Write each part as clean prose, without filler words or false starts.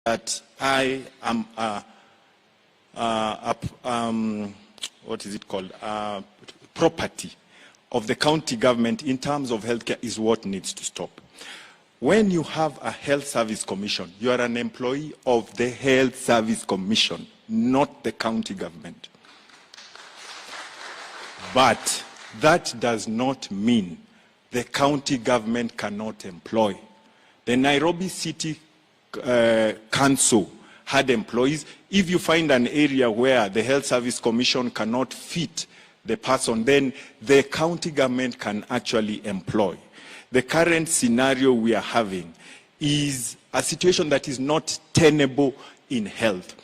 that I am what is it called? Property of the county government in terms of healthcare is what needs to stop. When you have a health service commission, you are an employee of the health service commission, not the county government. But that does not mean the county government cannot employ. The Nairobi City Council had employees. If you find an area where the Health Service Commission cannot fit the person, then the county government can actually employ. The current scenario we are having is a situation that is not tenable in health.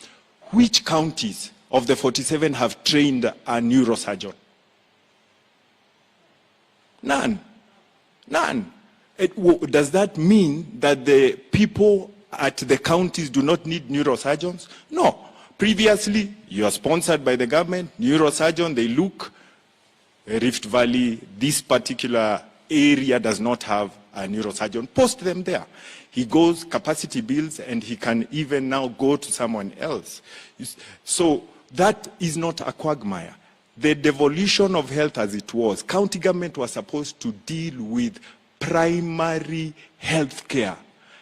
Which counties of the 47 have trained a neurosurgeon? None. None. Does that mean that the people at the counties do not need neurosurgeons? No. Previously, you are sponsored by the government, neurosurgeon, they look, Rift Valley, this particular area does not have a neurosurgeon. Post them there. He goes, capacity builds, and he can even now go to someone else. So that is not a quagmire. The devolution of health as it was, county government was supposed to deal with primary health care.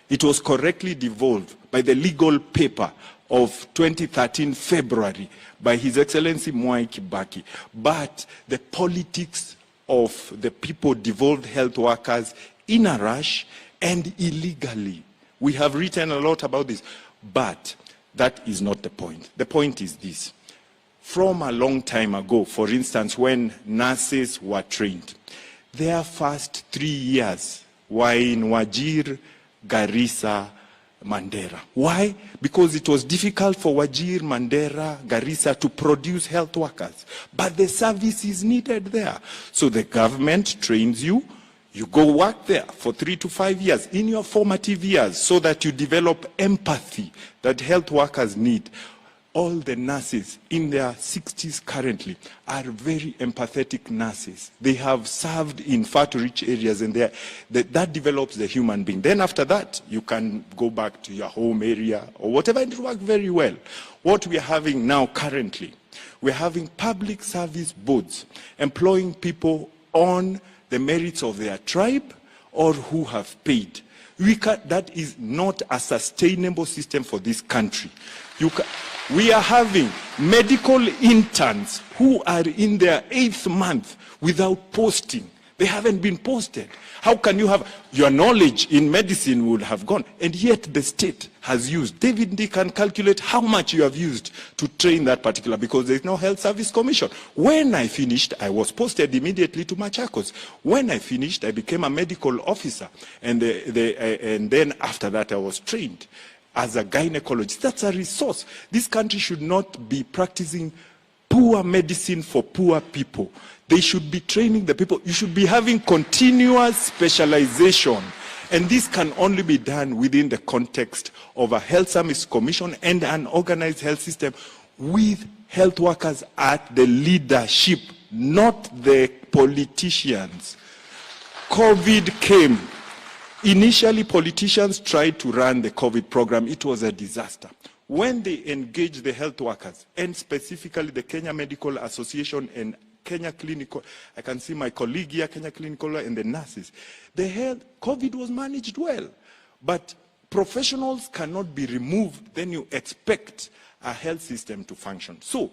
It was correctly devolved by the legal paper of 2013 February by His Excellency Mwai Kibaki. But the politics of the people devolved health workers in a rush and illegally. We have written a lot about this, but that is not the point. The point is this. From a long time ago, for instance, when nurses were trained, their first 3 years were in Wajir, Garissa, Mandera. Why? Because it was difficult for Wajir, Mandera, Garissa to produce health workers. But the service is needed there. So the government trains you, you go work there for 3 to 5 years in your formative years so that you develop empathy that health workers need. All the nurses in their 60s currently are very empathetic nurses. They have served in far-to-reach areas, and that develops the human being. Then after that, you can go back to your home area or whatever, and it works very well. What we are having now currently, we're having public service boards employing people on the merits of their tribe or who have paid. That is not a sustainable system for this country. We are having medical interns who are in their 8th month without posting. They haven't been posted. How can you have your knowledge in medicine would have gone, and yet the state has used. David D can calculate how much you have used to train that particular, because there is no health service commission. When I finished, I was posted immediately to Machakos. When I finished, I became a medical officer, and then after that I was trained as a gynecologist. That's a resource. This country should not be practicing poor medicine for poor people. They should be training the people. You should be having continuous specialization. And this can only be done within the context of a health service commission and an organized health system with health workers at the leadership, not the politicians. COVID came. Initially, politicians tried to run the COVID program. It was a disaster. When they engaged the health workers, and specifically the Kenya Medical Association and Kenya Clinical, I can see my colleague here, Kenya Clinical, and the nurses, COVID was managed well. But professionals cannot be removed, then you expect a health system to function. So,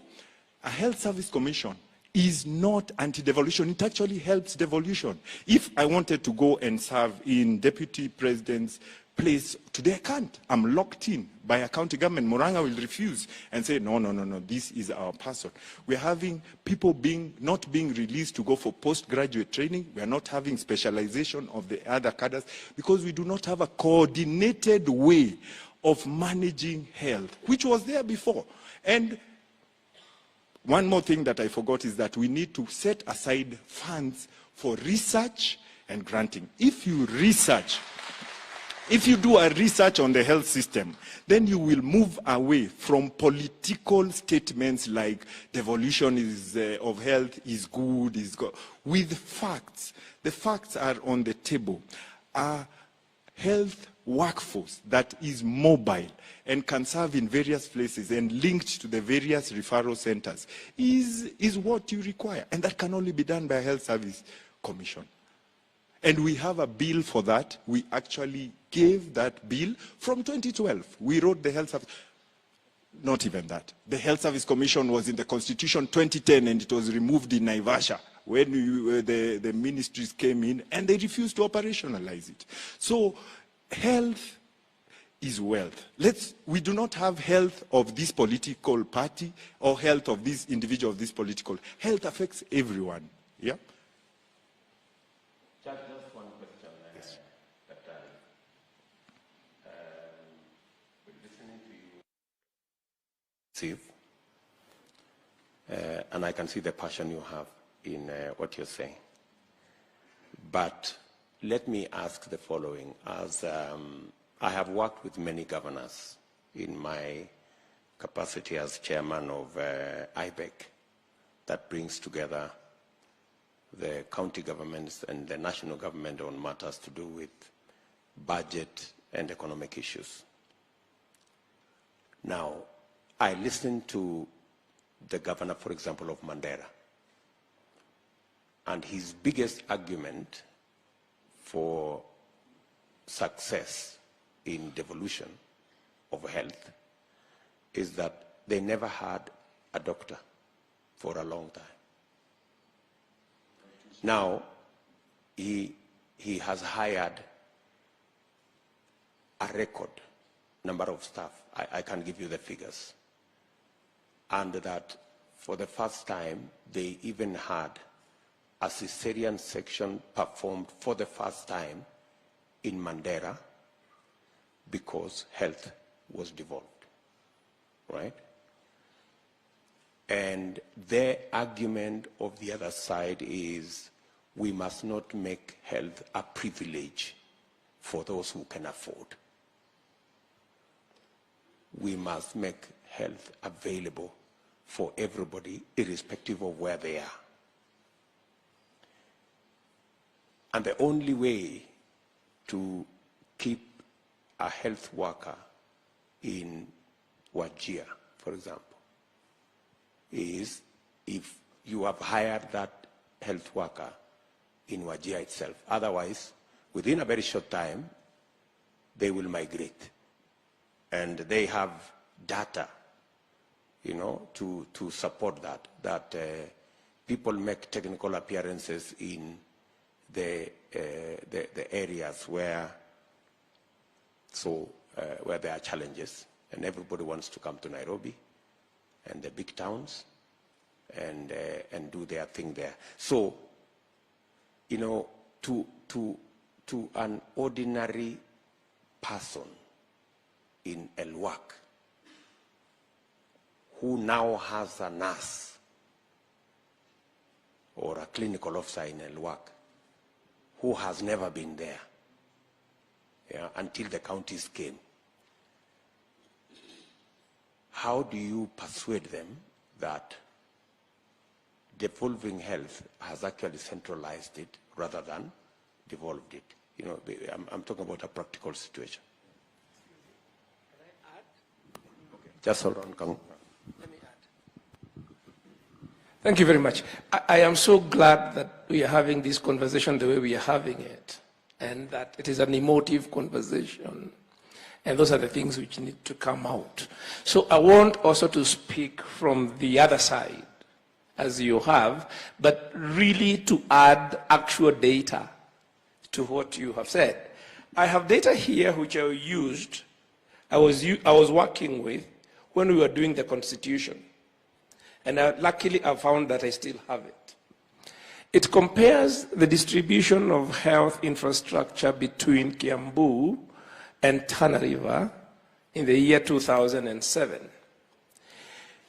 a health service commission is not anti-devolution. It actually helps devolution. If I wanted to go and serve in deputy president's place, today I can't. I'm locked in by a county government. Muranga will refuse and say, no, this is our person. We're having people not being released to go for postgraduate training. We are not having specialization of the other cadres because we do not have a coordinated way of managing health, which was there before. And one more thing that I forgot is that we need to set aside funds for research and granting. If you do a research on the health system, then you will move away from political statements like devolution of health is good, with facts. The facts are on the table. Health workforce that is mobile and can serve in various places and linked to the various referral centers is what you require. And that can only be done by a Health Service Commission. And we have a bill for that. We actually gave that bill from 2012. We wrote the Health Service. Not even that. The Health Service Commission was in the Constitution 2010 and it was removed in Naivasha when the ministries came in and they refused to operationalize it. So health is wealth. We do not have health of this political party or health of this individual of this political. Health affects everyone. Yeah? Just one question. Yes. Listening to you, and I can see the passion you have in what you're saying. But let me ask the following. As I have worked with many governors in my capacity as chairman of IBEC, that brings together the county governments and the national government on matters to do with budget and economic issues. Now, I listened to the governor, for example, of Mandera, and his biggest argument for success in devolution of health is that they never had a doctor for a long time. Now, he has hired a record number of staff. I can give you the figures. And that for the first time, they even had a cesarean section performed for the first time in Mandera because health was devolved, right? And their argument of the other side is we must not make health a privilege for those who can afford. We must make health available for everybody, irrespective of where they are. And the only way to keep a health worker in Wajir, for example, is if you have hired that health worker in Wajir itself. Otherwise, within a very short time, they will migrate. And they have data, you know, to support that people make technical appearances in the areas where there are challenges, and everybody wants to come to Nairobi and the big towns and do their thing there. So, you know, to an ordinary person in Elwak who now has a nurse or a clinical officer in Elwak who has never been there, yeah, until the counties came. How do you persuade them that devolving health has actually centralized it rather than devolved it? You know, I'm talking about a practical situation. Can I add? Okay. Just hold on. Let me add. Thank you very much. I am so glad that we are having this conversation the way we are having it, and that it is an emotive conversation. And those are the things which need to come out. So I want also to speak from the other side, as you have, but really to add actual data to what you have said. I have data here which I used, I was working with when we were doing the Constitution. And luckily I found that I still have it. It compares the distribution of health infrastructure between Kiambu and Tana River in the year 2007.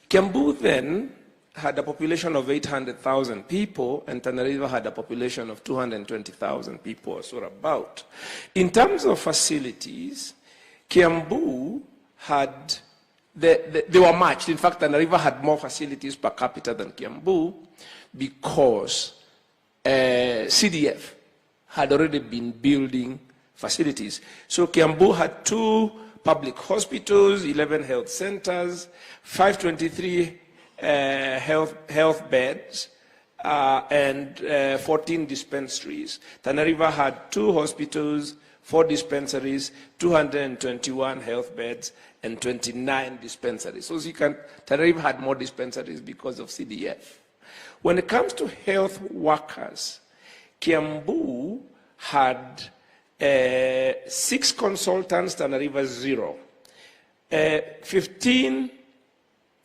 Kiambu then had a population of 800,000 people, and Tana River had a population of 220,000 people or so about. In terms of facilities, Kiambu had, they were matched. In fact, Tana River had more facilities per capita than Kiambu because CDF had already been building facilities. So Kiambu had 2 public hospitals, 11 health centers, 523 health beds, and 14 dispensaries. Tana River had 2 hospitals, 4 dispensaries, 221 health beds, and 29 dispensaries. So you can, Tana River had more dispensaries because of CDF. When it comes to health workers, Kiambu had 6 consultants, Tana River 0. 15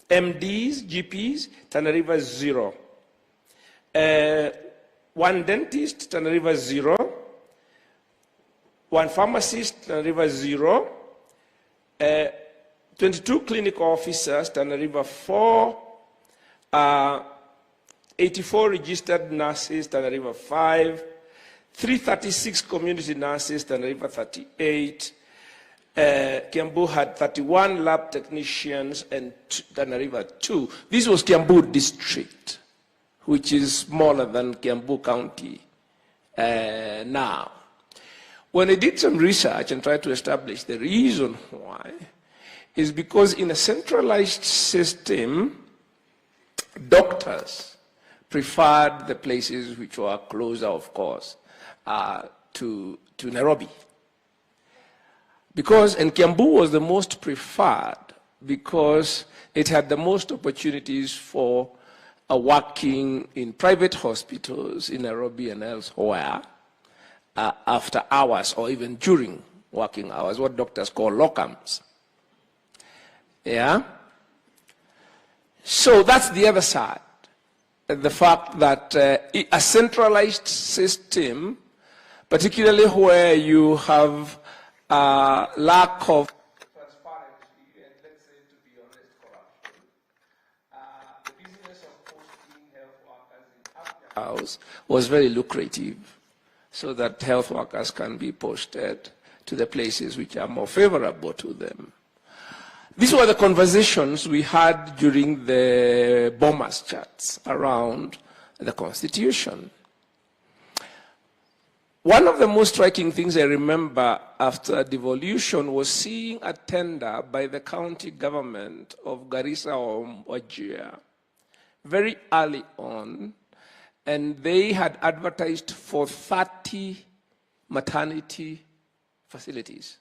MDs, GPs, Tana River 0. 1 dentist, Tana River 0. 1 pharmacist, Tana River 0. 22 clinical officers, Tana River 4. 84 registered nurses, Tana River 5. 336 community nurses, Tana River 38. Kiambu had 31 lab technicians and Tana River 2. This was Kiambu district, which is smaller than Kiambu County now. When I did some research and tried to establish the reason why, is because in a centralized system, doctors preferred the places which were closer, of course, to Nairobi. Because, and Kiambu was the most preferred because it had the most opportunities for working in private hospitals in Nairobi and elsewhere after hours or even during working hours, what doctors call locums. Yeah? So that's the other side. The fact that a centralized system, particularly where you have lack of transparency and, let's say, to be honest, corruption, the business of posting health workers in house was very lucrative, so that health workers can be posted to the places which are more favorable to them. These were the conversations we had during the bombers chats around the Constitution. One of the most striking things I remember after devolution was seeing a tender by the county government of Garissa or Wajir very early on, and they had advertised for 30 maternity facilities,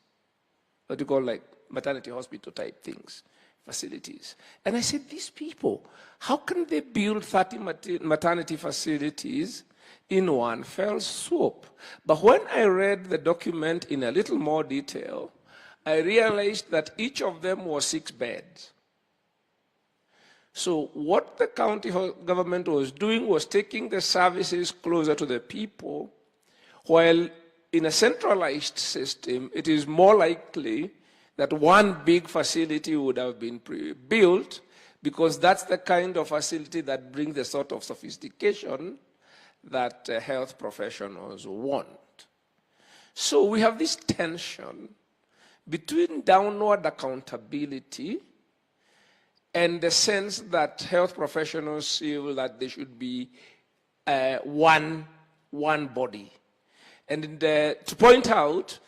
what you call like maternity hospital type things, facilities. And I said, these people, how can they build 30 maternity facilities in one fell swoop? But when I read the document in a little more detail, I realized that each of them was 6 beds. So what the county government was doing was taking the services closer to the people, while in a centralized system, it is more likely that one big facility would have been built, because that's the kind of facility that brings the sort of sophistication that health professionals want. So we have this tension between downward accountability and the sense that health professionals feel that they should be one body. And to point out,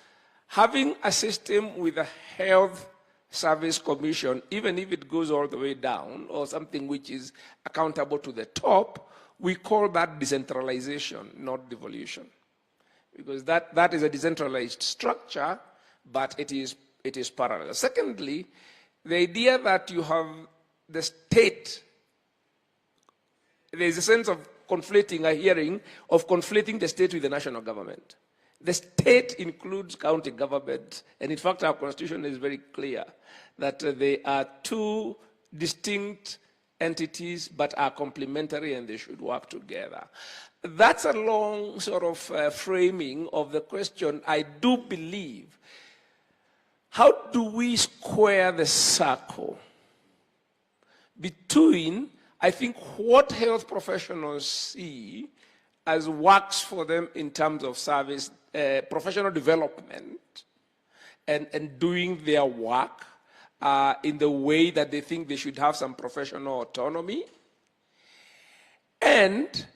having a system with a health service commission, even if it goes all the way down, or something which is accountable to the top, we call that decentralization, not devolution. Because that is a decentralized structure, but it is parallel. Secondly, the idea that you have the state, there's a sense of conflating, a hearing of conflating the state with the national government. The state includes county government, and in fact our constitution is very clear that they are 2 distinct entities but are complementary and they should work together. That's a long sort of framing of the question. I do believe, how do we square the circle between, I think, what health professionals see as works for them in terms of service, professional development, and doing their work in the way that they think they should have some professional autonomy, and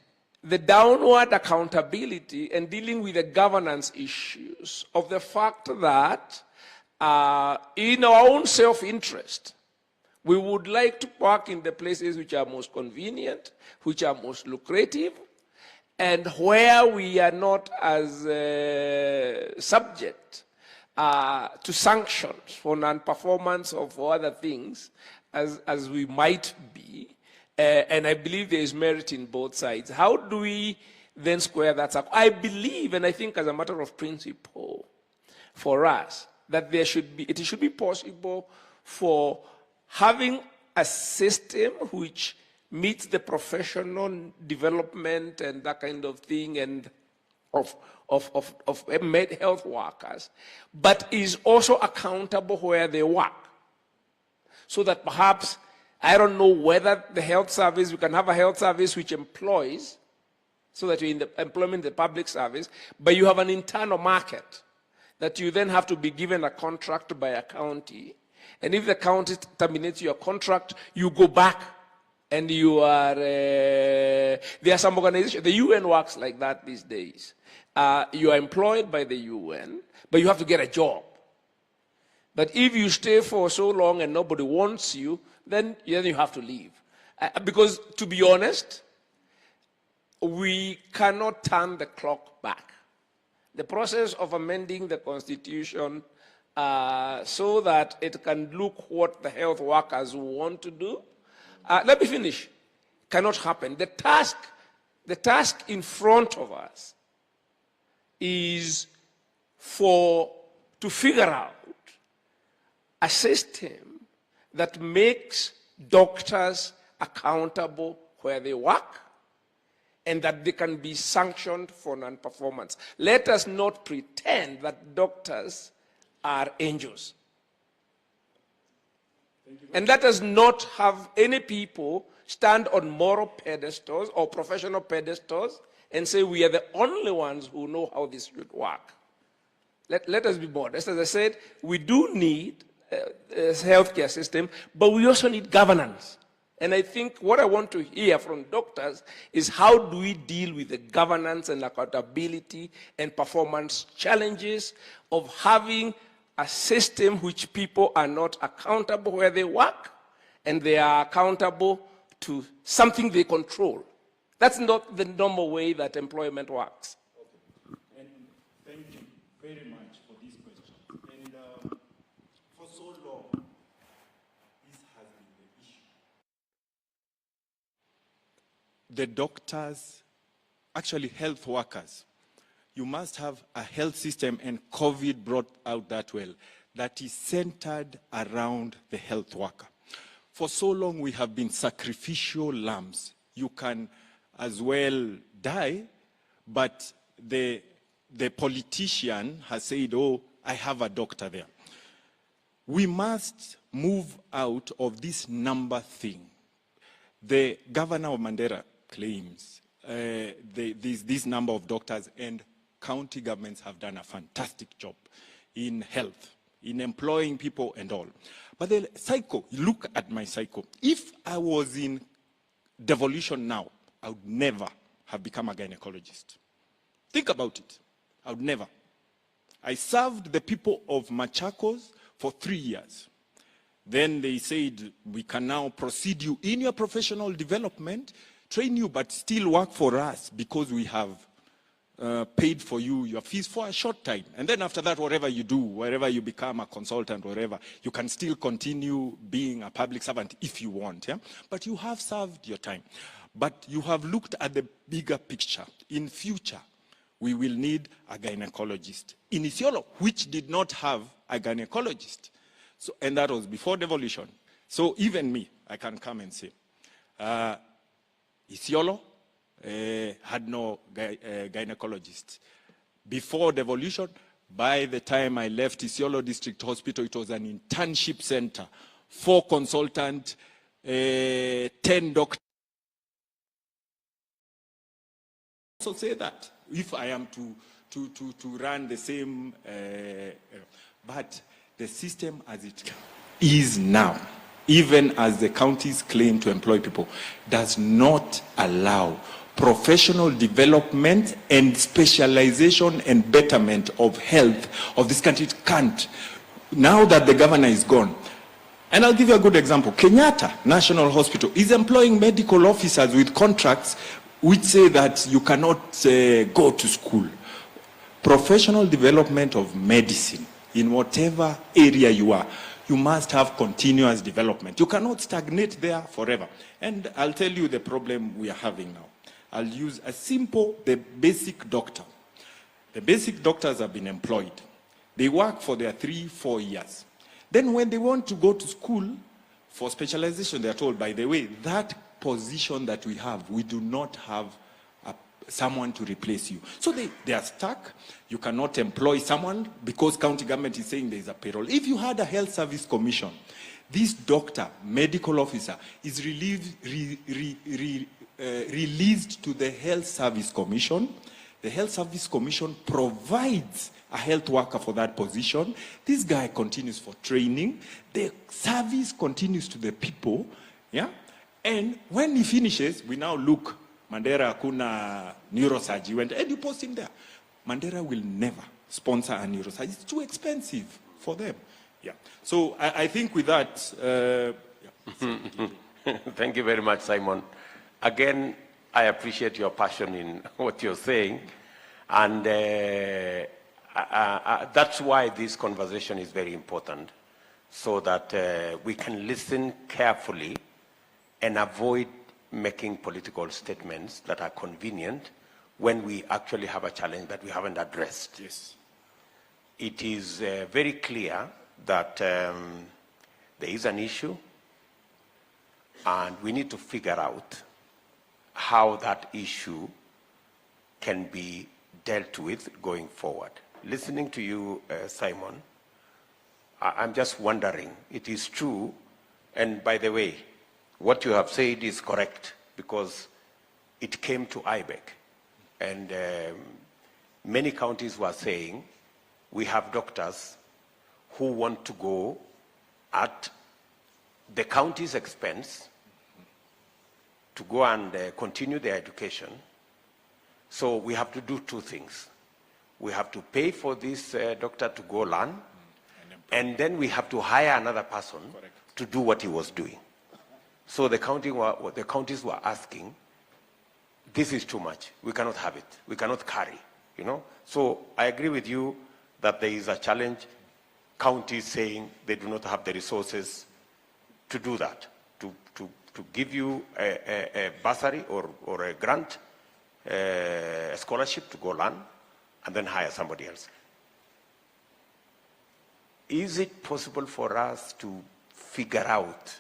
the downward accountability and dealing with the governance issues of the fact that in our own self-interest, we would like to work in the places which are most convenient, which are most lucrative, and where we are not as subject to sanctions for non-performance or for other things as we might be. And I believe there is merit in both sides. How do we then square that up? I believe, and I think as a matter of principle for us, that it should be possible for having a system which meets the professional development and that kind of thing and of health workers, but is also accountable where they work. So that perhaps, I don't know whether the health service, we can have a health service which employs, so that you're in the employment, the public service, but you have an internal market that you then have to be given a contract by a county. And if the county terminates your contract, you go back and you are, there are some organizations, the UN works like that these days. You are employed by the UN, but you have to get a job. But if you stay for so long and nobody wants you, then you have to leave. Because to be honest, we cannot turn the clock back. The process of amending the Constitution so that it can look what the health workers want to do, let me finish, cannot happen. The task in front of us is to figure out a system that makes doctors accountable where they work and that they can be sanctioned for non-performance. Let us not pretend that doctors are angels. And let us not have any people stand on moral pedestals or professional pedestals and say we are the only ones who know how this should work. Let us be modest. As I said, we do need a healthcare system, but we also need governance. And I think what I want to hear from doctors is how do we deal with the governance and accountability and performance challenges of having a system which people are not accountable where they work and they are accountable to something they control. That's not the normal way that employment works. And thank you very much for this question. And for so long, this has been the issue. The doctors, actually health workers, you must have a health system, and COVID brought out that well, that is centered around the health worker. For so long, we have been sacrificial lambs. You can as well die, but the politician has said, oh, I have a doctor there. We must move out of this number thing. The governor of Mandera claims this number of doctors, and county governments have done a fantastic job in health, in employing people and all. But the cycle, look at my cycle. If I was in devolution now, I would never have become a gynecologist. Think about it. I would never. I served the people of Machakos for 3 years. Then they said, we can now proceed you in your professional development, train you, but still work for us because we have paid for you your fees for a short time. And then after that, whatever you do, wherever you become a consultant, wherever, you can still continue being a public servant if you want. Yeah? But you have served your time. But you have looked at the bigger picture. In future, we will need a gynecologist. In Isiolo, which did not have a gynecologist. So, and that was before devolution. So even me, I can come and say, Isiolo had no gynecologist. Before devolution, by the time I left Isiolo District Hospital, it was an internship center, 4 consultants, 10 doctors. So say that if I am to run the same, but the system as it is now, even as the counties claim to employ people, does not allow professional development and specialization and betterment of health of this country. It can't. Now that the governor is gone, and I'll give you a good example. Kenyatta National Hospital is employing medical officers with contracts which say that you cannot go to school. Professional development of medicine in whatever area you are, you must have continuous development. You cannot stagnate there forever. And I'll tell you the problem we are having now. I'll use a simple, the basic doctor. The basic doctors have been employed. They work for their 3-4 years. Then when they want to go to school for specialization, they're told, by the way, that position that we have, we do not have someone to replace you. So they are stuck. You cannot employ someone because county government is saying there is a payroll. If you had a health service commission, this doctor, medical officer, is released to the health service commission. The health service commission provides a health worker for that position. This guy continues for training. The service continues to the people. Yeah? And when he finishes, we now look, Mandera kuna neurosurgery, and you post him there. Mandera will never sponsor a neurosurgery. It's too expensive for them. Yeah. So I think with that, yeah. Thank you very much, Simon. Again, I appreciate your passion in what you're saying. And that's why this conversation is very important, so that we can listen carefully and avoid making political statements that are convenient when we actually have a challenge that we haven't addressed. Yes. It is very clear that there is an issue, and we need to figure out how that issue can be dealt with going forward. Listening to you, Simon, I'm just wondering, it is true, and by the way, what you have said is correct, because it came to IBEC, and many counties were saying, we have doctors who want to go at the county's expense to go and continue their education. So we have to do two things. We have to pay for this doctor to go learn, and then we have to hire another person to do what he was doing. So the counties were asking, this is too much. We cannot have it. We cannot carry, you know. So I agree with you that there is a challenge. Counties saying they do not have the resources to do that, to give you a bursary or a grant, a scholarship to go learn, and then hire somebody else. Is it possible for us to figure out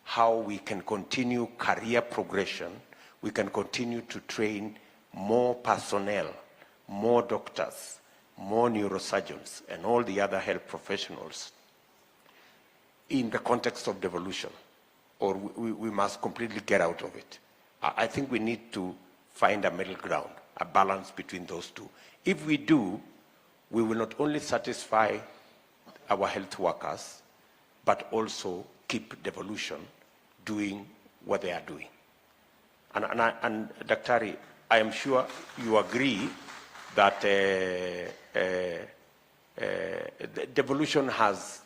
how we can continue career progression, we can continue to train more personnel, more doctors, more neurosurgeons, and all the other health professionals in the context of devolution, or we must completely get out of it? I think we need to find a middle ground, a balance between those two. If we do, we will not only satisfy our health workers, but also keep devolution doing what they are doing. And Daktari, I am sure you agree that devolution has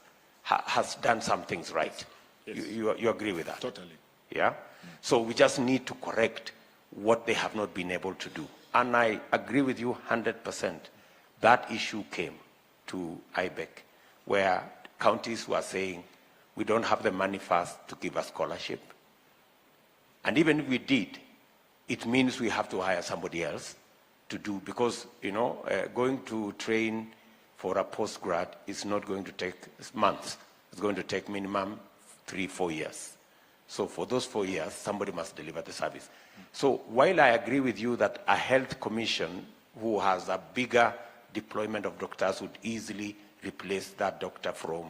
done some things right. Yes. You agree with that? Totally. Yeah? So we just need to correct what they have not been able to do. And I agree with you 100%. That issue came to IBEC, where counties were saying, we don't have the money first to give a scholarship. And even if we did, it means we have to hire somebody else to do, because, you know, going to train for a postgrad is not going to take months. It's going to take minimum 3-4 years. So for those 4 years, somebody must deliver the service. So while I agree with you that a health commission who has a bigger deployment of doctors would easily replace that doctor from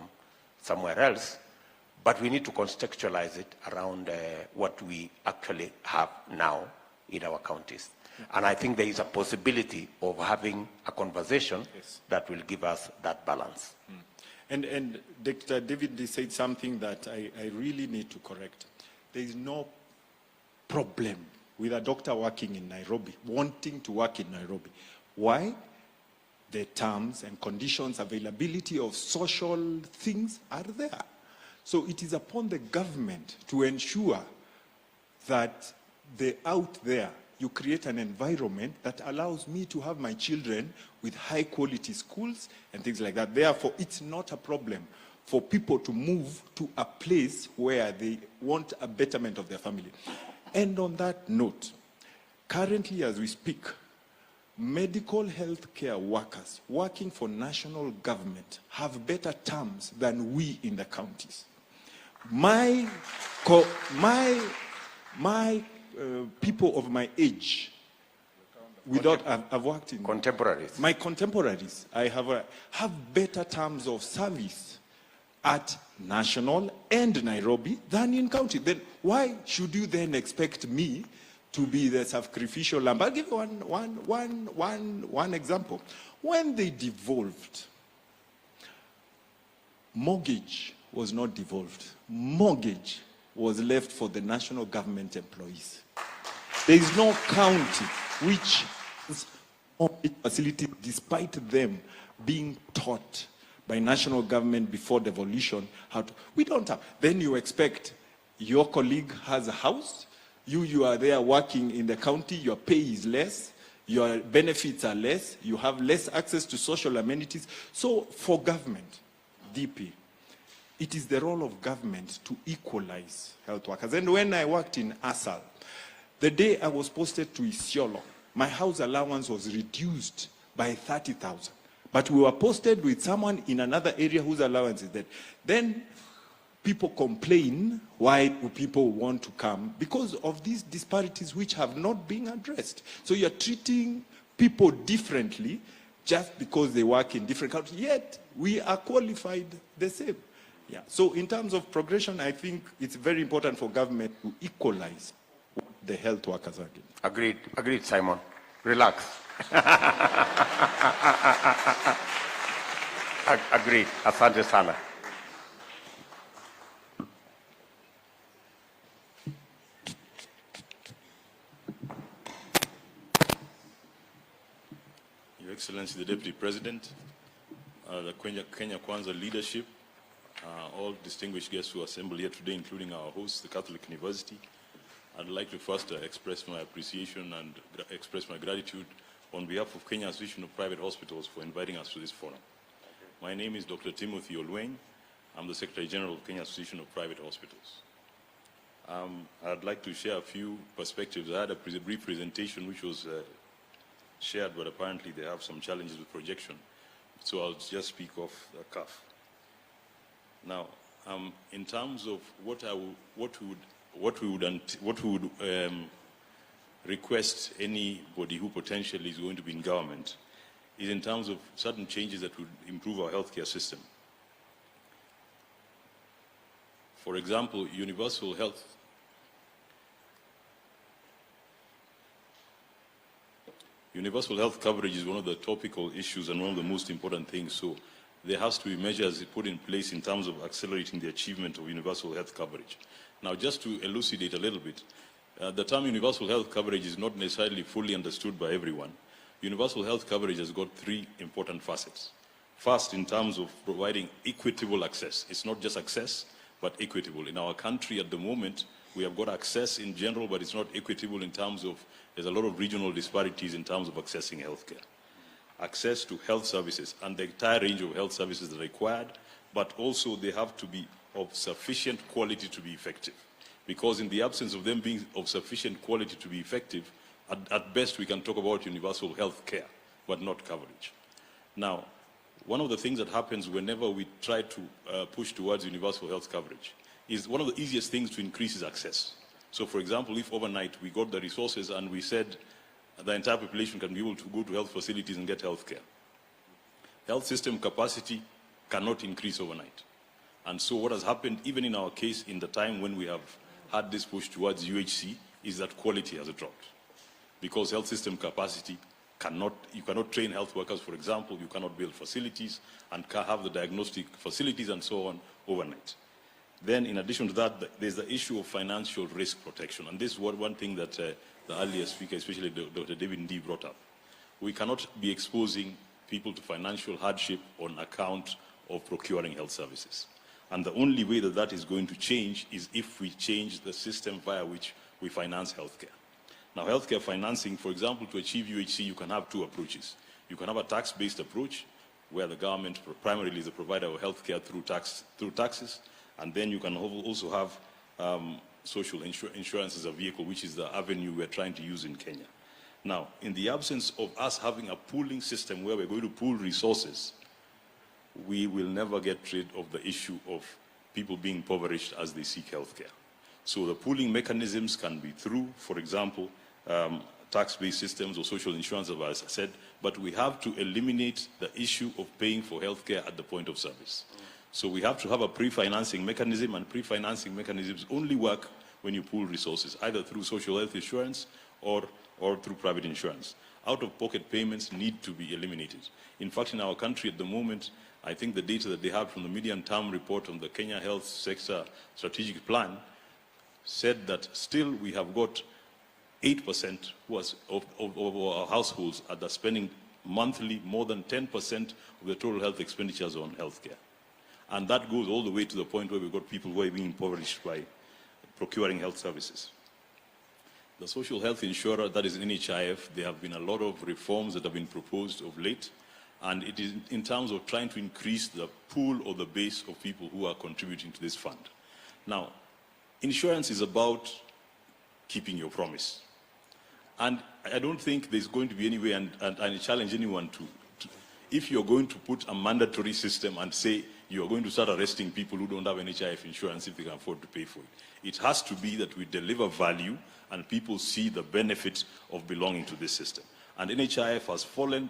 somewhere else, but we need to contextualize it around what we actually have now in our counties. And I think there is a possibility of having a conversation that will give us that balance. And Dr. David said something that I really need to correct. There is no problem with a doctor working in Nairobi, wanting to work in Nairobi. Why? The terms and conditions, availability of social things are there. So it is upon the government to ensure that out there, you create an environment that allows me to have my children with high quality schools and things like that. Therefore, it's not a problem for people to move to a place where they want a betterment of their family. And on that note, currently as we speak, medical health care workers working for national government have better terms than we in the counties. People of my age, I've worked in contemporaries. My contemporaries, I have better terms of service at national and Nairobi than in county. Then why should you then expect me to be the sacrificial lamb? I'll give you one example. When they devolved, mortgage was not devolved. Mortgage was left for the national government employees. There is no county which is facility, despite them being taught by national government before devolution how to. We don't have. Then you expect your colleague has a house, you are there working in the county, your pay is less, your benefits are less, you have less access to social amenities. So for government, DP, it is the role of government to equalize health workers. And when I worked in ASAL, the day I was posted to Isiolo, my house allowance was reduced by 30,000. But we were posted with someone in another area whose allowance is that. Then people complain, why do people want to come? Because of these disparities which have not been addressed. So you're treating people differently just because they work in different countries, yet we are qualified the same. Yeah. So in terms of progression, I think it's very important for government to equalize what the health workers are doing. Agreed. Agreed, Simon. Relax. Agreed. Asante sana. Your Excellency, the Deputy President, the Kenya Kwanza leadership, all distinguished guests who assembled here today, including our host, the Catholic University. I'd like to first express my appreciation and express my gratitude on behalf of Kenya Association of Private Hospitals for inviting us to this forum. My name is Dr. Timothy Olweng. I'm the Secretary General of Kenya Association of Private Hospitals. I'd like to share a few perspectives. I had a brief presentation which was shared, but apparently they have some challenges with projection. So I'll just speak off the cuff. Now, in terms of what we would request anybody who potentially is going to be in government is in terms of certain changes that would improve our healthcare system. For example, universal health coverage is one of the topical issues and one of the most important things. So there has to be measures put in place in terms of accelerating the achievement of universal health coverage. Now, just to elucidate a little bit, the term universal health coverage is not necessarily fully understood by everyone. Universal health coverage has got three important facets. First, in terms of providing equitable access. It's not just access, but equitable. In our country at the moment, we have got access in general, but it's not equitable in terms of, there's a lot of regional disparities in terms of accessing healthcare. Access to health services and the entire range of health services that are required, but also they have to be of sufficient quality to be effective. Because in the absence of them being of sufficient quality to be effective, at best we can talk about universal health care, but not coverage. Now, one of the things that happens whenever we try to push towards universal health coverage is one of the easiest things to increase is access. So for example, if overnight we got the resources and we said the entire population can be able to go to health facilities and get health care, health system capacity cannot increase overnight. And so what has happened, even in our case, in the time when we have had this push towards UHC, is that quality has dropped. Because health system capacity you cannot train health workers, for example, you cannot build facilities and have the diagnostic facilities and so on overnight. Then in addition to that, there's the issue of financial risk protection. And this is one thing that the earlier speaker, especially Dr. David Ndii, brought up. We cannot be exposing people to financial hardship on account of procuring health services. And the only way that that is going to change is if we change the system via which we finance healthcare. Now, healthcare financing, for example, to achieve UHC, you can have two approaches. You can have a tax-based approach, where the government primarily is the provider of healthcare through taxes, and then you can also have social insurance as a vehicle, which is the avenue we're trying to use in Kenya. Now, in the absence of us having a pooling system where we're going to pool resources, we will never get rid of the issue of people being impoverished as they seek healthcare. So the pooling mechanisms can be through, for example, tax-based systems or social insurance, as I said, but we have to eliminate the issue of paying for healthcare at the point of service. So we have to have a pre-financing mechanism, and pre-financing mechanisms only work when you pool resources, either through social health insurance or through private insurance. Out-of-pocket payments need to be eliminated. In fact, in our country at the moment, I think the data that they have from the medium-term report on the Kenya Health Sector Strategic Plan said that still we have got 8% of our households that are spending monthly more than 10% of the total health expenditures on healthcare. And that goes all the way to the point where we've got people who are being impoverished by procuring health services. The social health insurer, that is NHIF, there have been a lot of reforms that have been proposed of late, and it is in terms of trying to increase the pool or the base of people who are contributing to this fund. Now, insurance is about keeping your promise. And I don't think there's going to be any way, and I challenge anyone to, if you're going to put a mandatory system and say you're going to start arresting people who don't have NHIF insurance if they can afford to pay for it. It has to be that we deliver value and people see the benefit of belonging to this system. And NHIF has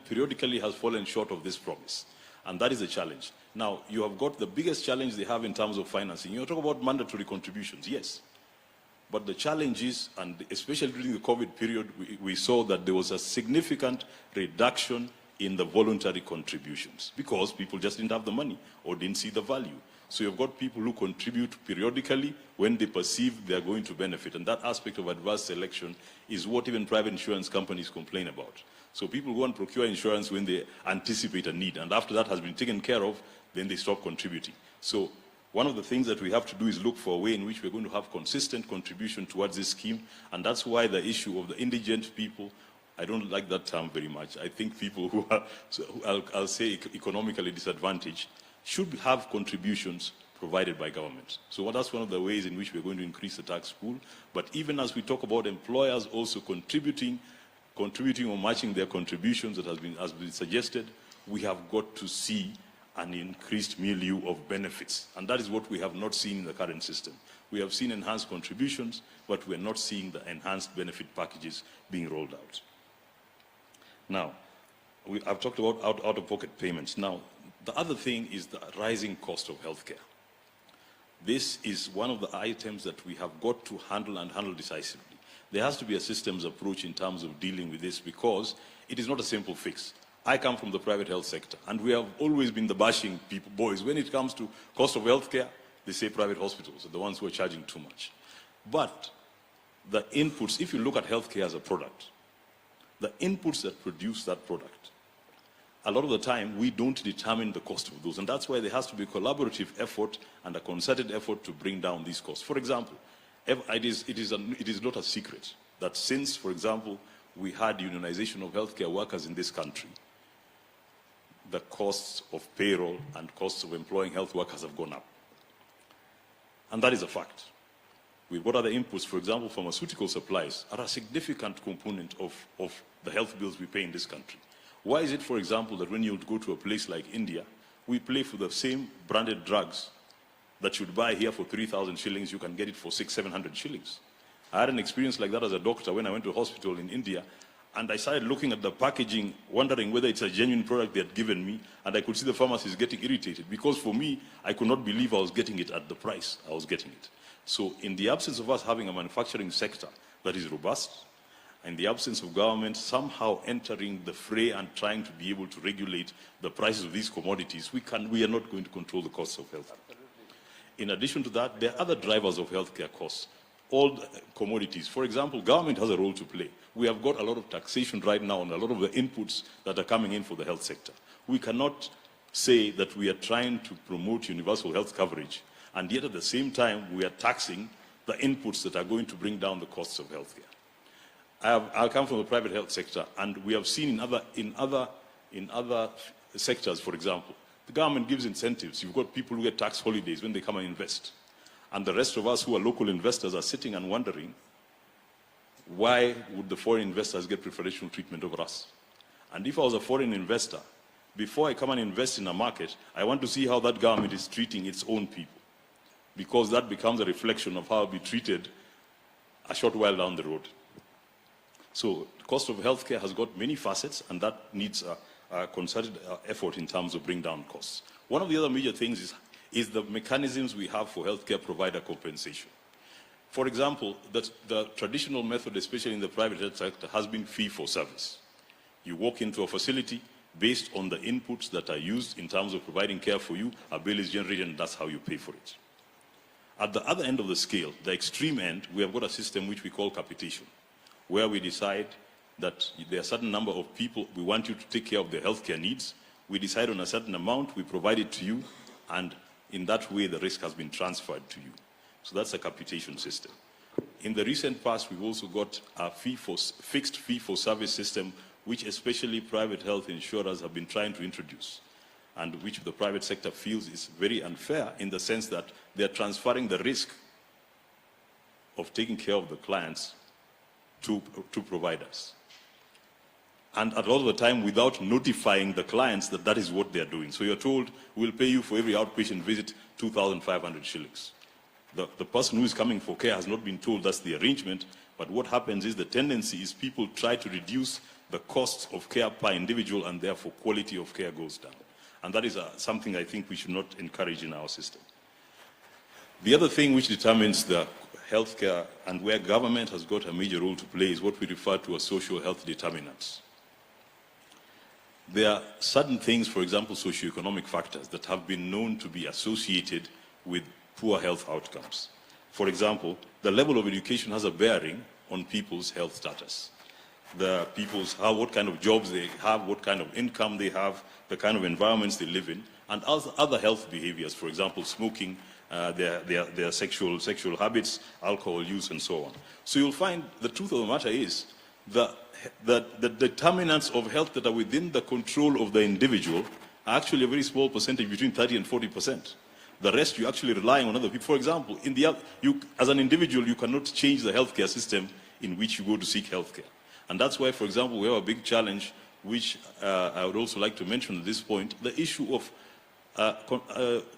periodically has fallen short of this promise. And that is a challenge. Now, you have got the biggest challenge they have in terms of financing. You talk about mandatory contributions, yes. But the challenge is, and especially during the COVID period, we saw that there was a significant reduction in the voluntary contributions because people just didn't have the money or didn't see the value. So you've got people who contribute periodically when they perceive they're going to benefit. And that aspect of adverse selection is what even private insurance companies complain about. So people go and procure insurance when they anticipate a need. And after that has been taken care of, then they stop contributing. So one of the things that we have to do is look for a way in which we're going to have consistent contribution towards this scheme. And that's why the issue of the indigent people, I don't like that term very much. I think people who are, I'll say, economically disadvantaged should have contributions provided by government. So that's one of the ways in which we're going to increase the tax pool. But even as we talk about employers also contributing or matching their contributions that has been suggested, we have got to see an increased milieu of benefits. And that is what we have not seen in the current system. We have seen enhanced contributions, but we're not seeing the enhanced benefit packages being rolled out. Now, I've talked about out-of-pocket payments. Now, the other thing is the rising cost of healthcare. This is one of the items that we have got to handle and handle decisively. There has to be a systems approach in terms of dealing with this because it is not a simple fix. I come from the private health sector, and we have always been the bashing boys. When it comes to cost of healthcare, they say private hospitals are the ones who are charging too much. But the inputs, if you look at healthcare as a product, the inputs that produce that product, a lot of the time, we don't determine the cost of those. And that's why there has to be a collaborative effort and a concerted effort to bring down these costs. For example, it is not a secret that since, for example, we had unionization of healthcare workers in this country, the costs of payroll and costs of employing health workers have gone up. And that is a fact. We've got other inputs, for example, pharmaceutical supplies are a significant component of the health bills we pay in this country. Why is it, for example, that when you go to a place like India, we pay for the same branded drugs that you'd buy here for 3,000 shillings, you can get it for 600-700 shillings. I had an experience like that as a doctor when I went to a hospital in India, and I started looking at the packaging, wondering whether it's a genuine product they had given me, and I could see the pharmacist getting irritated, because for me, I could not believe I was getting it at the price I was getting it. So in the absence of us having a manufacturing sector that is robust, in the absence of government somehow entering the fray and trying to be able to regulate the prices of these commodities, we are not going to control the costs of health. In addition to that, there are other drivers of healthcare costs. All commodities. For example, government has a role to play. We have got a lot of taxation right now on a lot of the inputs that are coming in for the health sector. We cannot say that we are trying to promote universal health coverage, and yet at the same time we are taxing the inputs that are going to bring down the costs of healthcare. I come from the private health sector, and we have seen in other sectors, for example, the government gives incentives. You've got people who get tax holidays when they come and invest. And the rest of us who are local investors are sitting and wondering, why would the foreign investors get preferential treatment over us? And if I was a foreign investor, before I come and invest in a market, I want to see how that government is treating its own people, because that becomes a reflection of how I'll be treated a short while down the road. So the cost of healthcare has got many facets, and that needs a concerted effort in terms of bringing down costs. One of the other major things is the mechanisms we have for healthcare provider compensation. For example, the traditional method, especially in the private health sector, has been fee for service. You walk into a facility based on the inputs that are used in terms of providing care for you, a bill is generated, and that's how you pay for it. At the other end of the scale, the extreme end, we have got a system which we call capitation, where we decide that there are a certain number of people we want you to take care of their healthcare needs. We decide on a certain amount, we provide it to you, and in that way the risk has been transferred to you. So that's a capitation system. In the recent past, we've also got a fixed fee for service system, which especially private health insurers have been trying to introduce, and which the private sector feels is very unfair in the sense that they're transferring the risk of taking care of the clients to providers. And a lot of the time without notifying the clients that that is what they're doing. So you're told, we'll pay you for every outpatient visit 2,500 shillings. The person who is coming for care has not been told that's the arrangement, but what happens is the tendency is people try to reduce the costs of care per individual, and therefore quality of care goes down. And that is something I think we should not encourage in our system. The other thing which determines the healthcare and where government has got a major role to play is what we refer to as social health determinants. There are certain things, for example, socioeconomic factors that have been known to be associated with poor health outcomes. For example, the level of education has a bearing on people's health status. What kind of jobs they have, what kind of income they have, the kind of environments they live in, and other health behaviors, for example, smoking, their sexual habits, alcohol use, and so on. So you'll find the truth of the matter is the determinants of health that are within the control of the individual are actually a very small percentage, between 30 and 40%. The rest you're actually relying on other people. For example, as an individual, you cannot change the healthcare system in which you go to seek healthcare. And that's why, for example, we have a big challenge, which I would also like to mention at this point, the issue of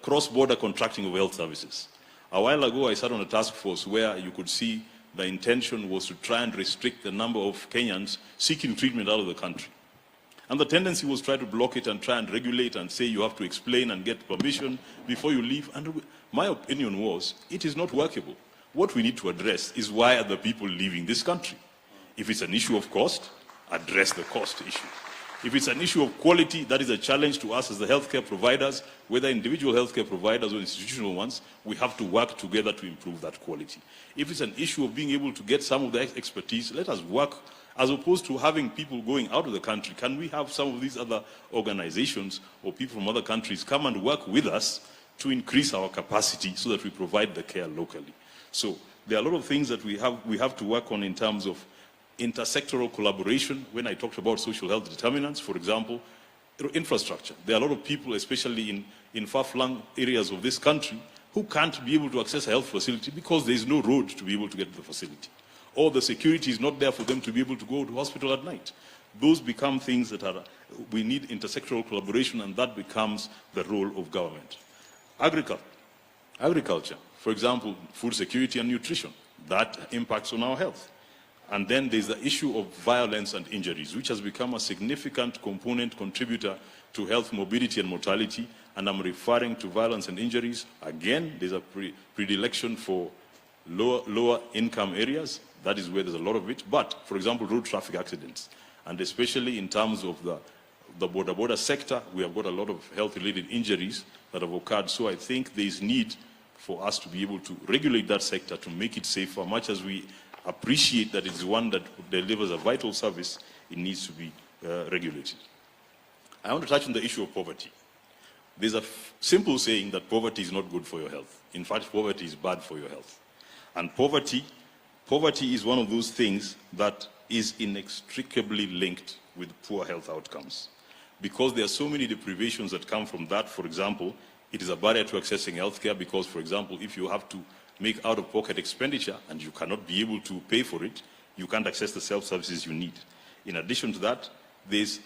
cross-border contracting of health services. A while ago, I sat on a task force where you could see the intention was to try and restrict the number of Kenyans seeking treatment out of the country. And the tendency was try to block it and try and regulate and say you have to explain and get permission before you leave. And my opinion was, it is not workable. What we need to address is why are the people leaving this country? If it's an issue of cost, address the cost issue. If it's an issue of quality, that is a challenge to us as the healthcare providers, whether individual healthcare providers or institutional ones, we have to work together to improve that quality. If it's an issue of being able to get some of the expertise, let us work, as opposed to having people going out of the country. Can we have some of these other organizations or people from other countries come and work with us to increase our capacity so that we provide the care locally? So there are a lot of things that we have to work on in terms of intersectoral collaboration. When I talked about social health determinants, for example, infrastructure. There are a lot of people, especially in far-flung areas of this country, who can't be able to access a health facility because there is no road to be able to get to the facility. Or the security is not there for them to be able to go to hospital at night. Those become things that we need intersectoral collaboration, and that becomes the role of government. Agriculture, for example, food security and nutrition, that impacts on our health. And then there's the issue of violence and injuries, which has become a significant contributor to health morbidity and mortality. And I'm referring to violence and injuries. Again, there's a predilection for lower income areas. That is where there's a lot of it. But, for example, road traffic accidents, and especially in terms of the border sector, we have got a lot of health-related injuries that have occurred. So I think there's need for us to be able to regulate that sector to make it safer. Much as we appreciate that it's one that delivers a vital service, it needs to be regulated. I want to touch on the issue of poverty. There's a simple saying that poverty is not good for your health. In fact, poverty is bad for your health. And poverty is one of those things that is inextricably linked with poor health outcomes. Because there are so many deprivations that come from that. For example, it is a barrier to accessing healthcare because, for example, if you have to make out-of-pocket expenditure and you cannot be able to pay for it, you can't access the self-services you need. In addition to that, there's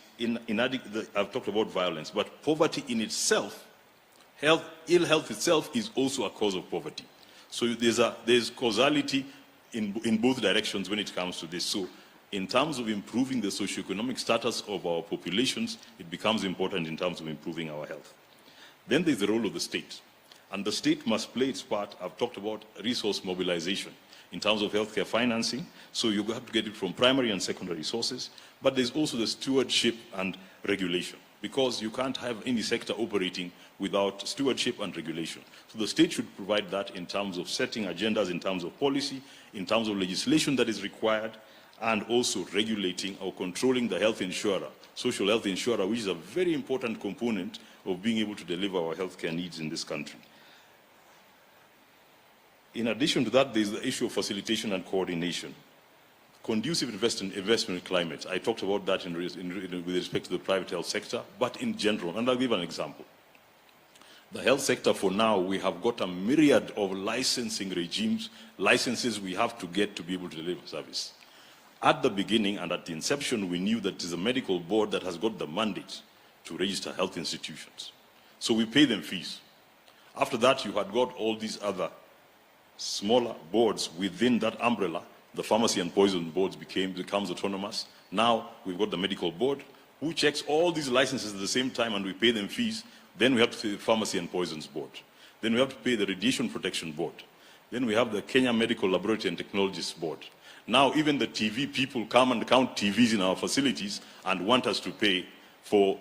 I've talked about violence, but poverty in itself, ill health itself is also a cause of poverty. So there's causality in both directions when it comes to this. So in terms of improving the socioeconomic status of our populations, it becomes important in terms of improving our health. Then there's the role of the state. And the state must play its part. I've talked about resource mobilization in terms of healthcare financing. So you have to get it from primary and secondary sources. But there's also the stewardship and regulation, because you can't have any sector operating without stewardship and regulation. So the state should provide that in terms of setting agendas, in terms of policy, in terms of legislation that is required, and also regulating or controlling the health insurer, social health insurer, which is a very important component of being able to deliver our healthcare needs in this country. In addition to that, there's the issue of facilitation and coordination. Conducive investment climate. I talked about that with respect to the private health sector, but in general, and I'll give an example. The health sector, for now, we have got a myriad of licensing regimes, licenses we have to get to be able to deliver service. At the beginning and at the inception, we knew that it is a medical board that has got the mandate to register health institutions. So we pay them fees. After that, you had got all these other smaller boards within that umbrella. The pharmacy and poison boards becomes autonomous. Now we've got the medical board who checks all these licenses at the same time, and we pay them fees. Then we have to pay the pharmacy and poisons board. Then we have to pay the radiation protection board. Then we have the Kenya Medical Laboratory and Technologies board. Now even the TV people come and count TVs in our facilities and want us to pay for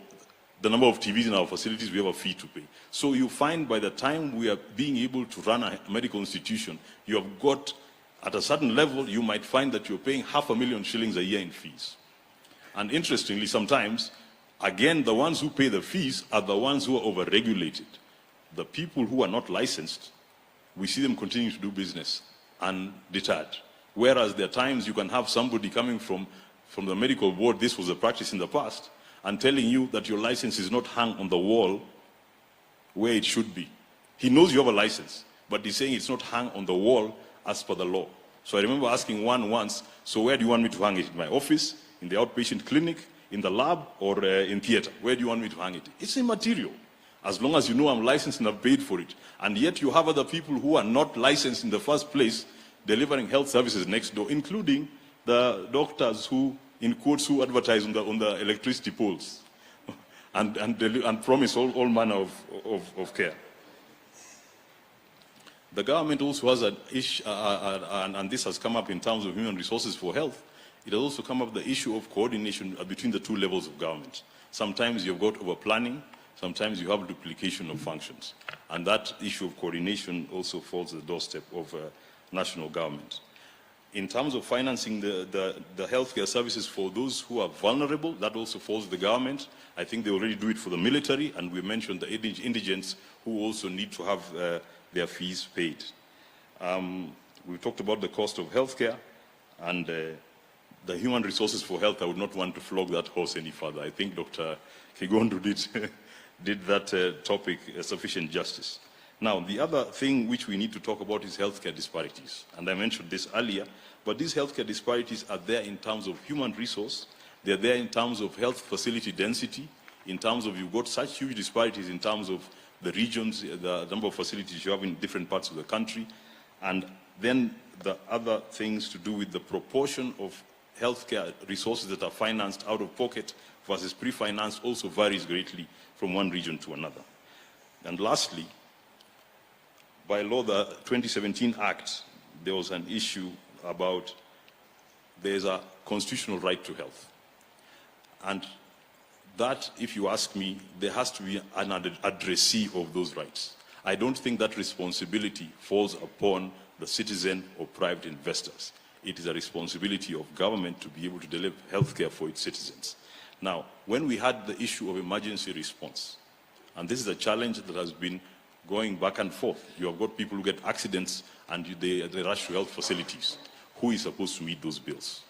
the number of TVs in our facilities. We have a fee to pay. So you find by the time we are being able to run a medical institution, you have got, at a certain level, you might find that you're paying 500,000 shillings a year in fees. And interestingly, sometimes, again, the ones who pay the fees are the ones who are over-regulated. The people who are not licensed, we see them continuing to do business undeterred. Whereas there are times you can have somebody coming from the medical board, this was a practice in the past, and telling you that your license is not hung on the wall where it should be. He knows you have a license, but he's saying it's not hung on the wall as per the law. So I remember asking one once, so where do you want me to hang it? In my office, in the outpatient clinic, in the lab, or in theater? Where do you want me to hang it? It's immaterial, as long as you know I'm licensed and I've paid for it. And yet you have other people who are not licensed in the first place delivering health services next door, including the doctors who, in quotes, who advertise on the electricity poles and promise all manner of care. The government also has an issue, and this has come up in terms of human resources for health. It has also come up the issue of coordination between the two levels of government. Sometimes you've got over-planning, sometimes you have duplication of functions. And that issue of coordination also falls at the doorstep of national government. In terms of financing the healthcare services for those who are vulnerable, that also falls to the government. I think they already do it for the military, and we mentioned the indigents who also need to have their fees paid. We talked about the cost of healthcare and the human resources for health. I would not want to flog that horse any further. I think Dr. Kigondu did that topic sufficient justice. Now, the other thing which we need to talk about is healthcare disparities. And I mentioned this earlier, but these healthcare disparities are there in terms of human resource. They're there in terms of health facility density, in terms of you've got such huge disparities in terms of the regions, the number of facilities you have in different parts of the country. And then the other things to do with the proportion of healthcare resources that are financed out of pocket versus pre-financed also varies greatly from one region to another. And lastly, by law, the 2017 Act, there was an issue about there's a constitutional right to health. And that, if you ask me, there has to be an addressee of those rights. I don't think that responsibility falls upon the citizen or private investors. It is a responsibility of government to be able to deliver healthcare for its citizens. Now, when we had the issue of emergency response, and this is a challenge that has been going back and forth. You have got people who get accidents and they rush to health facilities. Who is supposed to meet those bills?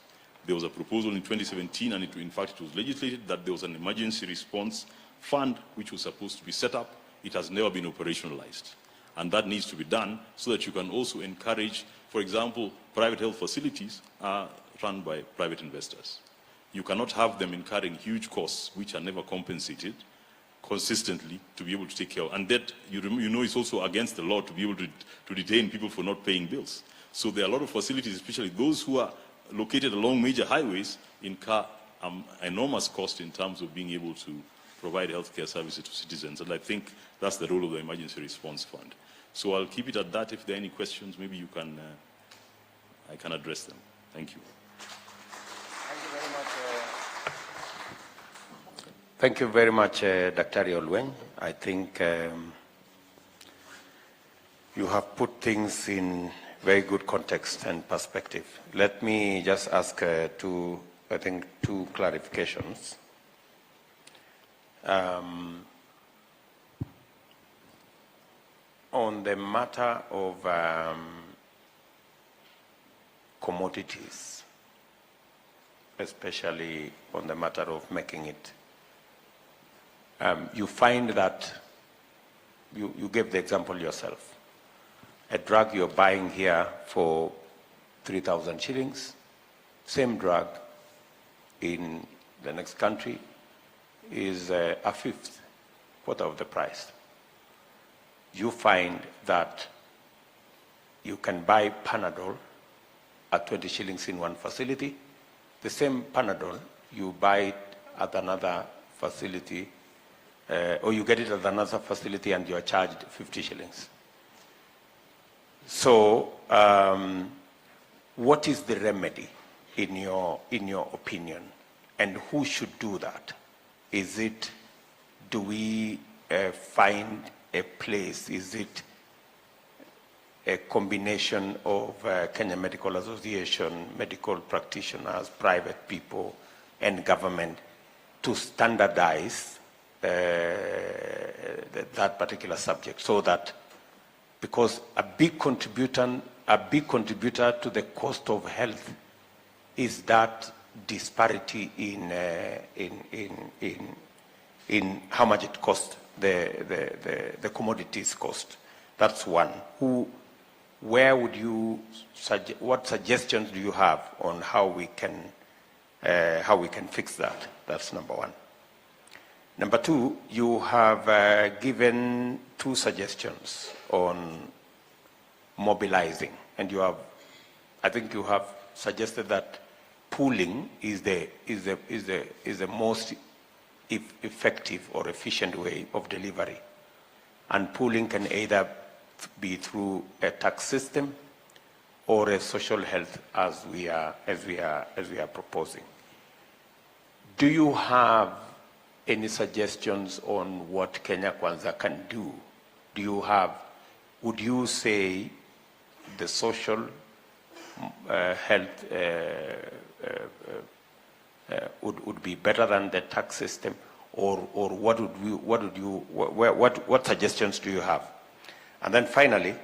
There was a proposal in 2017, and in fact it was legislated that there was an emergency response fund which was supposed to be set up. It has never been operationalized. And that needs to be done so that you can also encourage, for example, private health facilities are run by private investors. You cannot have them incurring huge costs which are never compensated consistently to be able to take care of. And that, you know, it's also against the law to be able to detain people for not paying bills. So there are a lot of facilities, especially those who are located along major highways, incur enormous cost in terms of being able to provide healthcare services to citizens. And I think that's the role of the Emergency Response Fund. So I'll keep it at that. If there are any questions, maybe you can, I can address them. Thank you. Thank you very much, Dr. Olweny. I think you have put things in very good context and perspective. Let me just ask two clarifications. On the matter of commodities, especially on the matter of making it, you find that, you gave the example yourself, a drug you're buying here for 3,000 shillings, same drug in the next country is a fifth, quarter of the price. You find that you can buy Panadol at 20 shillings in one facility. The same Panadol, you buy it at another facility, or you get it at another facility and you are charged 50 shillings. So, what is the remedy in your opinion, and who should do that? Is it, do we find a place? Is it a combination of Kenya Medical Association, medical practitioners, private people, and government to standardize that particular subject, so that, because a big contributor to the cost of health is that disparity in how much it costs, the commodities cost. That's one. Where would you what suggestions do you have on how we can fix that? That's number one. Number two, you have given two suggestions on mobilizing, and you have, I think you have suggested that pooling is the most effective or efficient way of delivery, and pooling can either be through a tax system or a social health, as we are proposing. Do you have any suggestions on what Kenya Kwanza can do? Do you have, would you say the social health would be better than the tax system, or what suggestions do you have? And then finally,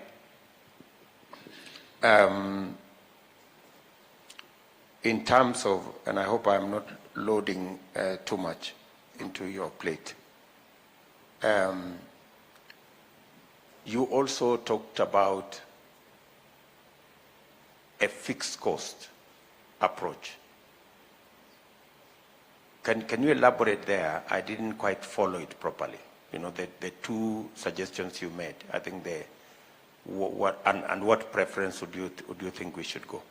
in terms of, and I hope I'm not loading too much into your plate, you also talked about a fixed cost approach. Can you elaborate there? I didn't quite follow it properly. You know, the two suggestions you made. I think what preference would you think we should go?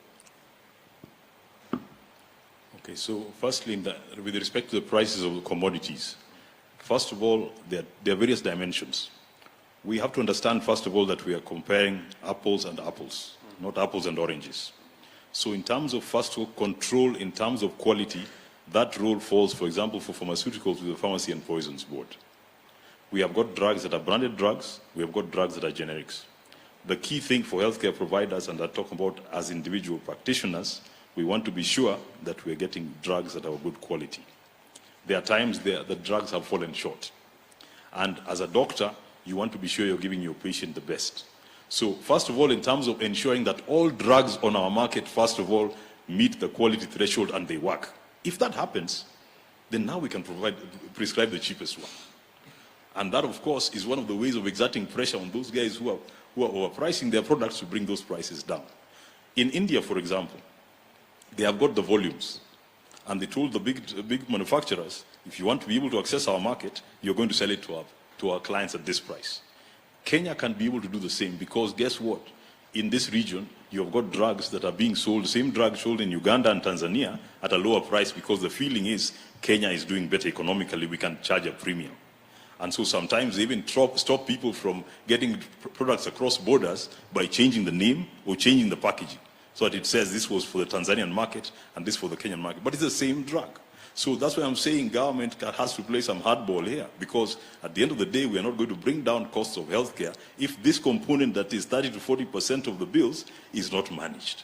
Okay, so firstly, with respect to the prices of the commodities, first of all, there are various dimensions. We have to understand, first of all, that we are comparing apples and apples, not apples and oranges. So in terms of, first of all, control in terms of quality, that role falls, for example, for pharmaceuticals with the Pharmacy and Poisons Board. We have got drugs that are branded drugs. We have got drugs that are generics. The key thing for healthcare providers, and I talk about as individual practitioners, we want to be sure that we're getting drugs that are of good quality. There are times the drugs have fallen short. And as a doctor, you want to be sure you're giving your patient the best. So first of all, in terms of ensuring that all drugs on our market, first of all, meet the quality threshold and they work. If that happens, then now we can prescribe the cheapest one. And that, of course, is one of the ways of exerting pressure on those guys who are overpricing their products to bring those prices down. In India, for example, they have got the volumes. And they told the big manufacturers, if you want to be able to access our market, you're going to sell it to our clients at this price. Kenya can be able to do the same because guess what? In this region, you've got drugs that are being sold, same drugs sold in Uganda and Tanzania at a lower price because the feeling is Kenya is doing better economically, we can charge a premium. And so sometimes they even stop people from getting products across borders by changing the name or changing the packaging. So that it says this was for the Tanzanian market and this for the Kenyan market. But it's the same drug. So that's why I'm saying government has to play some hardball here, because at the end of the day, we are not going to bring down costs of healthcare if this component that is 30 to 40% of the bills is not managed.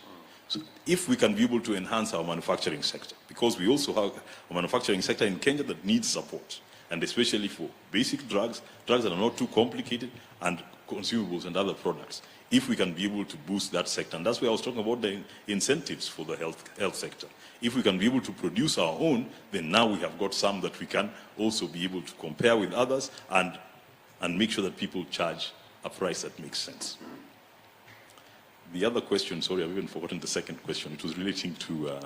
So if we can be able to enhance our manufacturing sector, because we also have a manufacturing sector in Kenya that needs support, and especially for basic drugs that are not too complicated, and consumables and other products, if we can be able to boost that sector. And that's why I was talking about the incentives for the health sector. If we can be able to produce our own, then now we have got some that we can also be able to compare with others and make sure that people charge a price that makes sense. The other question, sorry, I've even forgotten the second question. It was relating to...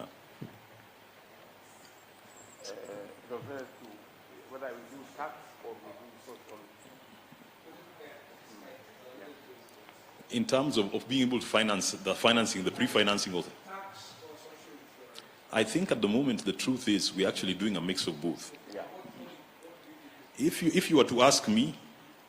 whether we do tax or we do social... In terms of being able to finance the financing, the pre-financing of... I think at the moment the truth is we're actually doing a mix of both. Yeah. If you were to ask me,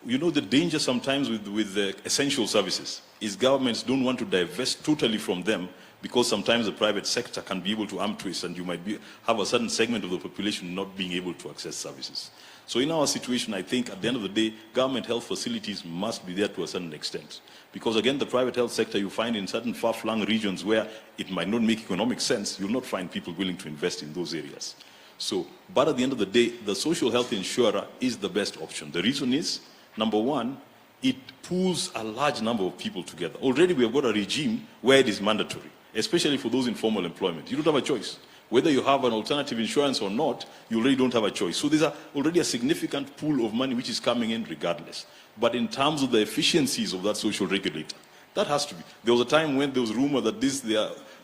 you know the danger sometimes with the essential services is governments don't want to divest totally from them, because sometimes the private sector can be able to arm twist and you might have a certain segment of the population not being able to access services. So in our situation, I think at the end of the day, government health facilities must be there to a certain extent. Because again, the private health sector you find in certain far-flung regions where it might not make economic sense, you'll not find people willing to invest in those areas. So, but at the end of the day, the social health insurer is the best option. The reason is, number one, it pulls a large number of people together. Already we have got a regime where it is mandatory, especially for those in formal employment. You don't have a choice. Whether you have an alternative insurance or not, you already don't have a choice. So there's already a significant pool of money which is coming in regardless. But in terms of the efficiencies of that social regulator, that has to be. There was a time when there was rumor that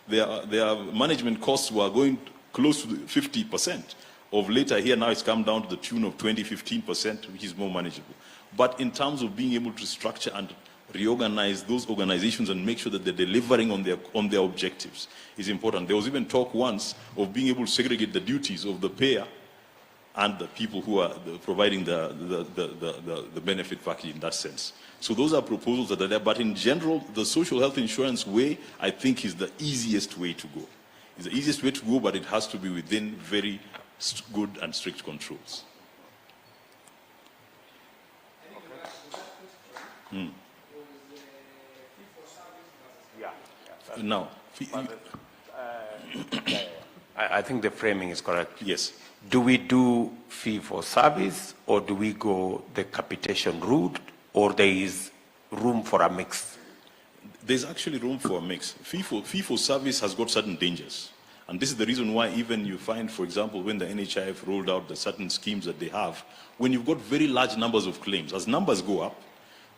their management costs were going close to 50%. Of later here now it's come down to the tune of 20-15%, which is more manageable. But in terms of being able to structure and reorganize those organizations and make sure that they're delivering on their objectives is important. There was even talk once of being able to segregate the duties of the payer and the people who are providing the benefit package in that sense. So those are proposals that are there, but in general, the social health insurance way, I think, is the easiest way to go. It's the easiest way to go, but it has to be within very good and strict controls. Now, I think the framing is correct. yes. Do we do fee for service, or do we go the capitation route, or there is room for a mix? There's actually room for a mix. Fee for service has got certain dangers. And this is the reason why even you find, for example, when the NHIF rolled out the certain schemes that they have, when you've got very large numbers of claims, as numbers go up,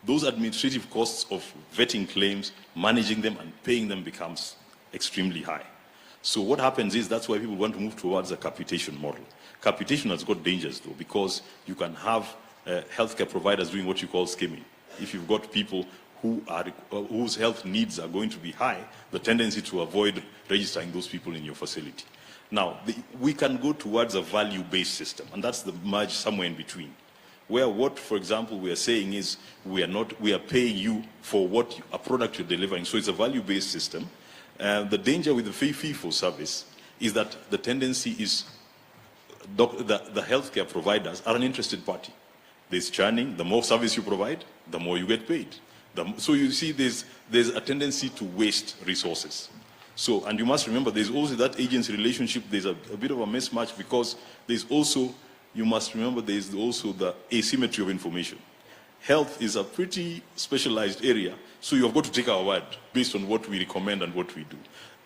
those administrative costs of vetting claims, managing them and paying them becomes extremely high. So what happens is that's why people want to move towards a capitation model. Capitation has got dangers though, because you can have healthcare providers doing what you call skimming. If you've got people whose health needs are going to be high, the tendency to avoid registering those people in your facility. Now, we can go towards a value-based system, and that's the merge somewhere in between. Where what, for example, we are saying is we are paying you for a product you're delivering. So it's a value-based system. The danger with the fee for service is that the tendency is the healthcare providers are an interested party. There's churning. The more service you provide, the more you get paid. So you see there's a tendency to waste resources. So, and you must remember, there's also that agency relationship, there's a bit of a mismatch because there's also, you must remember, there's also the asymmetry of information. Health is a pretty specialized area, so you've got to take our word based on what we recommend and what we do.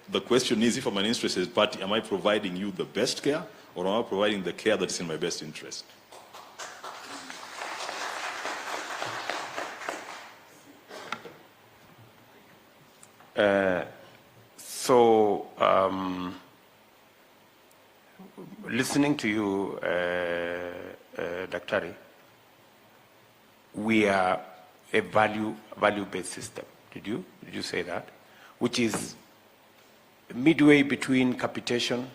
The question is, if I'm an interested party, am I providing you the best care, or am I providing the care that's in my best interest? Listening to you, Daktari, we are a value-based system. Did you say that? Which is midway between capitation.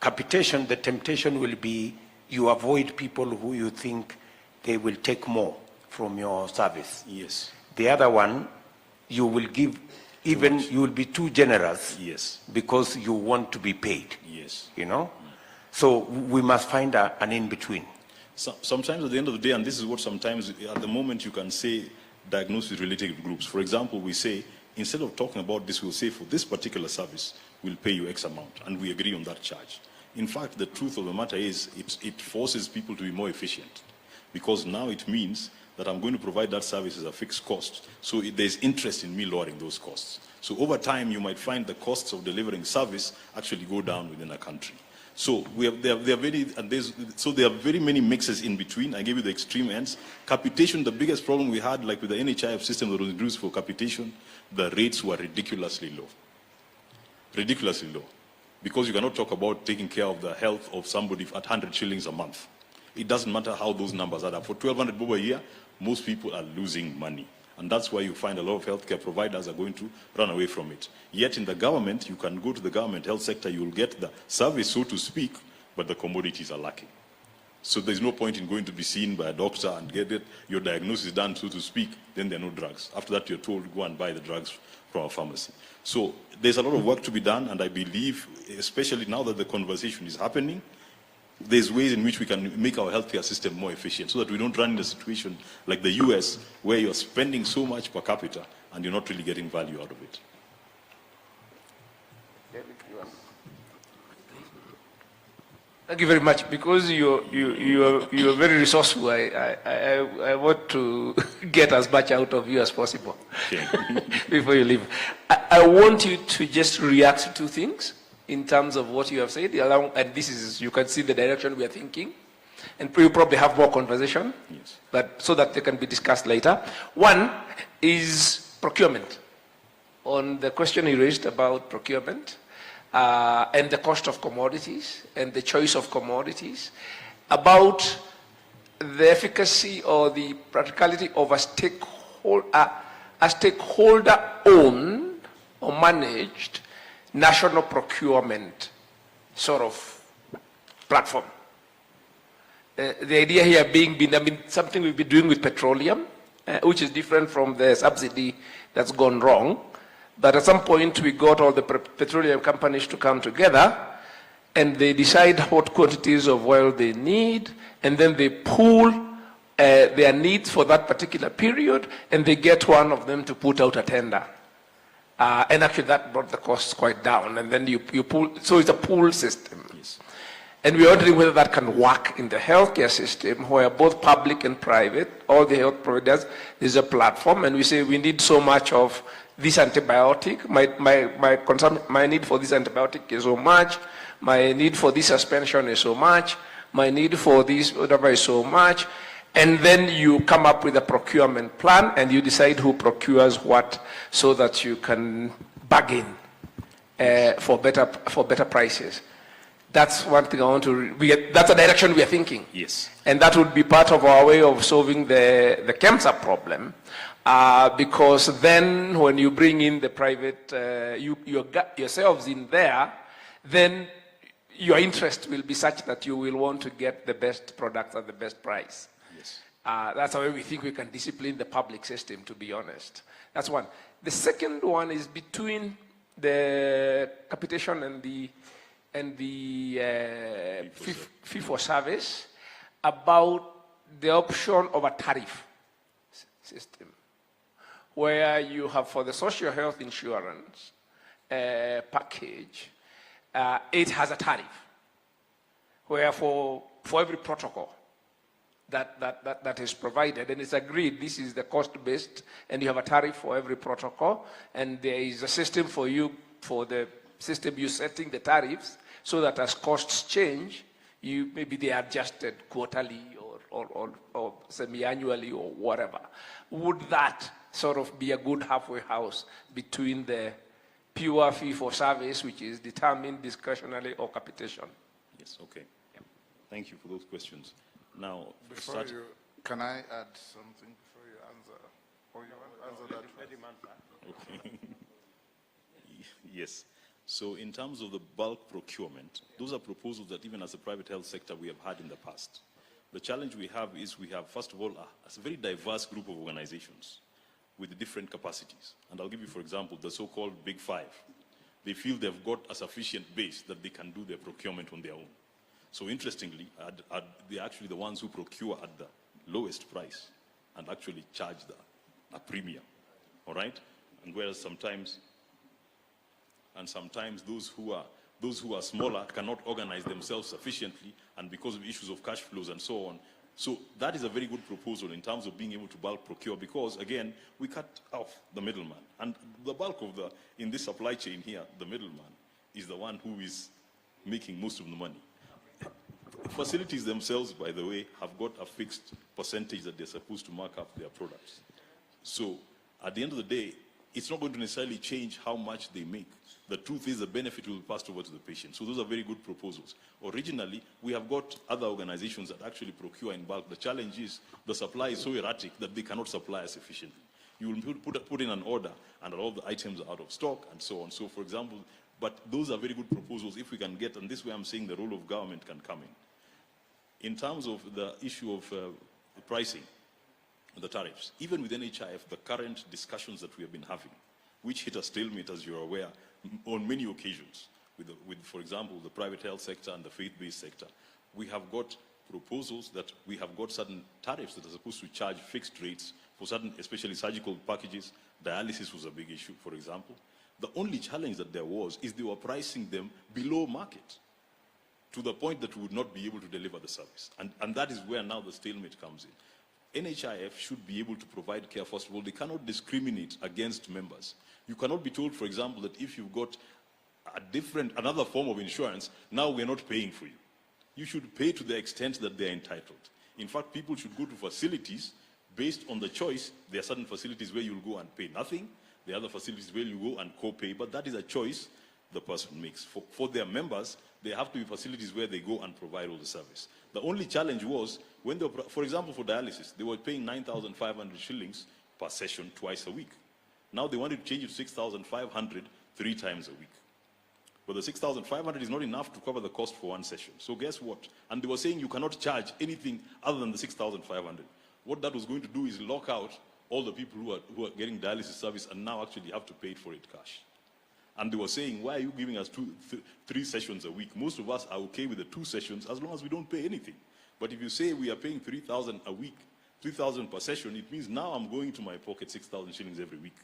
Capitation, the temptation will be you avoid people who you think they will take more from your service. Yes. The other one, you will give, even you will be too generous. Yes. Because you want to be paid. Yes. You know? So we must find an in-between. Sometimes at the end of the day, and this is what sometimes at the moment you can say diagnosis-related groups. For example, we say, instead of talking about this, we'll say for this particular service, we'll pay you X amount, and we agree on that charge. In fact, the truth of the matter is it forces people to be more efficient, because now it means that I'm going to provide that service as a fixed cost. So there's interest in me lowering those costs. So over time, you might find the costs of delivering service actually go down within a country. So there are very many mixes in between. I gave you the extreme ends. Capitation, the biggest problem we had, like with the NHIF system that was introduced for capitation, the rates were ridiculously low. Ridiculously low. Because you cannot talk about taking care of the health of somebody at 100 shillings a month. It doesn't matter how those numbers add up. For 1,200 bob a year, most people are losing money. And that's why you find a lot of healthcare providers are going to run away from it. Yet in the government, you can go to the government health sector, you will get the service, so to speak, but the commodities are lacking. So there's no point in going to be seen by a doctor and get your diagnosis done, so to speak, then there are no drugs. After that, you're told, go and buy the drugs from a pharmacy. So there's a lot of work to be done, and I believe, especially now that the conversation is happening, there's ways in which we can make our healthcare system more efficient so that we don't run in a situation like the US where you're spending so much per capita and you're not really getting value out of it. Thank you very much. Because you're very resourceful, I want to get as much out of you as possible. Okay. Before you leave. I want you to just react to two things in terms of what you have said, and this is, you can see the direction we are thinking, and you probably have more conversation, yes, but so that they can be discussed later. One is procurement. On the question you raised about procurement, and the cost of commodities, and the choice of commodities, about the efficacy or the practicality of a stakeholder-owned or managed national procurement sort of platform. The idea here being, something we've been doing with petroleum, which is different from the subsidy that's gone wrong. But at some point, we got all the petroleum companies to come together, and they decide what quantities of oil they need, and then they pool their needs for that particular period, and they get one of them to put out a tender. And actually that brought the costs quite down, and then you pool, so it's a pool system. Yes. And we're wondering whether that can work in the healthcare system where both public and private, all the health providers, there's a platform, and we say we need so much of this antibiotic, my need for this antibiotic is so much, my need for this suspension is so much, my need for this whatever is so much. And then you come up with a procurement plan and you decide who procures what so that you can bargain for better prices. That's one thing I want to, that's a direction we are thinking. Yes. And that would be part of our way of solving the cancer problem. Because then when you bring in the private, yourselves in there, then your interest will be such that you will want to get the best product at the best price. That's how we think we can discipline the public system, to be honest. That's one. The second one is between the capitation and the fee for service, about the option of a tariff system, where you have for the social health insurance package, it has a tariff, where for every protocol that is provided, and it's agreed this is the cost-based, and you have a tariff for every protocol, and there is a system for you, for the system you setting the tariffs, so that as costs change, maybe they are adjusted quarterly or semi-annually or whatever. Would that sort of be a good halfway house between the pure fee for service, which is determined discretionally, or capitation? Yes, okay. Yeah. Thank you for those questions. Now, can I add something before you answer? Or you want to answer that? Okay. Yes. So in terms of the bulk procurement, those are proposals that even as a private health sector we have had in the past. The challenge we have is we have, first of all, a very diverse group of organizations with different capacities. And I'll give you, for example, the so-called Big Five. They feel they've got a sufficient base that they can do their procurement on their own. So interestingly, they're actually the ones who procure at the lowest price and actually charge a premium, all right? And whereas sometimes those who are smaller cannot organize themselves sufficiently, and because of issues of cash flows and so on. So that is a very good proposal in terms of being able to bulk procure, because again, we cut off the middleman. And the bulk of in this supply chain here, the middleman is the one who is making most of the money. Facilities themselves, by the way, have got a fixed percentage that they're supposed to mark up their products. So at the end of the day, it's not going to necessarily change how much they make. The truth is the benefit will be passed over to the patient. So those are very good proposals. Originally, we have got other organizations that actually procure in bulk. The challenge is the supply is so erratic that they cannot supply as efficiently. You will put in an order and all the items are out of stock and so on. So for example, but those are very good proposals if we can get, and this way I'm saying the role of government can come in. In terms of the issue of the pricing, the tariffs, even with NHIF, the current discussions that we have been having, which hit a stalemate, as you're aware, on many occasions, with, for example, the private health sector and the faith-based sector, we have got proposals that we have got certain tariffs that are supposed to charge fixed rates for certain, especially surgical packages. Dialysis was a big issue, for example. The only challenge that there was is they were pricing them below market, to the point that we would not be able to deliver the service. And that is where now the stalemate comes in. NHIF should be able to provide care. First of all, they cannot discriminate against members. You cannot be told, for example, that if you've got another form of insurance, now we're not paying for you. You should pay to the extent that they're entitled. In fact, people should go to facilities based on the choice. There are certain facilities where you'll go and pay nothing. There are other facilities where you go and co-pay, but that is a choice the person makes. For their members, there have to be facilities where they go and provide all the service. The only challenge was, when they were, for example, for dialysis, they were paying 9,500 shillings per session twice a week. Now they wanted to change it to 6,500 3 times a week. But the 6,500 is not enough to cover the cost for one session. So guess what? And they were saying you cannot charge anything other than the 6,500. What that was going to do is lock out all the people who are getting dialysis service and now actually have to pay for it cash. And they were saying, why are you giving us 3 sessions a week? Most of us are okay with the 2 sessions as long as we don't pay anything. But if you say we are paying 3,000 a week, 3,000 per session, it means now I'm going to my pocket 6,000 shillings every week.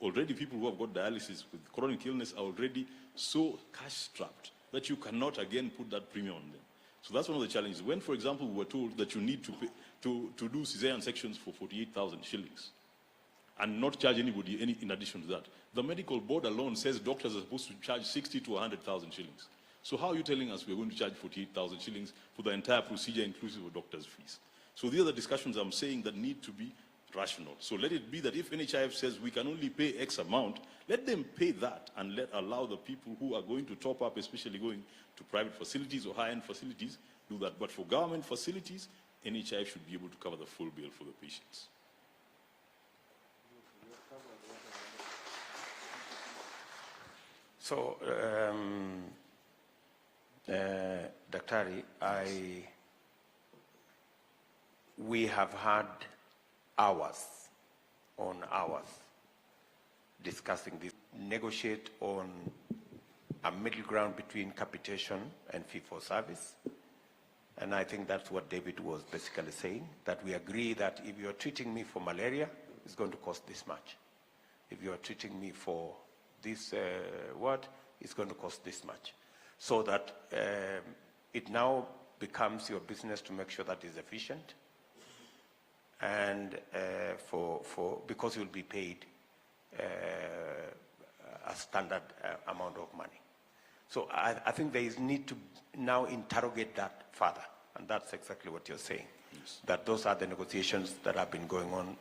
Already people who have got dialysis with chronic illness are already so cash-strapped that you cannot again put that premium on them. So that's one of the challenges. When, for example, we were told that you need to pay, to do cesarean sections for 48,000 shillings and not charge anybody any in addition to that, the medical board alone says doctors are supposed to charge 60 to 100,000 shillings. So how are you telling us we're going to charge 48,000 shillings for the entire procedure inclusive of doctors' fees? So these are the discussions I'm saying that need to be rational. So let it be that if NHIF says we can only pay X amount, let them pay that and allow the people who are going to top up, especially going to private facilities or high-end facilities, do that. But for government facilities, NHIF should be able to cover the full bill for the patients. So, Daktari, we have had hours on hours discussing this, negotiate on a middle ground between capitation and fee-for-service, And I think that's what David was basically saying, that we agree that if you're treating me for malaria, it's going to cost this much. If you're treating me for this it's going to cost this much. So that it now becomes your business to make sure that it's efficient, and because you'll be paid a standard amount of money. So I think there is need to now interrogate that further, and that's exactly what you're saying. Yes. That those are the negotiations that have been going on,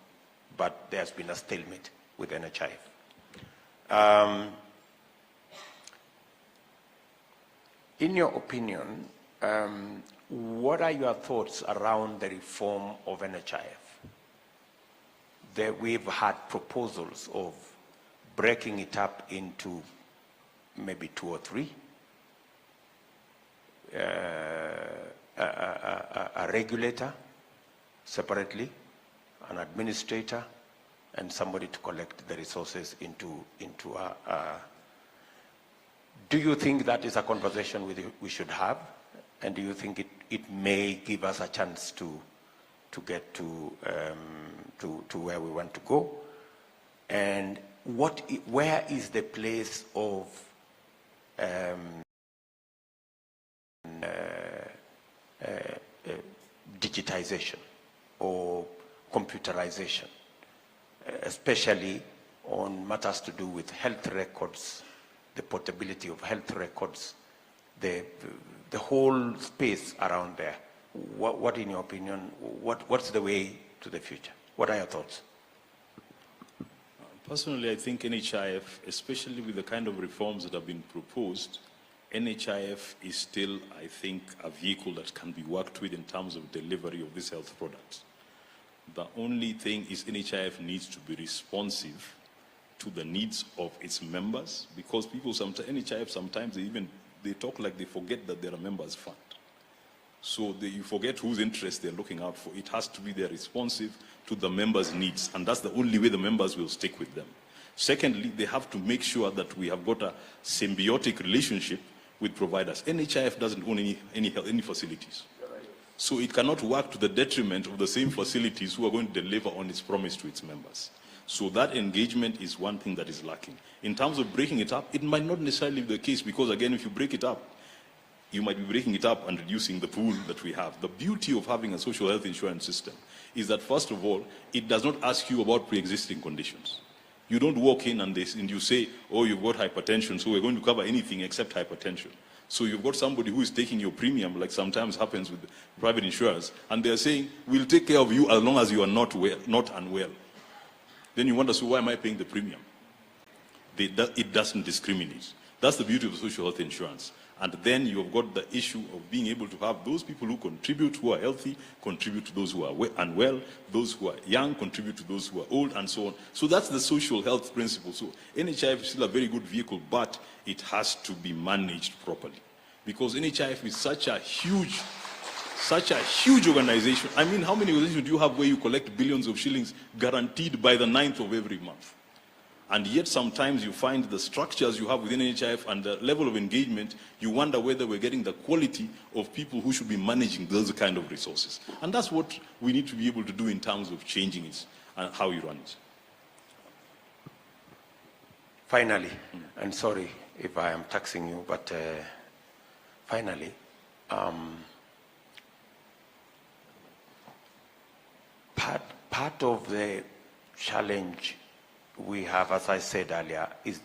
but there's been a stalemate with NHIF. In your opinion, what are your thoughts around the reform of NHIF? We've had proposals of breaking it up into maybe 2 or 3. A regulator separately, an administrator, and somebody to collect the resources into a. Do you think that is a conversation we should have? And do you think it may give us a chance to get to where we want to go? And where is the place of digitization or computerization, especially on matters to do with health records, the portability of health records, the whole space around there? What in your opinion, what's the way to the future? What are your thoughts? Personally, I think NHIF, especially with the kind of reforms that have been proposed, NHIF is still, I think, a vehicle that can be worked with in terms of delivery of these health products. The only thing is NHIF needs to be responsive to the needs of its members, because people sometimes, NHIF sometimes they talk like they forget that they're a members fund. So you forget whose interest they're looking out for. It has to be there responsive to the members' needs, and that's the only way the members will stick with them. Secondly, they have to make sure that we have got a symbiotic relationship with providers. NHIF doesn't own any facilities. So it cannot work to the detriment of the same facilities who are going to deliver on its promise to its members. So that engagement is one thing that is lacking. In terms of breaking it up, it might not necessarily be the case, because again, if you break it up, you might be breaking it up and reducing the pool that we have. The beauty of having a social health insurance system is that, first of all, it does not ask you about pre-existing conditions. You don't walk in and you say, oh, you've got hypertension, so we're going to cover anything except hypertension. So you've got somebody who is taking your premium, like sometimes happens with private insurers, and they're saying, we'll take care of you as long as you are not unwell. Then you wonder, so why am I paying the premium? It doesn't discriminate. That's the beauty of social health insurance. And then you've got the issue of being able to have those people who contribute, who are healthy, contribute to those who are unwell, those who are young, contribute to those who are old, and so on. So that's the social health principle. So NHIF is still a very good vehicle, but it has to be managed properly. Because NHIF is such a huge organization. I mean, how many organizations do you have where you collect billions of shillings guaranteed by the 9th of every month? And yet sometimes you find the structures you have within NHIF and the level of engagement, you wonder whether we're getting the quality of people who should be managing those kind of resources. And that's what we need to be able to do in terms of changing it and how you run it. Finally, and sorry if I am taxing you, but finally, part of the challenge we have, as I said earlier, is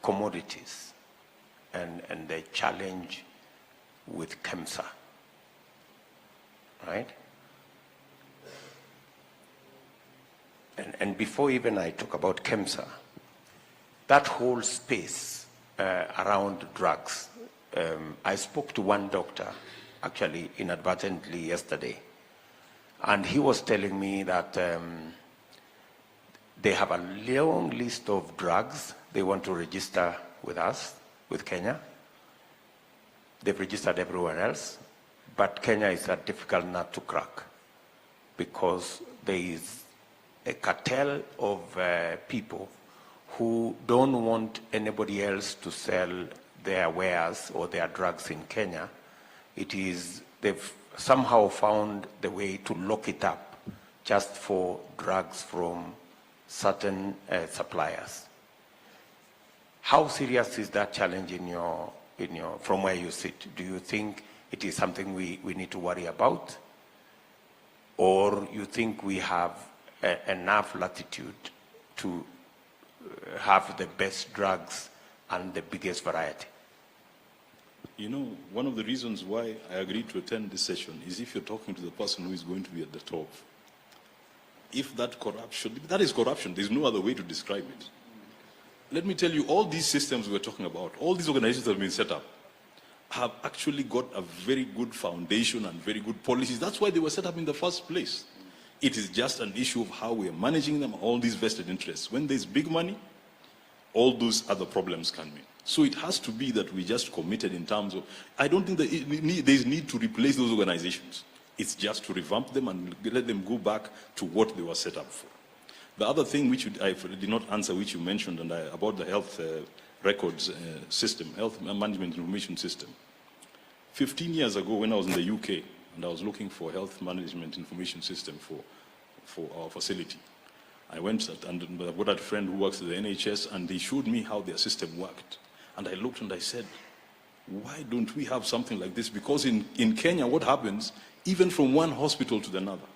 commodities and the challenge with KEMSA, right? And before even I talk about KEMSA, that whole space around drugs, I spoke to one doctor, actually inadvertently yesterday, and he was telling me that they have a long list of drugs they want to register with us, with Kenya. They've registered everywhere else, but Kenya is a difficult nut to crack because there is a cartel of people who don't want anybody else to sell their wares or their drugs in Kenya. There they've somehow found the way to lock it up just for drugs from certain suppliers. How serious is that challenge from where you sit? Do you think it is something we need to worry about? Or you think we have enough latitude to have the best drugs and the biggest variety? You know, one of the reasons why I agreed to attend this session is if you're talking to the person who is going to be at the top. If that corruption, that is corruption, there's no other way to describe it. Let me tell you, all these systems we're talking about, all these organizations that have been set up, have actually got a very good foundation and very good policies. That's why they were set up in the first place. It is just an issue of how we are managing them, all these vested interests. When there's big money, all those other problems come in. So it has to be that we just committed in terms of, I don't think that there's need to replace those organizations. It's just to revamp them and let them go back to what they were set up for. The other thing which I did not answer, which you mentioned, and about the health records system, health management information system. 15 years ago when I was in the UK and I was looking for a health management information system for our facility, I went and I've got a friend who works at the NHS and they showed me how their system worked. And I looked and I said, why don't we have something like this? Because in Kenya, what happens, even from one hospital to another,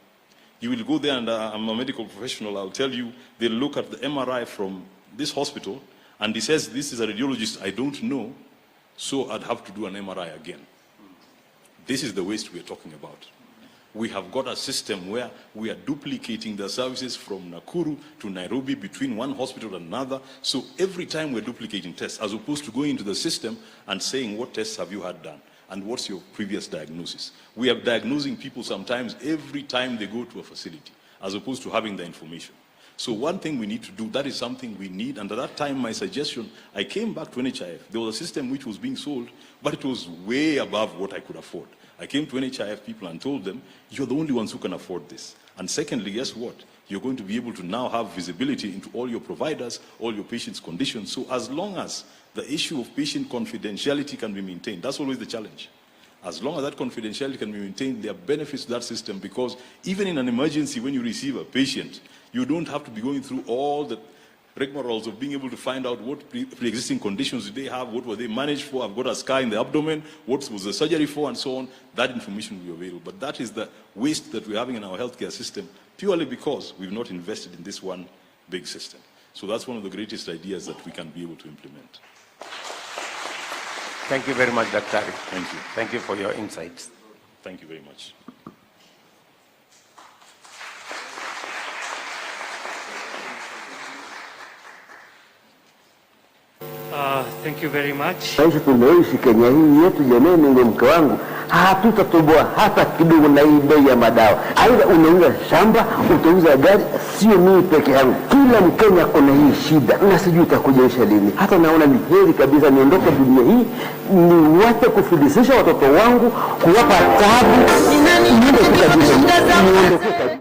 you will go there, and I'm a medical professional, I'll tell you, they'll look at the MRI from this hospital, and he says, this is a radiologist I don't know, so I'd have to do an MRI again. This is the waste we're talking about. We have got a system where we are duplicating the services from Nakuru to Nairobi between one hospital and another. So every time we're duplicating tests, as opposed to going into the system and saying, what tests have you had done? And what's your previous diagnosis? We are diagnosing people sometimes every time they go to a facility, as opposed to having the information. So one thing we need to do, that is something we need. And at that time, my suggestion, I came back to NHIF. There was a system which was being sold, but it was way above what I could afford. I came to NHIF people and told them, you're the only ones who can afford this. And secondly, guess what? You're going to be able to now have visibility into all your providers, all your patients' conditions. So as long as the issue of patient confidentiality can be maintained, that's always the challenge. As long as that confidentiality can be maintained, there are benefits to that system, because even in an emergency, when you receive a patient, you don't have to be going through all the rigmaroles of being able to find out what pre-existing conditions did they have, what were they managed for, I've got a scar in the abdomen, what was the surgery for, and so on. That information will be available. But that is the waste that we're having in our healthcare system, purely because we've not invested in this one big system. So that's one of the greatest ideas that we can be able to implement. Thank you very much, Dr. Thank you. Thank you for your insights. Thank you very much. Thank you very much. Maisha tunaishi Kenya hii yetu jamani, ndio mke wangu, hatutatoboa hata kidogo na hii bei ya madawa. Aidha unauza shamba, utauza gari, sio mimi peke yangu. Kila Mkenya kuna hii shida na sijui itakujaisha lini. Hata naona ni heri kabisa niondoke dunia hii, niwache kufilisisha watoto wangu, kuwapa taabu. Niende kabisa.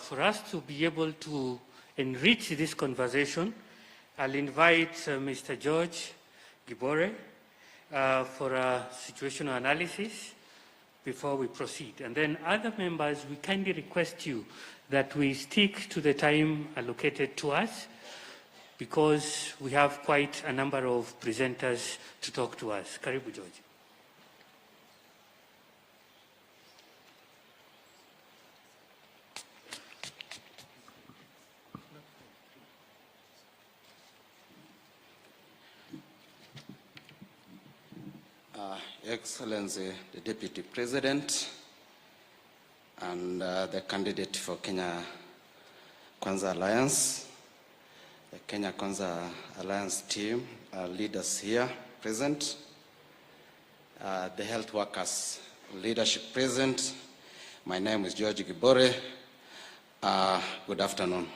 For us to be able to enrich this conversation, I'll invite Mr. George Gibore for a situational analysis before we proceed. And then other members, we kindly request you that we stick to the time allocated to us, because we have quite a number of presenters to talk to us. Karibu, George. Excellency, the Deputy President, and the candidate for Kenya Kwanza Alliance, the Kenya Kwanza Alliance team, leaders here present, the health workers leadership present. My name is George Gibore. Good afternoon.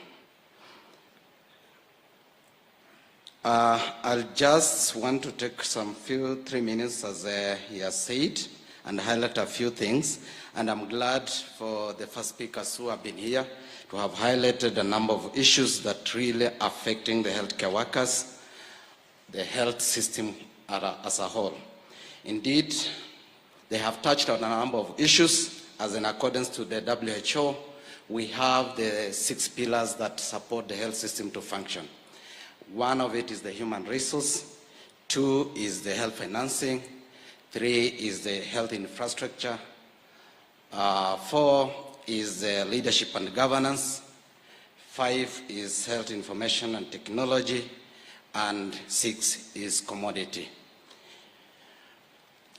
I'll just want to take some 3 minutes, as he has said, and highlight a few things. And I'm glad for the first speakers who have been here to have highlighted a number of issues that really are affecting the healthcare workers, the health system as a whole. Indeed, they have touched on a number of issues, as in accordance to the WHO, we have the 6 pillars that support the health system to function. One of it is the human resource, 2 is the health financing, 3 is the health infrastructure, 4 is the leadership and governance, 5 is health information and technology, and 6 is commodity.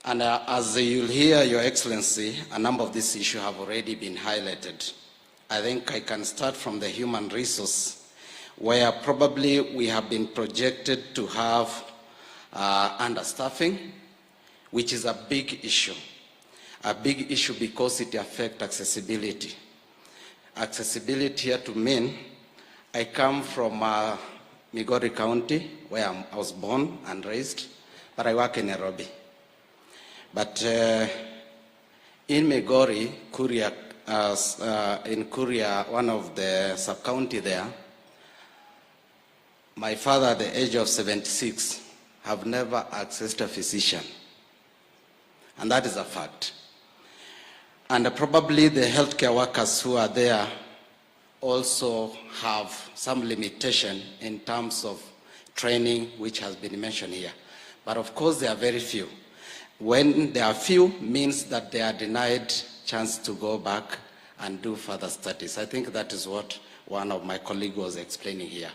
And as you'll hear, Your Excellency, a number of these issues have already been highlighted. I think I can start from the human resource, where probably we have been projected to have understaffing, which is a big issue. A big issue because it affects accessibility. Accessibility here to mean, I come from Migori County, where I was born and raised, but I work in Nairobi. But in Migori, Kuria, in Kuria, one of the sub-county there, my father at the age of 76 have never accessed a physician. And that is a fact. And probably the healthcare workers who are there also have some limitation in terms of training, which has been mentioned here. But of course, there are very few. When there are few, means that they are denied chance to go back and do further studies. I think that is what one of my colleagues was explaining here.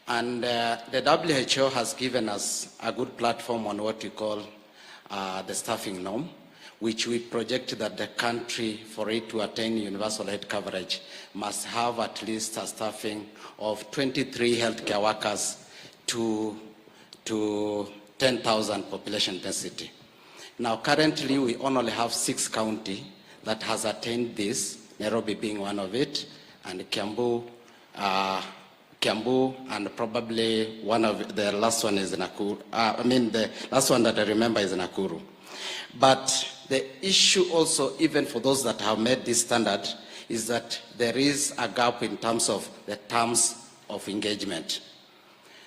And the WHO has given us a good platform on what we call the staffing norm, which we project that the country, for it to attain universal health coverage, must have at least a staffing of 23 healthcare workers to 10,000 population density. Now, currently, we only have 6 counties that has attained this, Nairobi being one of it, and Kiambu, and probably one of the last one is Nakuru. The last one that I remember is Nakuru. But the issue also, even for those that have met this standard, is that there is a gap in terms of the terms of engagement.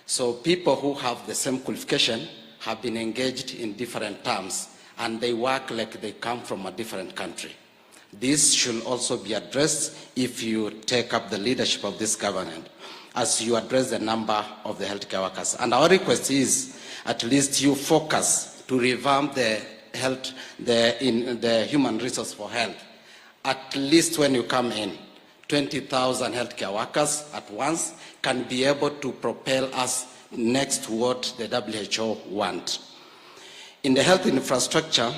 So people who have the same qualification have been engaged in different terms, and they work like they come from a different country. This should also be addressed if you take up the leadership of this government, as you address the number of the healthcare workers. And our request is, at least you focus to revamp the health, the human resource for health. At least when you come in, 20,000 healthcare workers at once can be able to propel us next to what the WHO want. In the health infrastructure,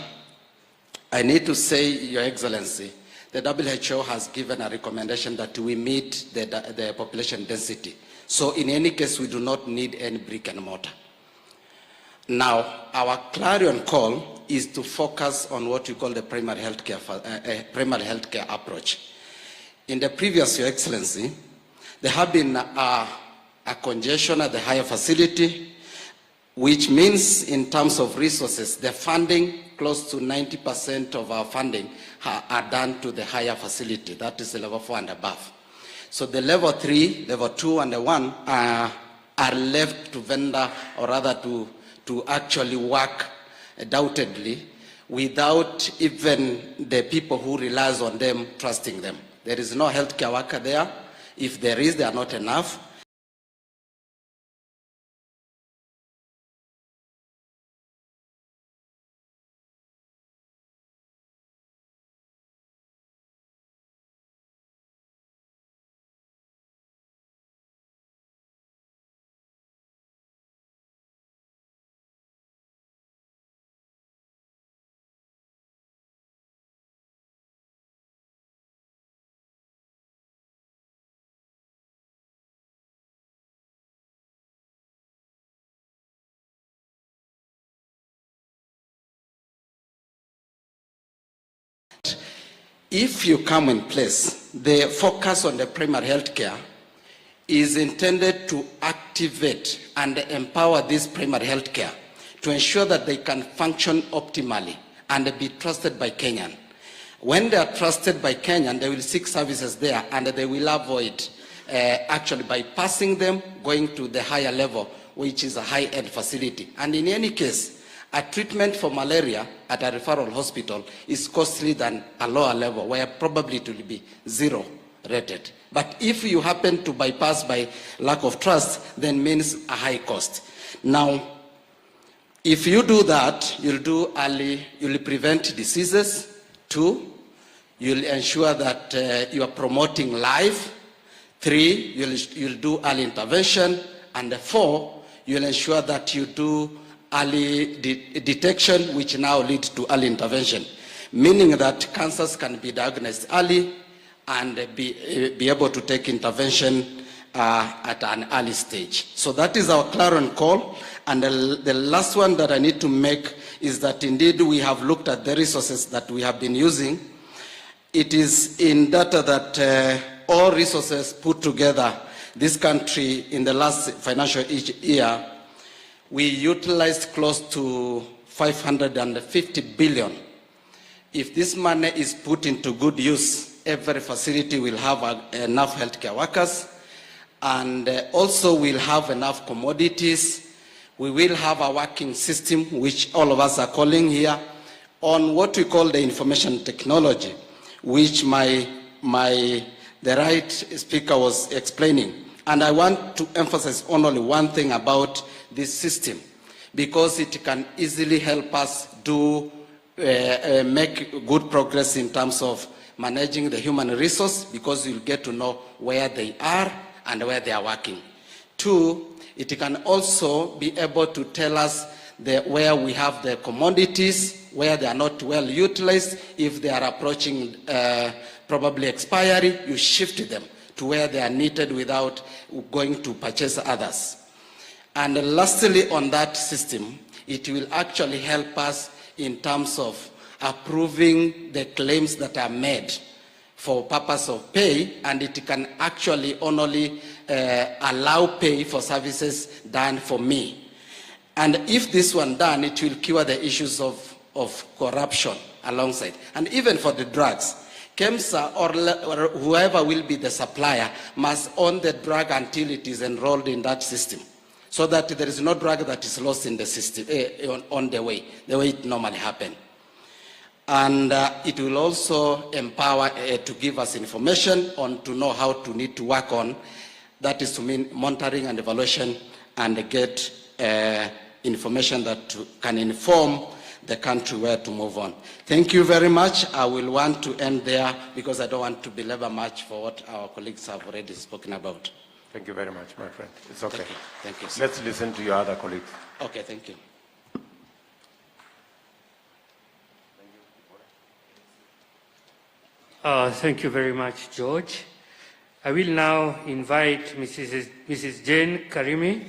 I need to say, Your Excellency, the WHO has given a recommendation that we meet the population density. So in any case, we do not need any brick and mortar. Now, our clarion call is to focus on what we call the primary healthcare approach. In the previous, Your Excellency, there have been a congestion at the higher facility, which means in terms of resources, the funding, close to 90% of our funding are done to the higher facility. That is the level 4 and above. So the level 3, level 2, and the 1 are left to vendor, or rather to actually work doubtedly without even the people who relies on them trusting them. There is no healthcare worker there. If there is, they are not enough. If you come in place, the focus on the primary health care is intended to activate and empower this primary health care to ensure that they can function optimally and be trusted by Kenyan. When they are trusted by Kenyan, they will seek services there and they will avoid actually bypassing them, going to the higher level, which is a high-end facility. And in any case, a treatment for malaria at a referral hospital is costly than a lower level, where probably it will be 0 rated. But if you happen to bypass by lack of trust, then means a high cost. Now, if you do that, you'll prevent diseases. 2, you'll ensure that you are promoting life. 3, you'll do early intervention. And 4, you'll ensure that you do early detection, which now leads to early intervention, meaning that cancers can be diagnosed early and be able to take intervention at an early stage. So that is our clarion call. And the last one that I need to make is that indeed we have looked at the resources that we have been using. It is in data that all resources put together, this country in the last financial year, we utilized close to 550 billion. If this money is put into good use, every facility will have enough healthcare workers, and also we'll have enough commodities. We will have a working system, which all of us are calling here, on what we call the information technology, which the right speaker was explaining. And I want to emphasize only one thing about this system, because it can easily help us do make good progress in terms of managing the human resource, because you'll get to know where they are and where they are working. 2, it can also be able to tell us where we have the commodities, where they are not well utilized. If they are approaching probably expiry, you shift them to where they are needed without going to purchase others. And lastly, on that system, it will actually help us in terms of approving the claims that are made for purpose of pay, and it can actually only allow pay for services done for me. And if this one done, it will cure the issues of corruption alongside. And even for the drugs, KEMSA or whoever will be the supplier must own the drug until it is enrolled in that system, so that there is no drug that is lost in the system on the way it normally happens. And it will also empower to give us information on to know how to need to work on. That is to mean monitoring and evaluation, and get information that can inform the country where to move on. Thank you very much. I will want to end there because I don't want to belabor much for what our colleagues have already spoken about. Thank you very much, my friend. It's okay. Thank you, Let's listen to your other colleagues. Okay, thank you. Thank you very much, George. I will now invite Mrs. Jane Karimi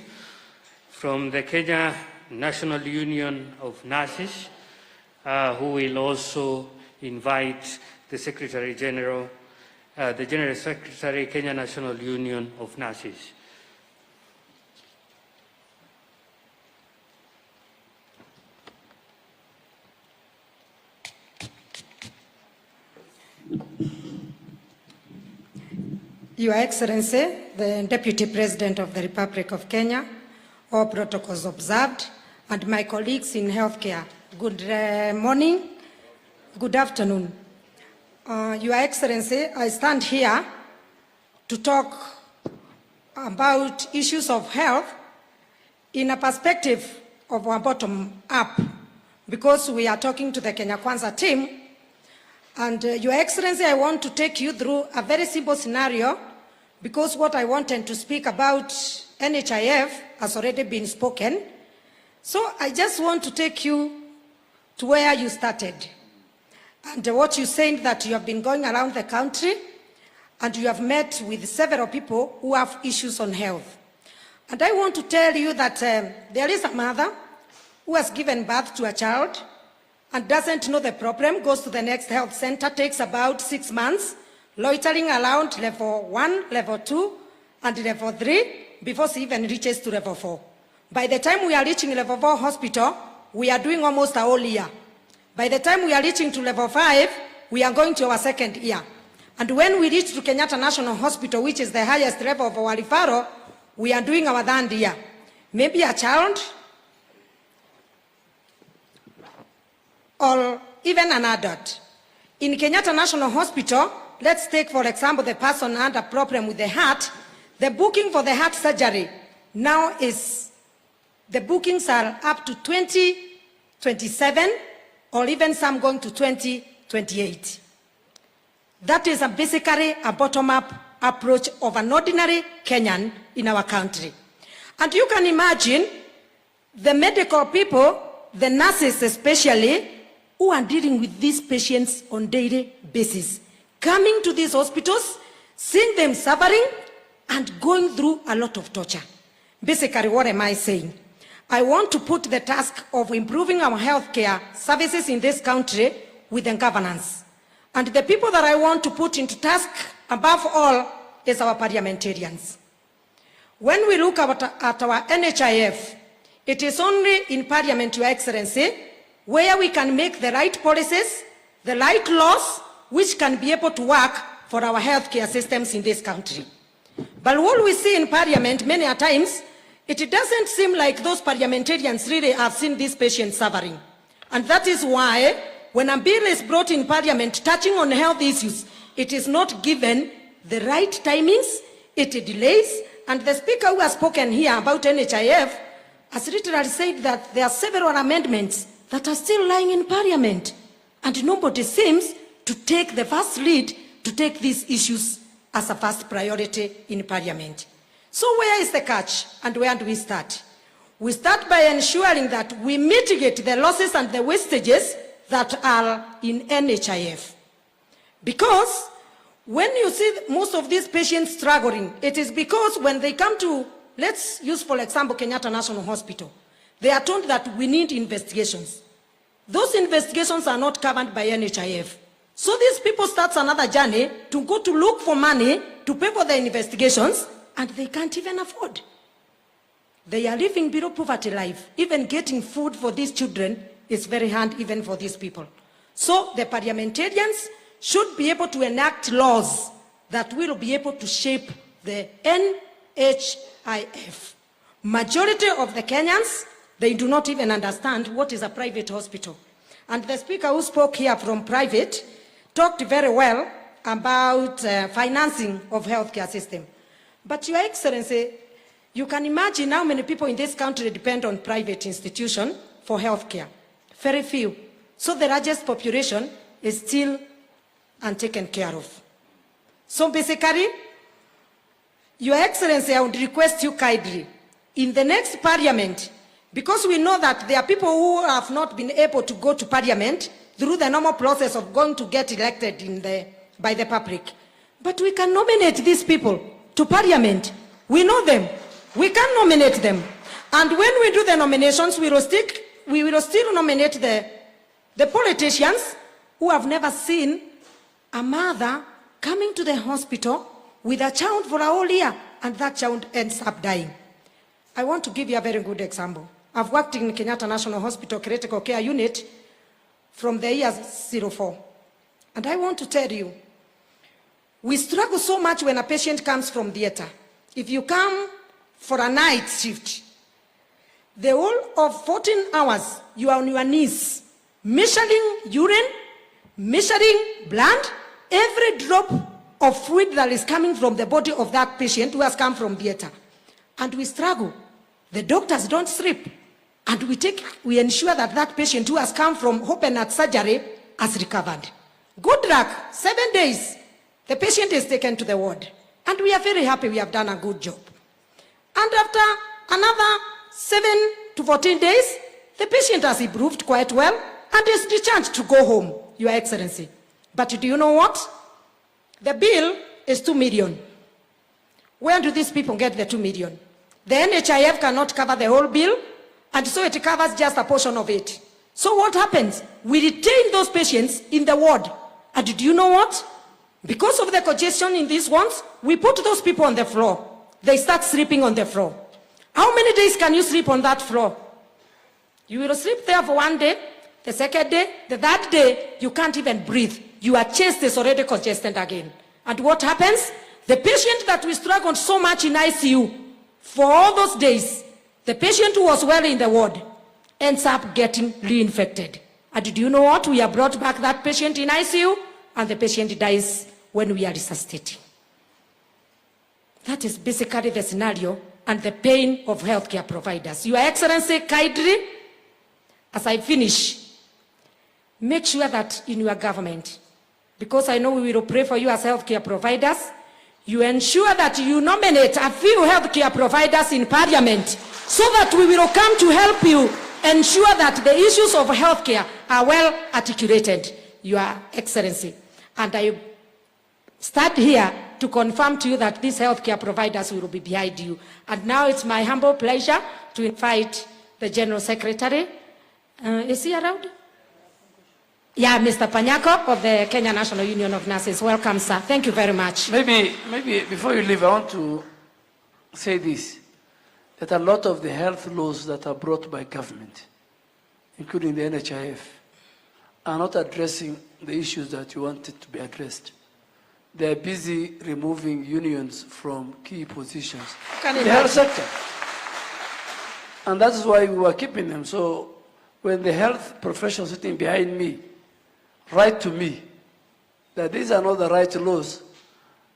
from the Kenya National Union of Nurses, who will also invite the Secretary General, the General Secretary, Kenya National Union of Nurses. Your Excellency, the Deputy President of the Republic of Kenya, all protocols observed, and my colleagues in healthcare, good morning, good afternoon. Your Excellency, I stand here to talk about issues of health in a perspective of our bottom up, because we are talking to the Kenya Kwanza team. And Your Excellency, I want to take you through a very simple scenario, because what I wanted to speak about NHIF has already been spoken. So I just want to take you to where you started. And what you said, that you have been going around the country and you have met with several people who have issues on health. And I want to tell you that there is a mother who has given birth to a child and doesn't know the problem, goes to the next health center, takes about 6 months, loitering around level 1, level 2, and level 3, before she even reaches to level 4. By the time we are reaching level 4 hospital, we are doing almost a whole year. By the time we are reaching to level 5, we are going to our second year. And when we reach to Kenyatta National Hospital, which is the highest level of our referral, we are doing our third year. Maybe a child or even an adult. In Kenyatta National Hospital, let's take, for example, the person under problem with the heart. The booking for the heart surgery now is, the bookings are up to 2027, or even some going to 2028. That is basically a bottom-up approach of an ordinary Kenyan in our country. And you can imagine the medical people, the nurses especially, who are dealing with these patients on a daily basis, coming to these hospitals, seeing them suffering, and going through a lot of torture. Basically, what am I saying? I want to put the task of improving our healthcare services in this country with the governance. And the people that I want to put into task, above all, is our parliamentarians. When we look at our NHIF, it is only in Parliament, Your Excellency, where we can make the right policies, the right laws, which can be able to work for our healthcare systems in this country. But what we see in Parliament many a times, it doesn't seem like those parliamentarians really have seen these patients suffering. And that is why, when a bill is brought in Parliament touching on health issues, it is not given the right timings, it delays, and the Speaker who has spoken here about NHIF has literally said that there are several amendments that are still lying in Parliament, and nobody seems to take the first lead to take these issues as a first priority in Parliament. So where is the catch, and where do we start? We start by ensuring that we mitigate the losses and the wastages that are in NHIF. Because when you see most of these patients struggling, it is because when they come to, let's use for example Kenyatta National Hospital, they are told that we need investigations. Those investigations are not covered by NHIF. So these people start another journey to go to look for money to pay for the investigations, and they can't even afford. They are living below poverty life. Even getting food for these children is very hard even for these people. So the parliamentarians should be able to enact laws that will be able to shape the NHIF. Majority of the Kenyans, they do not even understand what is a private hospital. And the Speaker who spoke here from private talked very well about financing of healthcare system. But Your Excellency, you can imagine how many people in this country depend on private institutions for healthcare. Very few. So the largest population is still untaken care of. So basically, Your Excellency, I would request you kindly, in the next Parliament, because we know that there are people who have not been able to go to Parliament through the normal process of going to get elected by the public. But we can nominate these people to Parliament. We know them. We can nominate them. And when we do the nominations, we will still nominate the politicians who have never seen a mother coming to the hospital with a child for a whole year, and that child ends up dying. I want to give you a very good example. I've worked in Kenyatta National Hospital Critical Care Unit from the year 04. And I want to tell you, we struggle so much when a patient comes from theater. If you come for a night shift, the whole of 14 hours, you are on your knees, measuring urine, measuring blood, every drop of fluid that is coming from the body of that patient who has come from theater. And we struggle. The doctors don't sleep. And we ensure that that patient who has come from open heart surgery has recovered. Good luck, 7 days, the patient is taken to the ward. And we are very happy we have done a good job. And after another 7 to 14 days, the patient has improved quite well and is discharged to go home, Your Excellency. But do you know what? The bill is 2 million. Where do these people get the 2 million? The NHIF cannot cover the whole bill, and so it covers just a portion of it. So what happens? We retain those patients in the ward. And do you know what? Because of the congestion in these ones, we put those people on the floor. they start sleeping on the floor. How many days can you sleep on that floor? You will sleep there for one day, the second day, the third day, you can't even breathe. Your chest is already congested again. And what happens? The patient that we struggled so much in ICU for all those days, the patient who was well in the ward ends up getting reinfected. And do you know what? We have brought back that patient in ICU, and the patient dies when we are resuscitating. That is basically the scenario and the pain of healthcare providers. Your Excellency, kindly, as I finish, make sure that in your government, because I know we will pray for you as healthcare providers, you ensure that you nominate a few healthcare providers in Parliament so that we will come to help you ensure that the issues of healthcare are well articulated, Your Excellency. And I start here to confirm to you that these healthcare providers will be behind you. And now it's my humble pleasure to invite the General Secretary. Is he around? Yeah, Mr. Panyako of the Kenya National Union of Nurses. Welcome, sir. Thank you very much. Maybe before you leave, I want to say this, that a lot of the health laws that are brought by government, including the NHIF, are not addressing the issues that you wanted to be addressed. They are busy removing unions from key positions in the health sector. And that's why we were keeping them. So when the health professional sitting behind me write to me that these are not the right laws,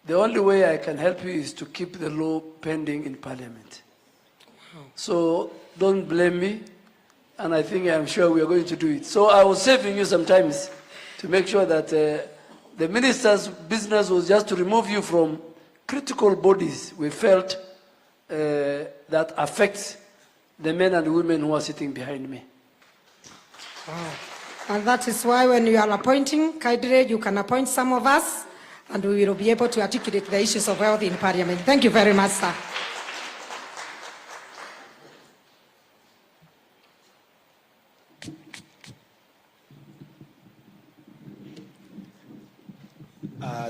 the only way I can help you is to keep the law pending in Parliament. So don't blame me, and I'm sure we are going to do it. So I was saving you sometimes to make sure that the minister's business was just to remove you from critical bodies we felt that affects the men and women who are sitting behind me. Wow. And that is why when you are appointing, Kaidre, you can appoint some of us, and we will be able to articulate the issues of health in Parliament. Thank you very much, sir.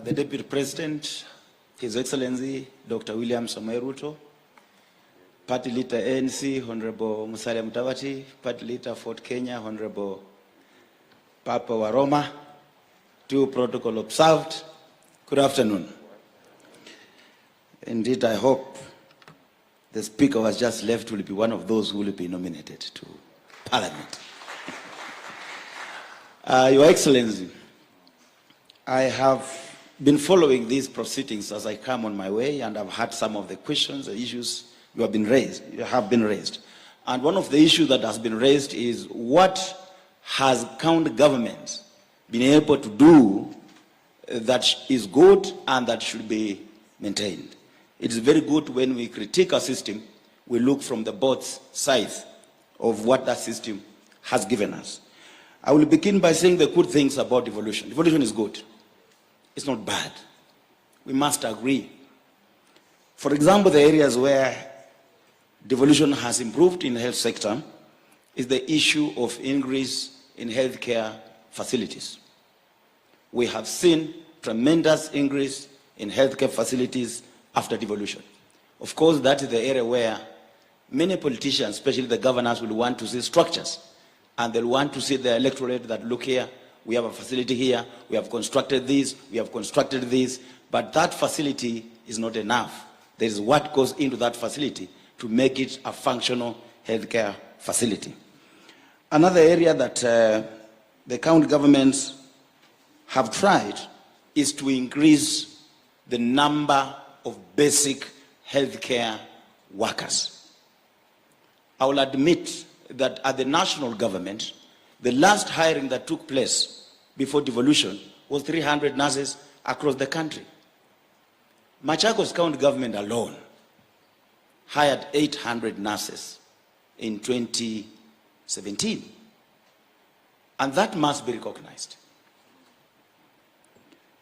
The Deputy President, His Excellency Dr. William Samoei Ruto, Party Leader ANC, Honorable Musalia Mudavadi, Party Leader Fort Kenya, Honorable Papa Waroma, due protocol observed. Good afternoon. Indeed, I hope the Speaker who has just left will be one of those who will be nominated to Parliament. Your Excellency, I have been following these proceedings as I come on my way, and I've had some of the questions, the issues you have been raised. And one of the issues that has been raised is what has county government been able to do that is good and that should be maintained. It is very good when we critique a system, we look from the both sides of what that system has given us. I will begin by saying the good things about devolution. Devolution is good. It's not bad. We must agree. For example, the areas where devolution has improved in the health sector is the issue of increase in healthcare facilities. We have seen tremendous increase in healthcare facilities after devolution. Of course, that is the area where many politicians, especially the governors, will want to see structures, and they'll want to see the electorate that, look here, we have a facility here, we have constructed this, we have constructed this, but that facility is not enough. There is what goes into that facility to make it a functional healthcare facility. Another area that the county governments have tried is to increase the number of basic healthcare workers. I will admit that at the national government, the last hiring that took place before devolution was 300 nurses across the country. Machakos County government alone hired 800 nurses in 2017. And that must be recognized.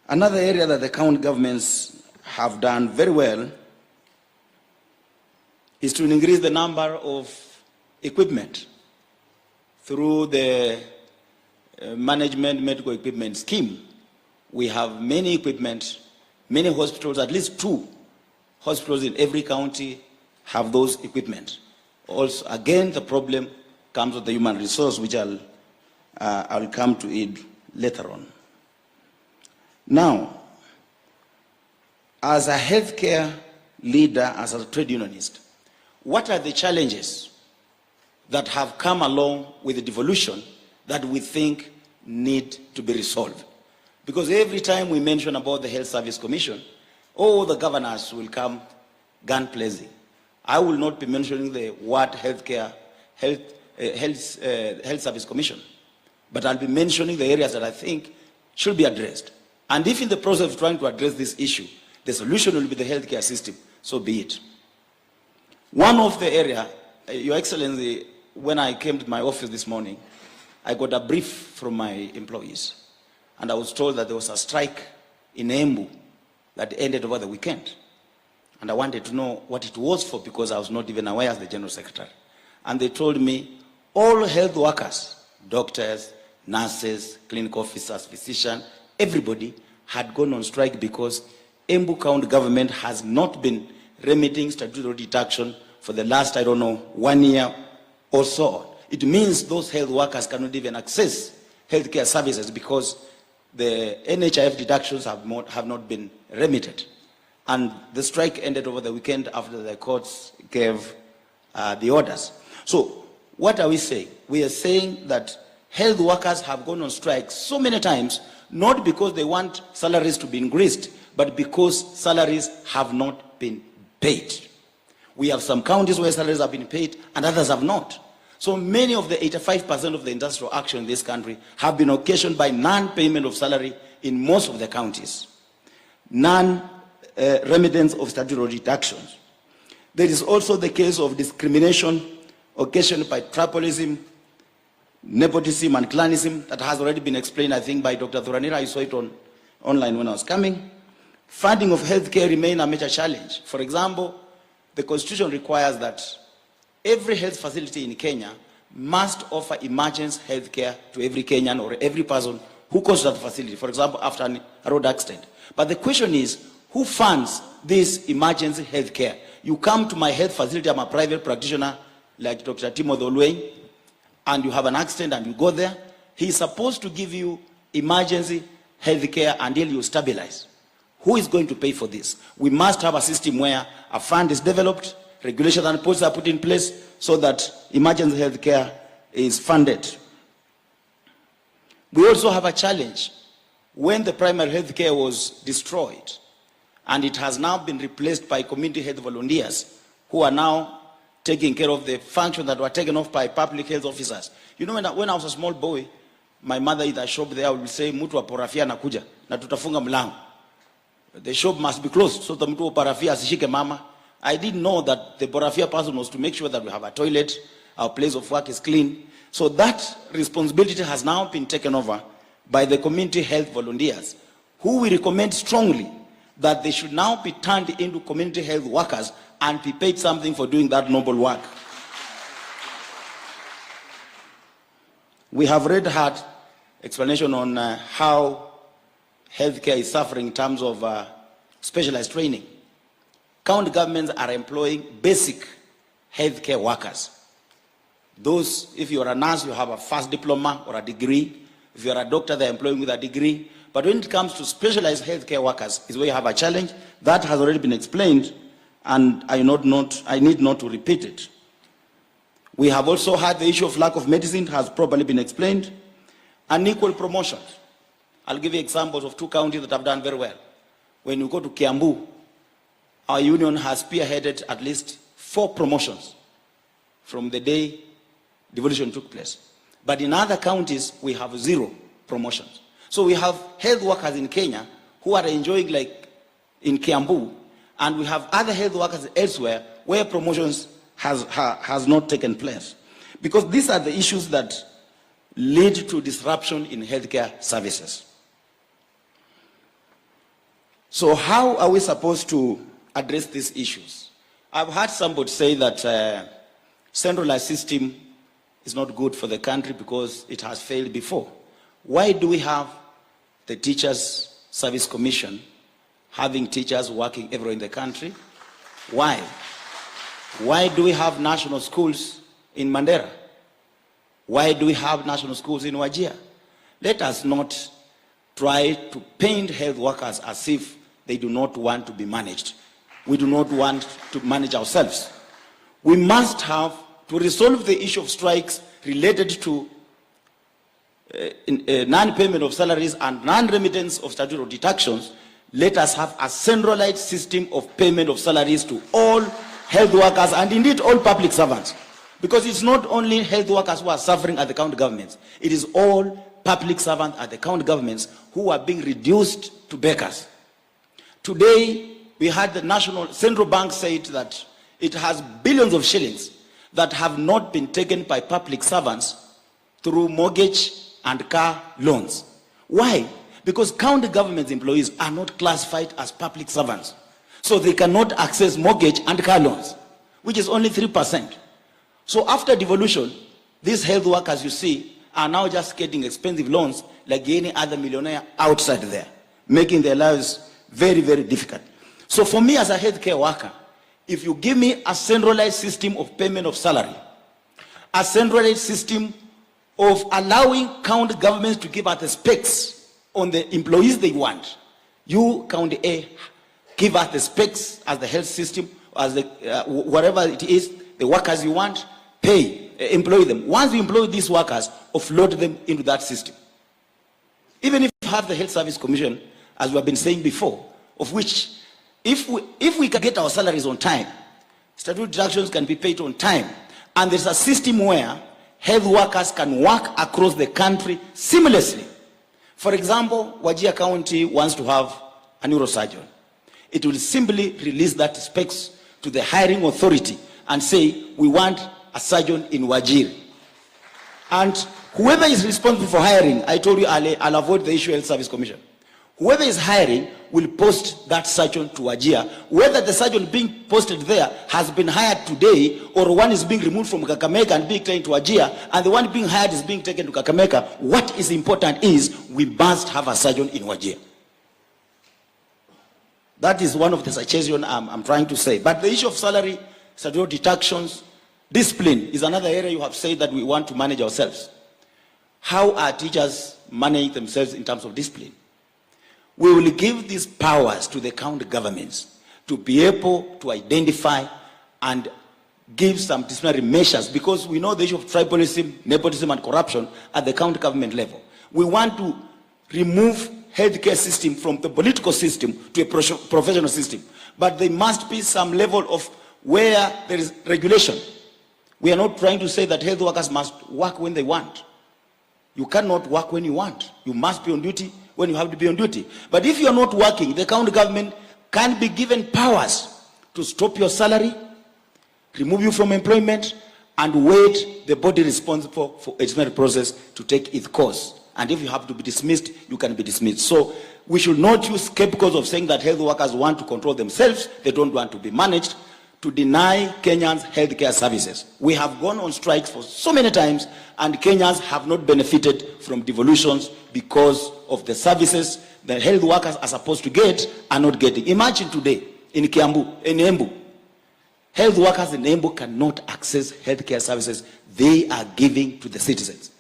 Another area that the county governments have done very well is to increase the number of equipment through the management medical equipment scheme. We have many equipment, many hospitals, at least 2 hospitals in every county have those equipment. Also, again, the problem comes with the human resource, which I'll come to it later on. Now, as a healthcare leader, as a trade unionist, what are the challenges that have come along with the devolution that we think need to be resolved? Because every time we mention about the Health Service Commission, all the governors will come gun blazing. I will not be mentioning the word Health Service Commission, but I'll be mentioning the areas that I think should be addressed. And if in the process of trying to address this issue, the solution will be the healthcare system, so be it. One of the areas, Your Excellency, when I came to my office this morning, I got a brief from my employees, and I was told that there was a strike in Embu that ended over the weekend. And I wanted to know what it was for, because I was not even aware as the General Secretary. And they told me all health workers, doctors, nurses, clinic officers, physicians, everybody had gone on strike because Embu County government has not been remitting statutory deduction for the last, I don't know, 1 year or so. It means those health workers cannot even access healthcare services because the NHIF deductions have not been remitted. And the strike ended over the weekend after the courts gave the orders. So what are we saying? We are saying that health workers have gone on strike so many times, not because they want salaries to be increased, but because salaries have not been paid. We have some counties where salaries have been paid and others have not. So many of the 85% of the industrial action in this country have been occasioned by non-payment of salary in most of the counties. Non-remittance of statutory deductions. There is also the case of discrimination occasioned by tribalism, nepotism and clanism that has already been explained, I think, by Dr. Thuranira. I saw it online when I was coming. Funding of healthcare remains a major challenge. For example, the Constitution requires that every health facility in Kenya must offer emergency healthcare to every Kenyan or every person who goes to that facility, for example, after a road accident. But the question is, who funds this emergency healthcare? You come to my health facility, I'm a private practitioner like Dr. Timothy Olweng, and you have an accident and you go there, he's supposed to give you emergency healthcare until you stabilize. Who is going to pay for this? We must have a system where a fund is developed, regulations and policies are put in place so that emergency healthcare is funded. We also have a challenge when the primary healthcare was destroyed and it has now been replaced by community health volunteers who are now taking care of the functions that were taken off by public health officers. You know, when I was a small boy, my mother in the shop there would say, "Mtu wa porafia anakuja na tutafunga mlango." The shop must be closed so that mtu wa porafia asishike mama. I didn't know that the porafia person was to make sure that we have a toilet, our place of work is clean. So that responsibility has now been taken over by the community health volunteers, who we recommend strongly that they should now be turned into community health workers and be paid something for doing that noble work. We have already had explanation on how healthcare is suffering in terms of specialized training. County governments are employing basic healthcare workers. Those, if you are a nurse, you have a first diploma or a degree. If you are a doctor, they're employing with a degree. But when it comes to specialized healthcare workers, is where you have a challenge. That has already been explained, and I need not to repeat it. We have also had the issue of lack of medicine, has probably been explained. Unequal promotions. I'll give you examples of 2 counties that have done very well. When you go to Kiambu, our union has spearheaded at least 4 promotions from the day devolution took place. But in other counties, we have 0 promotions. So we have health workers in Kenya who are enjoying, like in Kiambu, and we have other health workers elsewhere where promotions has not taken place. Because these are the issues that lead to disruption in healthcare services. So how are we supposed to address these issues? I've heard somebody say that centralized system is not good for the country because it has failed before. Why do we have the Teachers Service Commission having teachers working everywhere in the country? Why? Why do we have national schools in Mandera? Why do we have national schools in Wajir? Let us not try to paint health workers as if they do not want to be managed. We do not want to manage ourselves. We must have to resolve the issue of strikes related to non-payment of salaries and non-remittance of statutory deductions. Let us have a centralized system of payment of salaries to all health workers and indeed all public servants. Because it's not only health workers who are suffering at the county governments, it is all public servants at the county governments who are being reduced to beggars. Today, we had the central bank say that it has billions of shillings that have not been taken by public servants through mortgage and car loans. Why? Because county government employees are not classified as public servants. So they cannot access mortgage and car loans, which is only 3%. So after devolution, these health workers, you see, are now just getting expensive loans like any other millionaire outside there, making their lives very, very difficult. So for me as a healthcare worker, if you give me a centralized system of payment of salary, a centralized system of allowing county governments to give out the specs on the employees they want, you, County A, give out the specs as the health system, as the whatever it is, the workers you want, pay, employ them. Once you employ these workers, offload them into that system. Even if you have the Health Service Commission, as we have been saying before, of which, if we can get our salaries on time, statutory deductions can be paid on time, and there's a system where health workers can work across the country seamlessly. For example, Wajir County wants to have a neurosurgeon. It will simply release that specs to the hiring authority and say, we want a surgeon in Wajir. And whoever is responsible for hiring, I told you I'll avoid the issue of Health Service Commission. Whoever is hiring will post that surgeon to Wajir. Whether the surgeon being posted there has been hired today, or one is being removed from Kakamega and being taken to Wajir, and the one being hired is being taken to Kakamega, what is important is we must have a surgeon in Wajir. That is one of the suggestions I'm trying to say. But the issue of salary, statutory deductions, discipline is another area you have said that we want to manage ourselves. How are teachers managing themselves in terms of discipline? We will give these powers to the county governments to be able to identify and give some disciplinary measures, because we know the issue of tribalism, nepotism, and corruption at the county government level. We want to remove healthcare system from the political system to a professional system. But there must be some level of where there is regulation. We are not trying to say that health workers must work when they want. You cannot work when you want. You must be on duty when you have to be on duty. But if you are not working, the county government can be given powers to stop your salary, remove you from employment, and wait the body responsible for a disciplinary process to take its course. And if you have to be dismissed, you can be dismissed. So we should not use scapegoats of saying that health workers want to control themselves, they don't want to be managed, to deny Kenyans healthcare services. We have gone on strikes for so many times, and Kenyans have not benefited from devolutions because of the services the health workers are supposed to get are not getting. Imagine today in Kiambu, in Embu, health workers in Embu cannot access healthcare services they are giving to the citizens.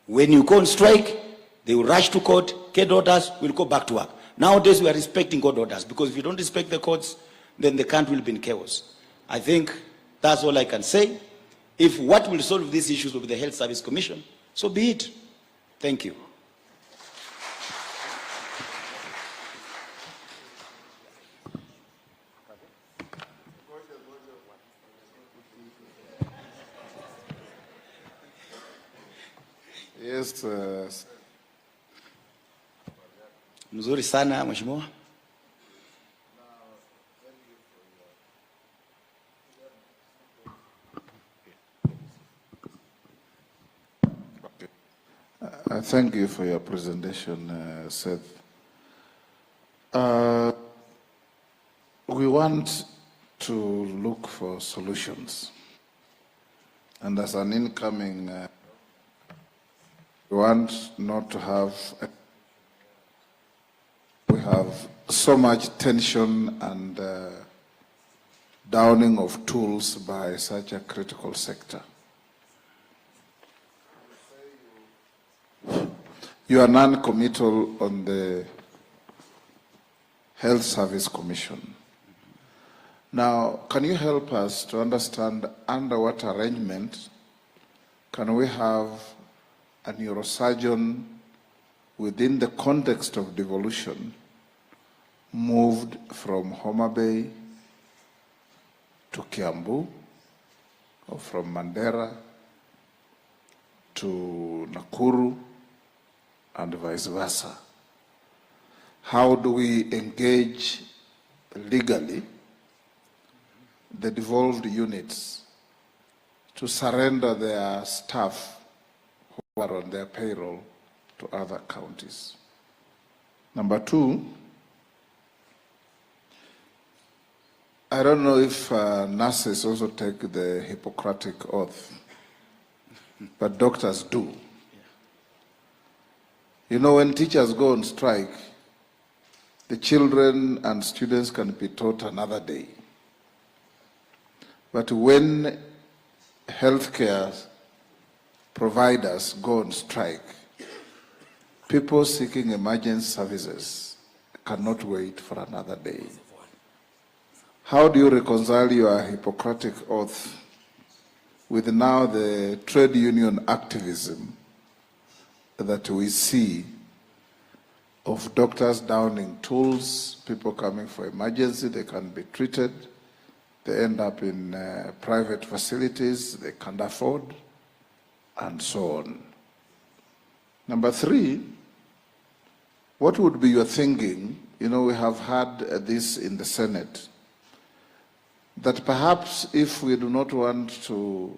When you go on strike, they will rush to court, court orders will go back to work. Nowadays we are respecting court orders, because if you don't respect the courts, then the country will be in chaos. I think that's all I can say. If what will solve these issues will be the Health Service Commission, so be it. Thank you. Yes. Mzuri sana, Mheshimiwa. Thank you for your presentation, Seth. We want to look for solutions. And as an incoming, we want not to have, we have so much tension and downing of tools by such a critical sector. You are non-committal on the Health Service Commission. Now, can you help us to understand under what arrangement can we have a neurosurgeon within the context of devolution moved from Homa Bay to Kiambu, or from Mandera to Nakuru, and vice versa? How do we engage legally the devolved units to surrender their staff who are on their payroll to other counties? Number two, I don't know if nurses also take the Hippocratic oath, but doctors do. You know, when teachers go on strike, the children and students can be taught another day. But when healthcare providers go on strike, people seeking emergency services cannot wait for another day. How do you reconcile your Hippocratic oath with now the trade union activism that we see of doctors downing tools, people coming for emergency, they can be treated, they end up in private facilities, they can't afford, and so on. Number three, what would be your thinking? You know, we have had this in the Senate, that perhaps if we do not want to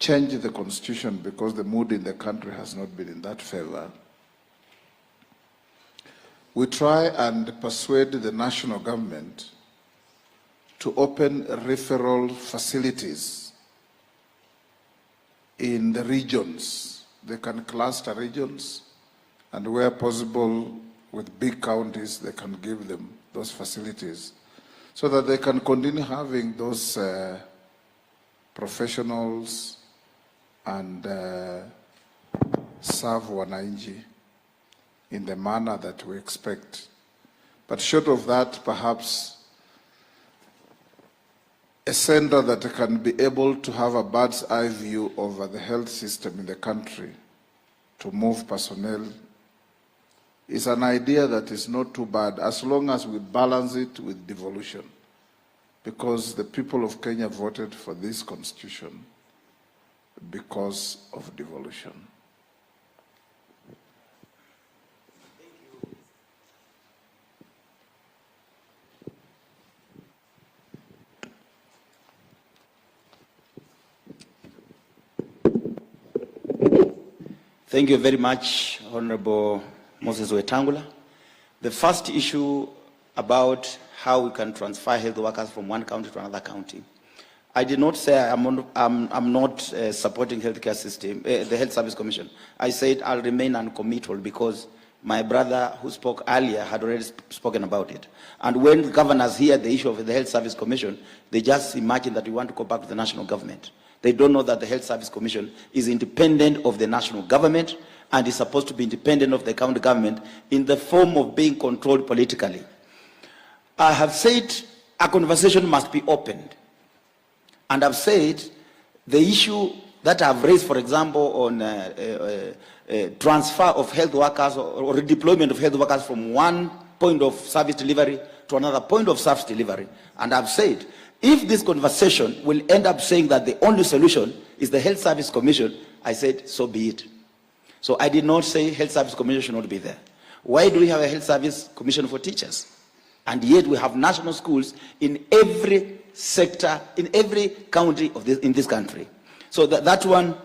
change the constitution because the mood in the country has not been in that favor, we try and persuade the national government to open referral facilities in the regions. They can cluster regions, and where possible with big counties, they can give them those facilities so that they can continue having those professionals and serve wananchi in the manner that we expect. But short of that, perhaps a center that can be able to have a bird's eye view over the health system in the country to move personnel is an idea that is not too bad, as long as we balance it with devolution, because the people of Kenya voted for this constitution because of devolution. Thank you very much, Honorable Moses Wetangula. The first issue about how we can transfer health workers from one county to another county. I did not say I'm not supporting healthcare system, the Health Service Commission. I said I'll remain uncommittal because my brother who spoke earlier had already spoken about it. And when governors hear the issue of the Health Service Commission, they just imagine that we want to go back to the national government. They don't know that the Health Service Commission is independent of the national government and is supposed to be independent of the county government in the form of being controlled politically. I have said a conversation must be opened. And I've said the issue that I've raised, for example, on transfer of health workers or redeployment of health workers from one point of service delivery to another point of service delivery. And I've said, if this conversation will end up saying that the only solution is the Health Service Commission, I said, so be it. So I did not say Health Service Commission should not be there. Why do we have a Health Service Commission for teachers? And yet we have national schools in every sector, in every county of in this country. So that one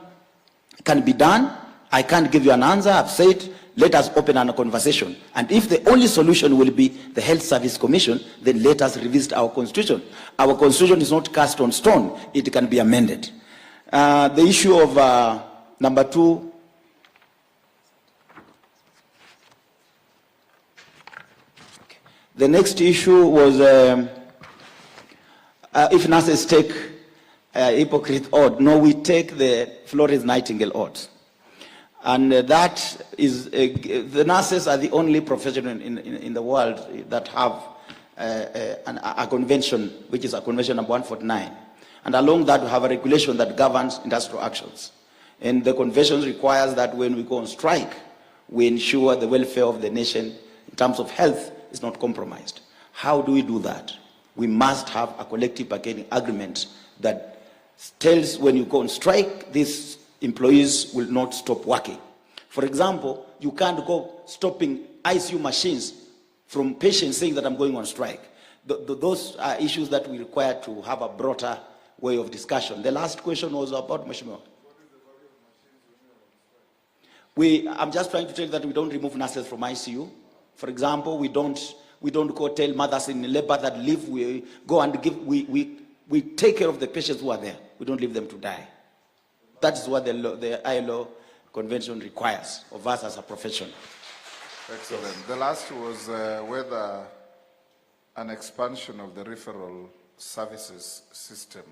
can be done. I can't give you an answer. I've said, let us open a conversation. And if the only solution will be the Health Service Commission, then let us revisit our constitution. Our constitution is not cast on stone. It can be amended. The issue of number two, The next issue was if nurses take hypocrite oath. No, we take the Florence Nightingale oath. And that is, the nurses are the only profession in the world that have a convention, which is a convention number 149. And along that, we have a regulation that governs industrial actions. And the convention requires that when we go on strike, we ensure the welfare of the nation in terms of health is not compromised. How do we do that? We must have a collective bargaining agreement that tells when you go on strike, these employees will not stop working. For example, you can't go stopping ICU machines from patients saying that I'm going on strike. Those are issues that we require to have a broader way of discussion. The last question was about Mheshimiwa. I'm just trying to tell you that we don't remove nurses from ICU. For example, we don't go tell mothers in labor that leave. We go and give. We take care of the patients who are there. We don't leave them to die. That is what the ILO convention requires of us as a profession. Excellent. Yes. The last was whether an expansion of the referral services system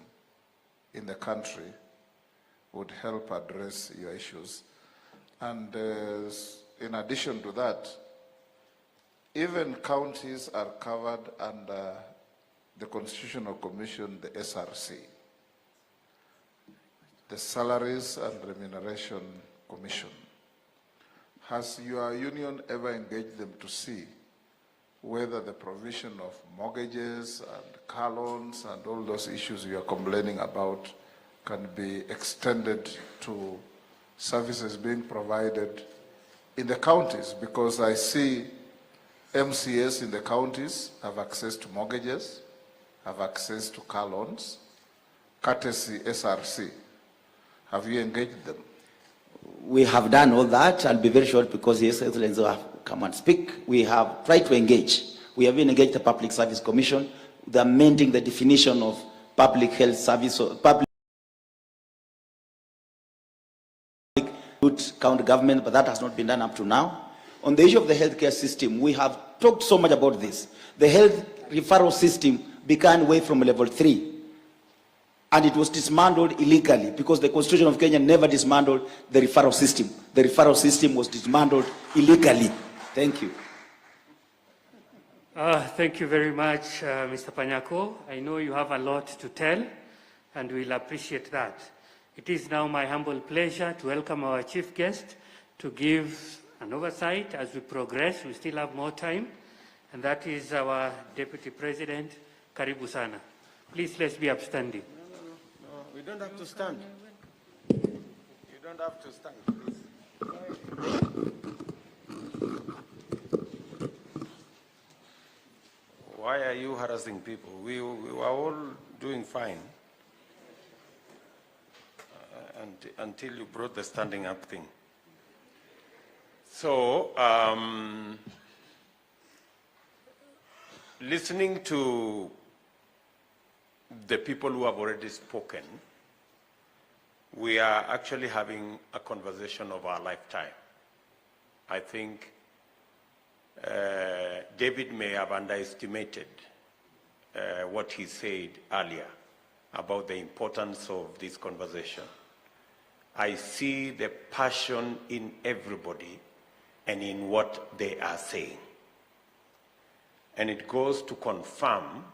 in the country would help address your issues. And in addition to that, even counties are covered under the Constitutional Commission, the SRC, the Salaries and Remuneration Commission. Has your union ever engaged them to see whether the provision of mortgages and car loans and all those issues you are complaining about can be extended to services being provided in the counties? Because I see MCS in the counties have access to mortgages, have access to car loans, courtesy SRC. Have you engaged them? We have done all that. I'll be very short because His Excellency will have come and speak. We have tried to engage. We have engaged the Public Service Commission. They're amending the definition of public health service, or public county government, but that has not been done up to now. On the issue of the healthcare system, we have talked so much about this. The health referral system began way from level 3. And it was dismantled illegally because the Constitution of Kenya never dismantled the referral system. The referral system was dismantled illegally. Thank you. Thank you very much, Mr. Panyako. I know you have a lot to tell, and we'll appreciate that. It is now my humble pleasure to welcome our chief guest to give an oversight as we progress. We still have more time, and that is our Deputy President, Karibu Sana. Please, let's be upstanding. No, we don't have to stand. You don't have to stand, please. Why are you harassing people? We are all doing fine. Until you brought the standing up thing. So, listening to the people who have already spoken, we are actually having a conversation of our lifetime. I think David may have underestimated what he said earlier about the importance of this conversation. I see the passion in everybody and in what they are saying. And it goes to confirm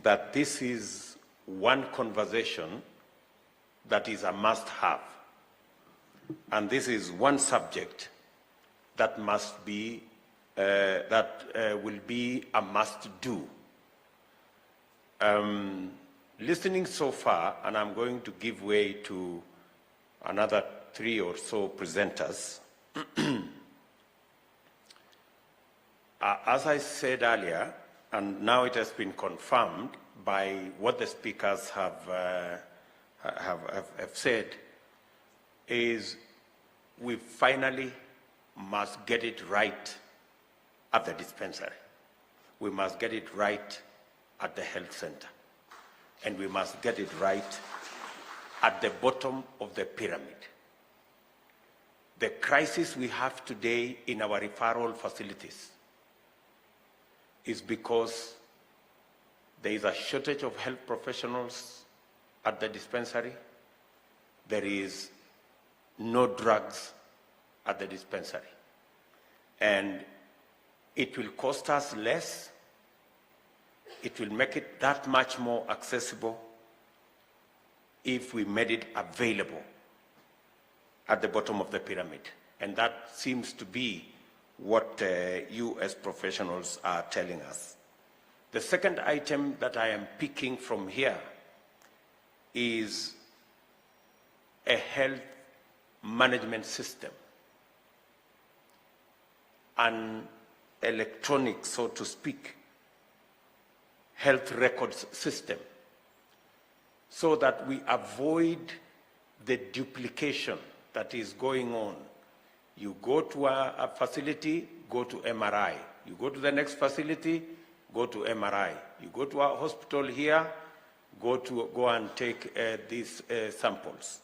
that this is one conversation that is a must-have. And this is one subject that must be, will be a must-do. Listening so far, and I'm going to give way to another 3 or so presenters. As I said earlier, and now it has been confirmed by what the speakers have said, is we finally must get it right at the dispensary. We must get it right at the health center. And we must get it right at the bottom of the pyramid. The crisis we have today in our referral facilities is because there is a shortage of health professionals at the dispensary. There is no drugs at the dispensary. And it will cost us less. It will make it that much more accessible if we made it available at the bottom of the pyramid. And that seems to be what you as professionals are telling us. The second item that I am picking from here is a health management system, an electronic, so to speak, health records system, so that we avoid the duplication that is going on. You go to a facility, go to MRI. You go to the next facility, go to MRI. You go to a hospital here, go and take these samples.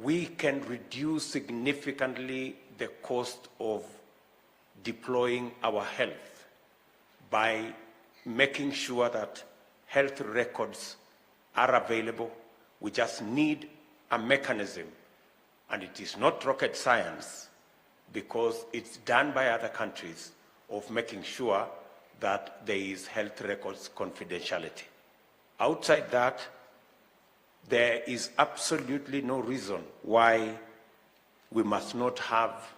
We can reduce significantly the cost of deploying our health by making sure that health records are available. We just need a mechanism, and it is not rocket science because it's done by other countries, of making sure that there is health records confidentiality. Outside that, there is absolutely no reason why we must not have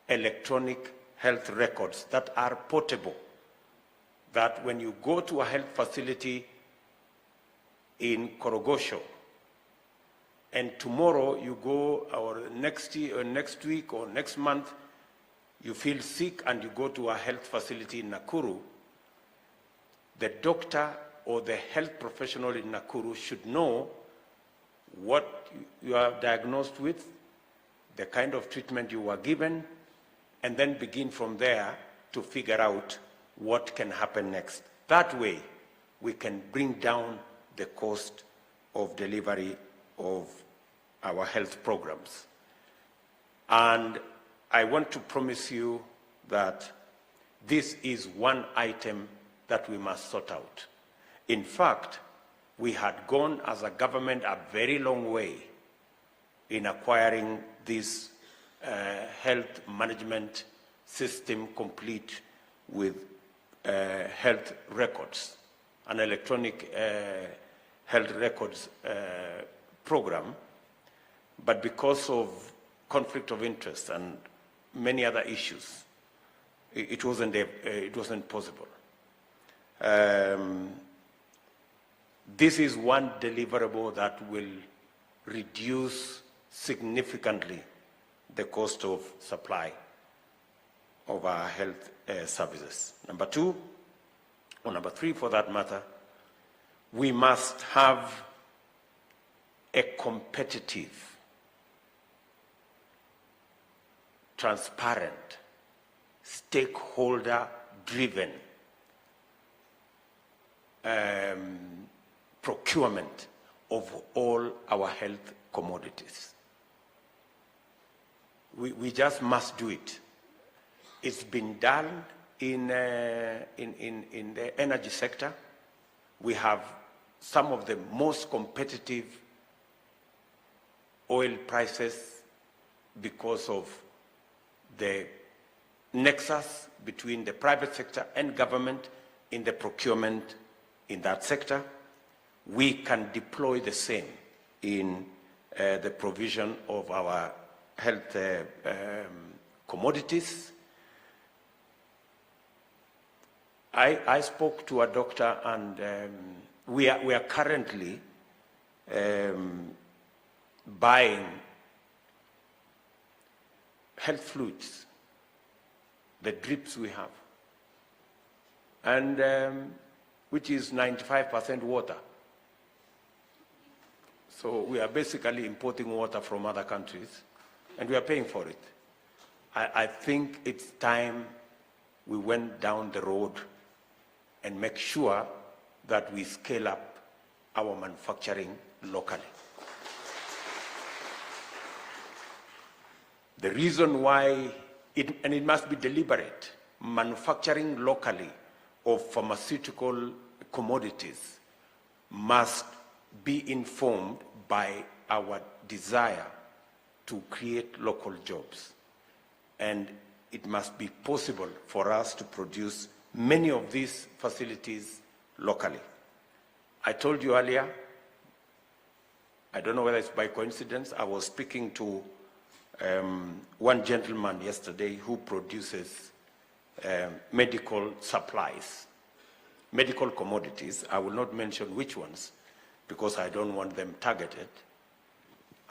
electronic health records that are portable, that when you go to a health facility in Korogosho, and tomorrow you go, or next week or next month, you feel sick and you go to a health facility in Nakuru, the doctor or the health professional in Nakuru should know what you are diagnosed with, the kind of treatment you were given, and then begin from there to figure out what can happen next. That way, we can bring down the cost of delivery of our health programs. And I want to promise you that this is one item that we must sort out. In fact, we had gone as a government a very long way in acquiring this health management system complete with health records, an electronic health records program, but because of conflict of interest and many other issues, it wasn't possible. This is one deliverable that will reduce significantly the cost of supply of our health services. Number two, or number three for that matter, we must have a competitive, transparent, stakeholder-driven procurement of all our health commodities. We just must do it. It's been done in the energy sector. We have some of the most competitive oil prices because of the nexus between the private sector and government in the procurement in that sector. We can deploy the same in the provision of our health commodities. I spoke to a doctor, and we are currently buying health fluids, the drips we have, and which is 95% water. So we are basically importing water from other countries, and we are paying for it. I think it's time we went down the road and make sure that we scale up our manufacturing locally. The reason why, and it must be deliberate, manufacturing locally of pharmaceutical commodities must be informed by our desire to create local jobs. And it must be possible for us to produce many of these facilities locally. I told you earlier, I don't know whether it's by coincidence, I was speaking to one gentleman yesterday who produces medical supplies, medical commodities. I will not mention which ones because I don't want them targeted.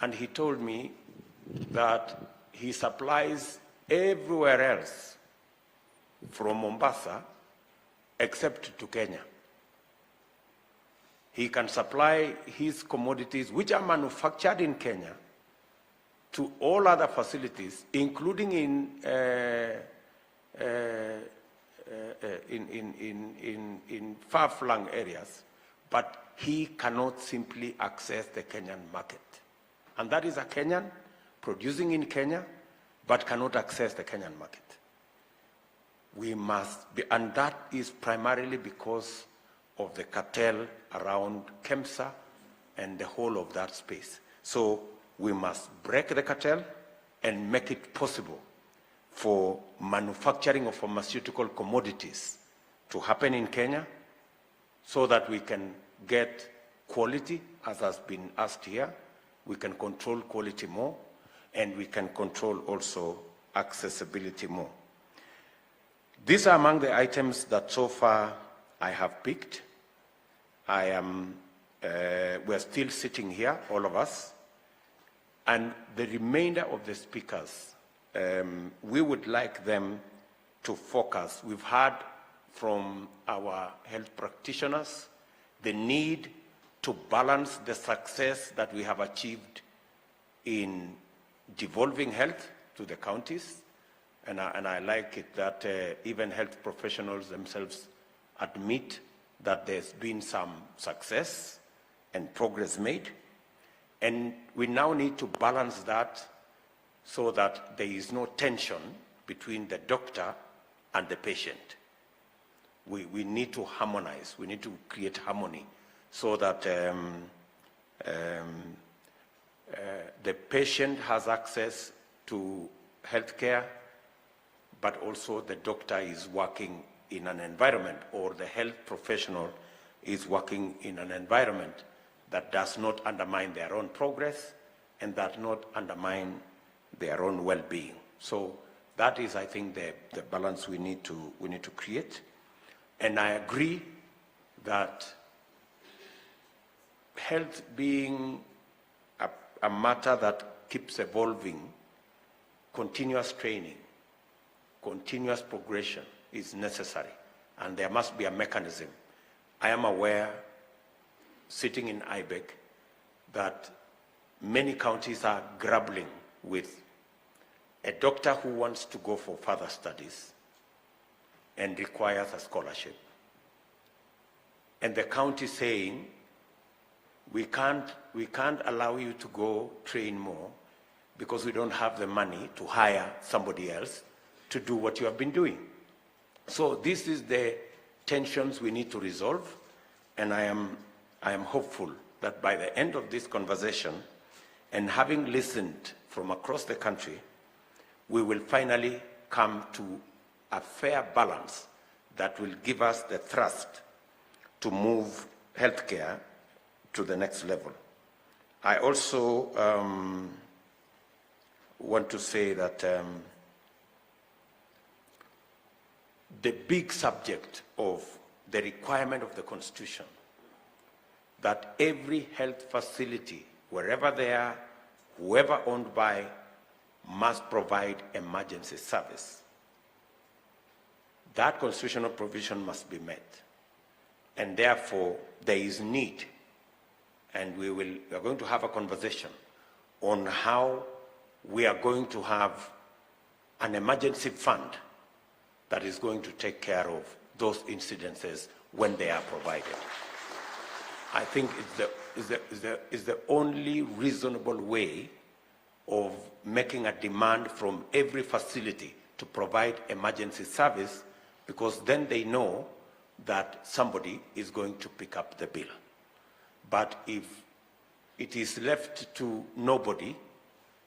And he told me that he supplies everywhere else from Mombasa except to Kenya. He can supply his commodities, which are manufactured in Kenya, to all other facilities, including in far-flung areas, but he cannot simply access the Kenyan market. And that is a Kenyan producing in Kenya, but cannot access the Kenyan market. We must be, and that is primarily because of the cartel around KEMSA and the whole of that space. So we must break the cartel and make it possible for manufacturing of pharmaceutical commodities to happen in Kenya so that we can get quality, as has been asked here. We can control quality more, and we can control also accessibility more. These are among the items that so far I have picked. We're still sitting here, all of us, and the remainder of the speakers, we would like them to focus. We've heard from our health practitioners the need to balance the success that we have achieved in devolving health to the counties, and I like it that even health professionals themselves admit that there's been some success and progress made, and we now need to balance that so that there is no tension between the doctor and the patient. We need to harmonize, we need to create harmony so that the patient has access to healthcare, but also the doctor is working in an environment, or the health professional is working in an environment that does not undermine their own progress and does not undermine their own well-being. So that is, I think, the balance we need to create. And I agree that health being a matter that keeps evolving, continuous training, continuous progression is necessary, and there must be a mechanism. I am aware, sitting in IBEC, that many counties are grappling with a doctor who wants to go for further studies and requires a scholarship, and the county saying, we can't allow you to go train more because we don't have the money to hire somebody else to do what you have been doing. So this is the tensions we need to resolve, and I am hopeful that by the end of this conversation, and having listened from across the country, we will finally come to a fair balance that will give us the thrust to move healthcare to the next level. I also want to say that the big subject of the requirement of the Constitution, that every health facility, wherever they are, whoever owned by, must provide emergency service. That constitutional provision must be met. And therefore, there is need, and we are going to have a conversation on how we are going to have an emergency fund that is going to take care of those incidences when they are provided. I think it's the only reasonable way of making a demand from every facility to provide emergency service, because then they know that somebody is going to pick up the bill. But if it is left to nobody,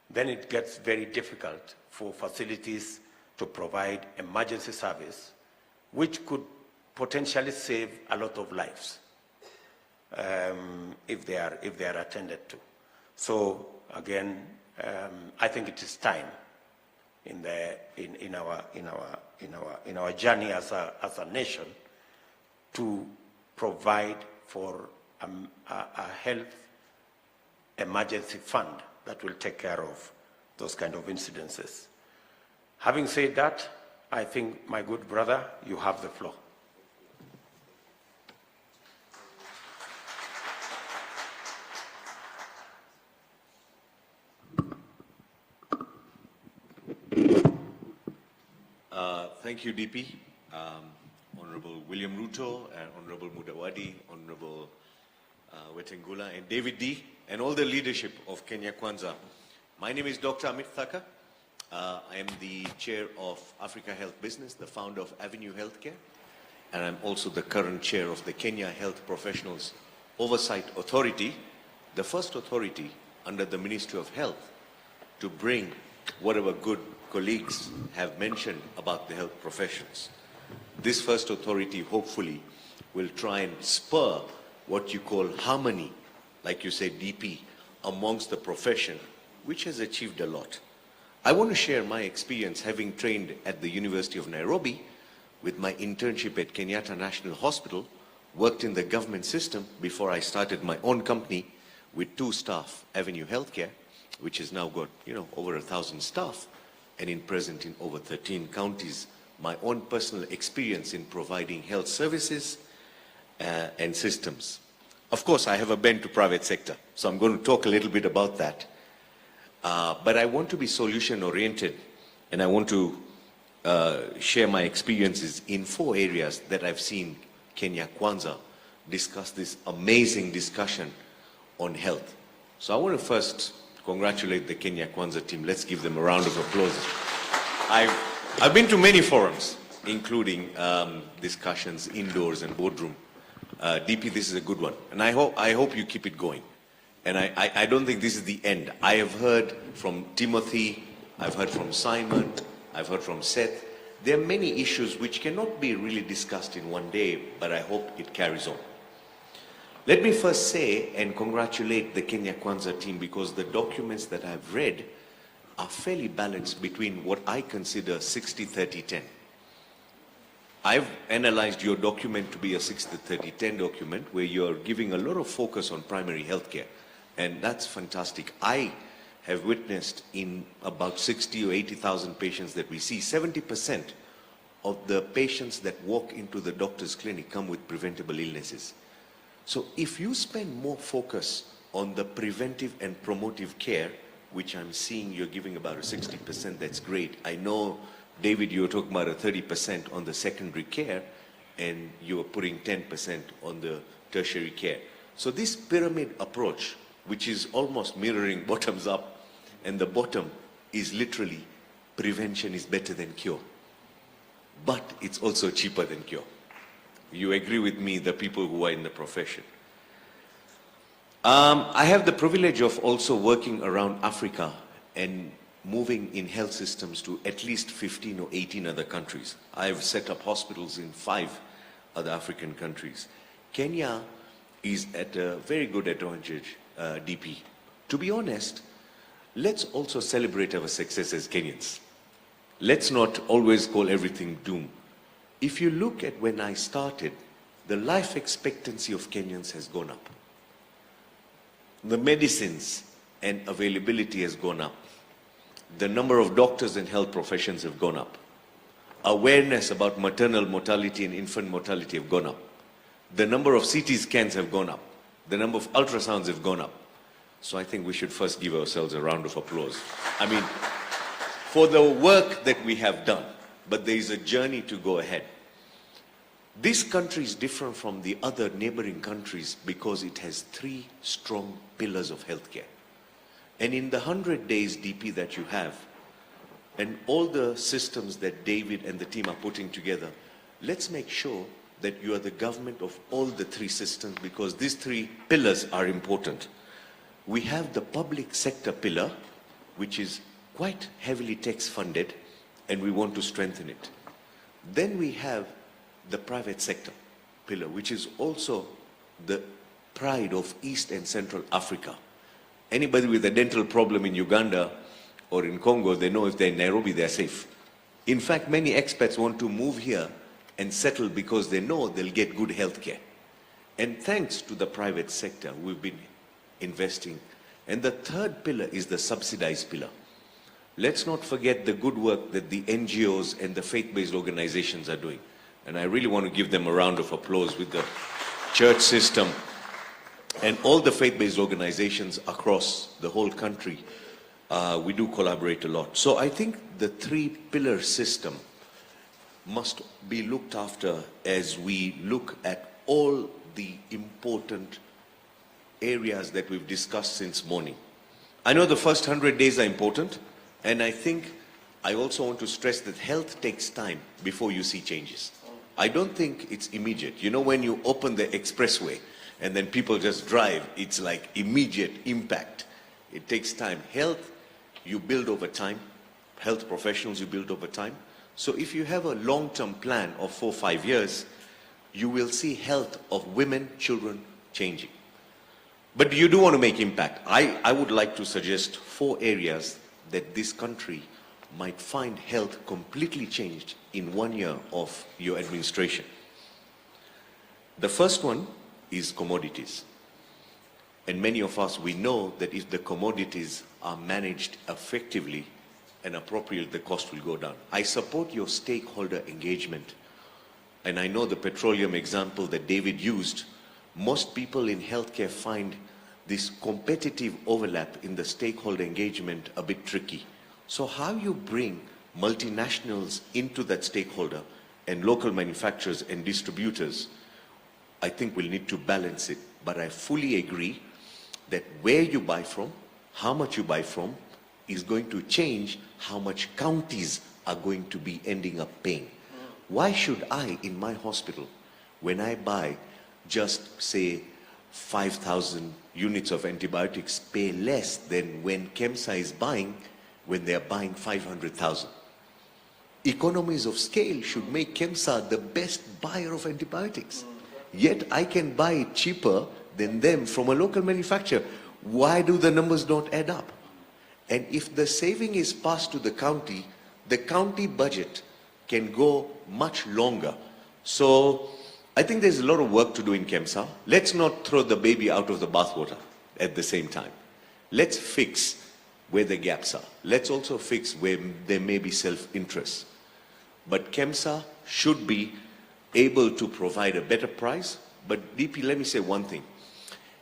then it gets very difficult for facilities to provide emergency service, which could potentially save a lot of lives if they are attended to. So again, I think it is time in our journey as a nation to provide for a health emergency fund that will take care of those kind of incidences. Having said that, I think, my good brother, you have the floor. Thank you, DP. Honorable William Ruto, and Honorable Mudavadi, Honorable Wetangula, and David D, and all the leadership of Kenya Kwanza. My name is Dr. Amit Thaka. I am the chair of Africa Health Business, the founder of Avenue Healthcare, and I'm also the current chair of the Kenya Health Professionals Oversight Authority, the first authority under the Ministry of Health to bring whatever good colleagues have mentioned about the health professions. This first authority hopefully will try and spur what you call harmony, like you said, DP, amongst the profession, which has achieved a lot. I want to share my experience having trained at the University of Nairobi with my internship at Kenyatta National Hospital, worked in the government system before I started my own company with 2 staff, Avenue Healthcare, which has now got, over 1,000 staff, and present in over 13 counties. My own personal experience in providing health services and systems. Of course, I have a bent to private sector, so I'm going to talk a little bit about that. But I want to be solution-oriented, and I want to share my experiences in 4 areas that I've seen Kenya Kwanza discuss this amazing discussion on health. So I want to first congratulate the Kenya Kwanza team. Let's give them a round of applause. I've been to many forums, including discussions indoors and boardroom. DP, this is a good one, and I hope you keep it going. And I don't think this is the end. I have heard from Timothy, I've heard from Simon, I've heard from Seth. There are many issues which cannot be really discussed in one day, but I hope it carries on. Let me first say and congratulate the Kenya Kwanza team, because the documents that I've read are fairly balanced between what I consider 60-30-10. I've analyzed your document to be a 60-30-10 document where you're giving a lot of focus on primary healthcare, and that's fantastic. I have witnessed in about 60 or 80,000 patients that we see, 70% of the patients that walk into the doctor's clinic come with preventable illnesses. So if you spend more focus on the preventive and promotive care, which I'm seeing you're giving about a 60%, that's great. I know, David, you were talking about a 30% on the secondary care, and you were putting 10% on the tertiary care. So this pyramid approach, which is almost mirroring bottoms up, and the bottom is literally prevention is better than cure. But it's also cheaper than cure. You agree with me, the people who are in the profession. I have the privilege of also working around Africa and moving in health systems to at least 15 or 18 other countries. I've set up hospitals in 5 other African countries. Kenya is at a very good advantage, DP. To be honest, let's also celebrate our success as Kenyans. Let's not always call everything doom. If you look at when I started, the life expectancy of Kenyans has gone up. The medicines and availability has gone up. The number of doctors and health professions have gone up. Awareness about maternal mortality and infant mortality have gone up. The number of CT scans have gone up. The number of ultrasounds have gone up. So I think we should first give ourselves a round of applause. I mean, for the work that we have done, but there is a journey to go ahead. This country is different from the other neighboring countries because it has 3 strong pillars of healthcare. And in the 100 days, DP, that you have, and all the systems that David and the team are putting together, let's make sure that you are the government of all the three systems, because these three pillars are important. We have the public sector pillar, which is quite heavily tax funded, and we want to strengthen it. Then we have the private sector pillar, which is also the pride of East and Central Africa. Anybody with a dental problem in Uganda or in Congo, they know if they're in Nairobi, they're safe. In fact, many expats want to move here and settle because they know they'll get good health care. And thanks to the private sector, we've been investing. And the third pillar is the subsidized pillar. Let's not forget the good work that the NGOs and the faith-based organizations are doing. And I really want to give them a round of applause with the church system and all the faith-based organizations across the whole country. We do collaborate a lot. So I think the three-pillar system must be looked after as we look at all the important areas that we've discussed since morning. I know the first 100 days are important, and I think I also want to stress that health takes time before you see changes. I don't think it's immediate. You know, when you open the expressway and then people just drive, it's like immediate impact. It takes time. Health, you build over time. Health professionals, you build over time. So if you have a long-term plan of 4 or 5 years, you will see health of women, children changing. But you do want to make impact. I would like to suggest 4 areas that this country might find health completely changed in 1 year of your administration. The first one is commodities. And many of us, we know that if the commodities are managed effectively and appropriately, the cost will go down. I support your stakeholder engagement. And I know the petroleum example that David used. Most people in healthcare find this competitive overlap in the stakeholder engagement a bit tricky. So how you bring multinationals into that stakeholder and local manufacturers and distributors, I think we'll need to balance it. But I fully agree that where you buy from, how much you buy from, is going to change how much counties are going to be ending up paying. Why should I, in my hospital, when I buy just, say, 5,000 units of antibiotics, pay less than when KEMSA is buying, when they're buying 500,000? Economies of scale should make KEMSA the best buyer of antibiotics. Yet I can buy it cheaper than them from a local manufacturer. Why do the numbers not add up? And if the saving is passed to the county budget can go much longer. So I think there's a lot of work to do in KEMSA. Let's not throw the baby out of the bathwater at the same time. Let's fix where the gaps are. Let's also fix where there may be self-interest. But KEMSA should be able to provide a better price. But DP, let me say one thing.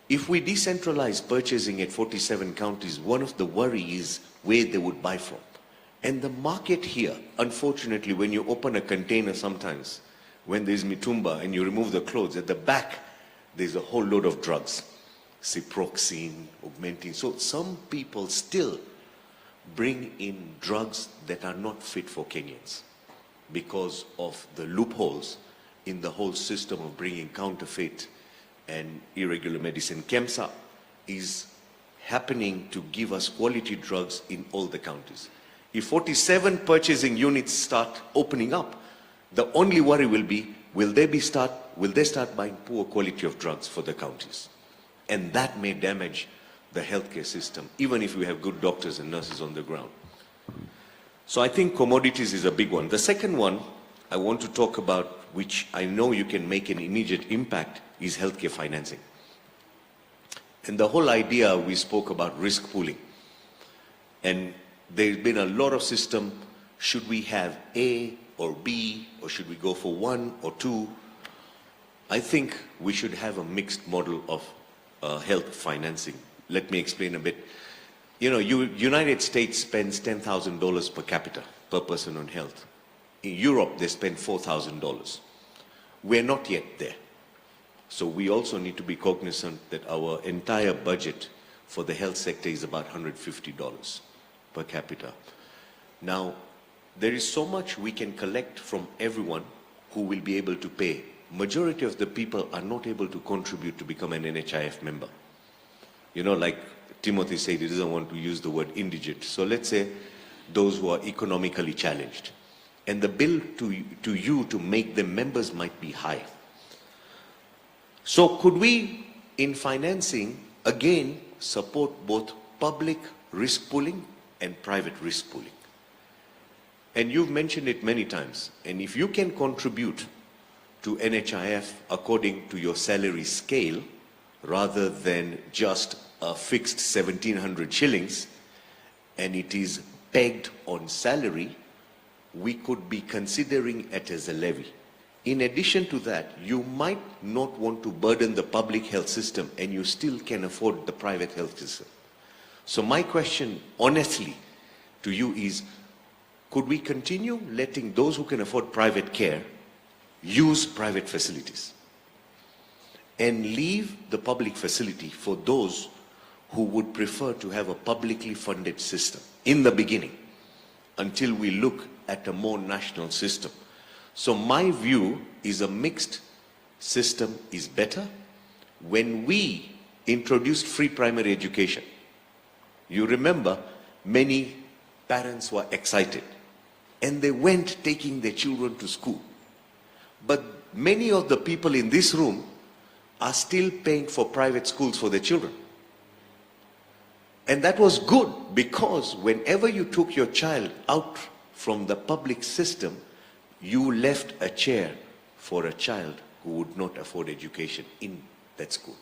If we decentralize purchasing at 47 counties, one of the worries is where they would buy from. And the market here, unfortunately, when you open a container sometimes, when there's mitumba and you remove the clothes, at the back, there's a whole load of drugs. Ciproxine, Augmentin. So some people still bring in drugs that are not fit for Kenyans because of the loopholes in the whole system of bringing counterfeit and irregular medicine. KEMSA is happening to give us quality drugs in all the counties. If 47 purchasing units start opening up, the only worry will be, will they start buying poor quality of drugs for the counties? And that may damage the healthcare system, even if we have good doctors and nurses on the ground. So I think commodities is a big one. The second one I want to talk about, which I know you can make an immediate impact, is healthcare financing. And the whole idea, we spoke about risk pooling. And there's been a lot of system, should we have A or B, or should we go for 1 or 2? I think we should have a mixed model of health financing. Let me explain a bit. You know, United States spends $10,000 per capita, per person on health. In Europe, they spend $4,000. We're not yet there. So we also need to be cognizant that our entire budget for the health sector is about $150 per capita. Now, there is so much we can collect from everyone who will be able to pay majority of the people are not able to contribute to become an NHIF member. You know, like Timothy said, he doesn't want to use the word indigent. So let's say those who are economically challenged. And the bill to you to make them members might be high. So could we, in financing, again, support both public risk pooling and private risk pooling? And you've mentioned it many times. And if you can contribute to NHIF according to your salary scale, rather than just a fixed 1,700 shillings, and it is pegged on salary, we could be considering it as a levy. In addition to that, you might not want to burden the public health system, and you still can afford the private health system. So my question, honestly, to you is, could we continue letting those who can afford private care use private facilities and leave the public facility for those who would prefer to have a publicly funded system in the beginning until we look at a more national system? So my view is a mixed system is better. When we introduced free primary education, you remember many parents were excited and they went taking their children to school. But many of the people in this room are still paying for private schools for their children. And that was good, because whenever you took your child out from the public system, you left a chair for a child who would not afford education in that school.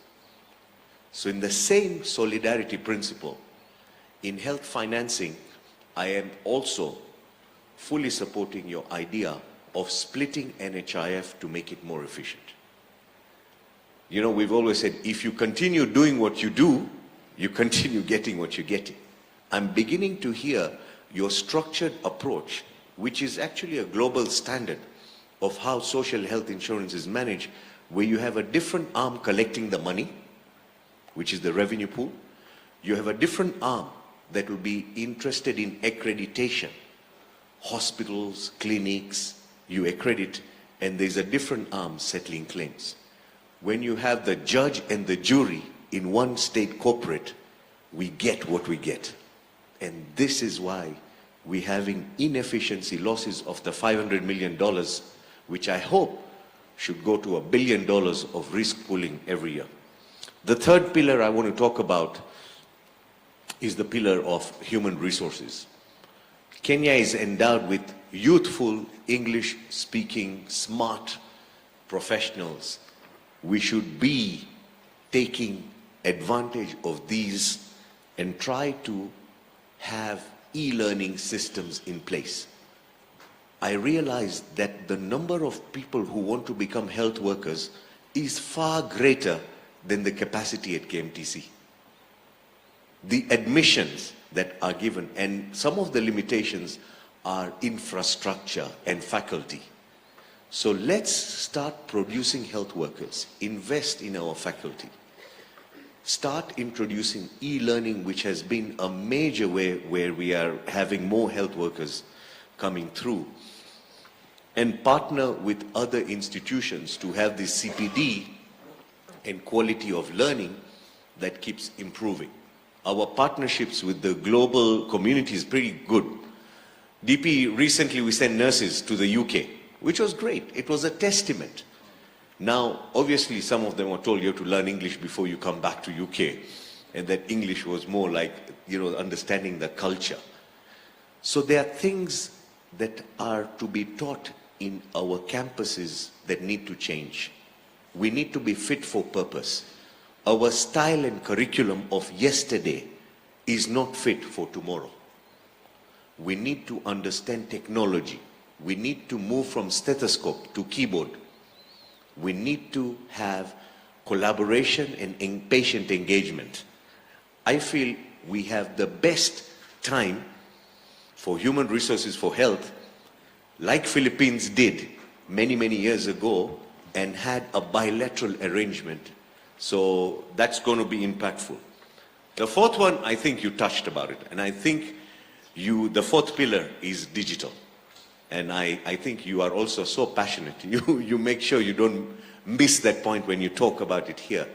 So in the same solidarity principle, in health financing, I am also fully supporting your idea of splitting NHIF to make it more efficient. You know, we've always said, if you continue doing what you do, you continue getting what you're getting. I'm beginning to hear your structured approach, which is actually a global standard of how social health insurance is managed, where you have a different arm collecting the money, which is the revenue pool. You have a different arm that will be interested in accreditation. Hospitals, clinics, you accredit, and there's a different arm settling claims. When you have the judge and the jury in one state corporate, we get what we get. And this is why we're having inefficiency losses of the $500 million, which I hope should go to $1 billion of risk pooling every year. The third pillar I want to talk about is the pillar of human resources. Kenya is endowed with youthful, English-speaking, smart professionals. We should be taking advantage of these and try to have e-learning systems in place. I realize that the number of people who want to become health workers is far greater than the capacity at KMTC. The admissions that are given, and some of the limitations are infrastructure and faculty. So let's start producing health workers, invest in our faculty, start introducing e-learning, which has been a major way where we are having more health workers coming through, and partner with other institutions to have this CPD and quality of learning that keeps improving. Our partnerships with the global community is pretty good. DP, recently we sent nurses to the UK, which was great. It was a testament. Now, obviously, some of them were told you have to learn English before you come back to UK, and that English was more like, you know, understanding the culture. So there are things that are to be taught in our campuses that need to change. We need to be fit for purpose. Our style and curriculum of yesterday is not fit for tomorrow. We need to understand technology. We need to move from stethoscope to keyboard. We need to have collaboration and patient engagement. I feel we have the best time for human resources for health, like Philippines did many, many years ago, and had a bilateral arrangement. So that's going to be impactful. The fourth one, I think you touched about it, and I think the fourth pillar is digital. And I think you are also so passionate. You make sure you don't miss that point when you talk about it here.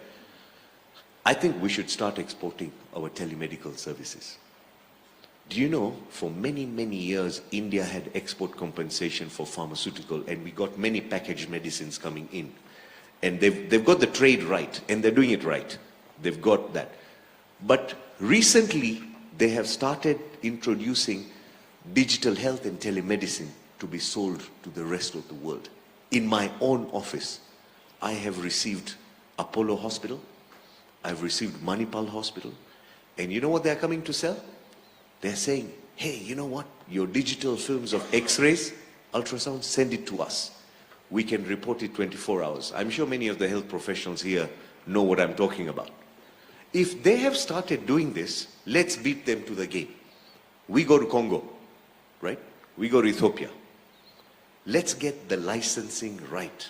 I think we should start exporting our telemedical services. Do you know, for many, many years, India had export compensation for pharmaceutical, and we got many packaged medicines coming in. And they've got the trade right, and they're doing it right. They've got that. But recently, they have started introducing digital health and telemedicine to be sold to the rest of the world. In my own office, I have received Apollo Hospital, I've received Manipal Hospital, and you know what they're coming to sell? They're saying, hey, you know what? Your digital films of X-rays, ultrasound, send it to us. We can report it 24 hours. I'm sure many of the health professionals here know what I'm talking about. If they have started doing this, let's beat them to the game. We go to Congo, right? We go to Ethiopia. Let's get the licensing right,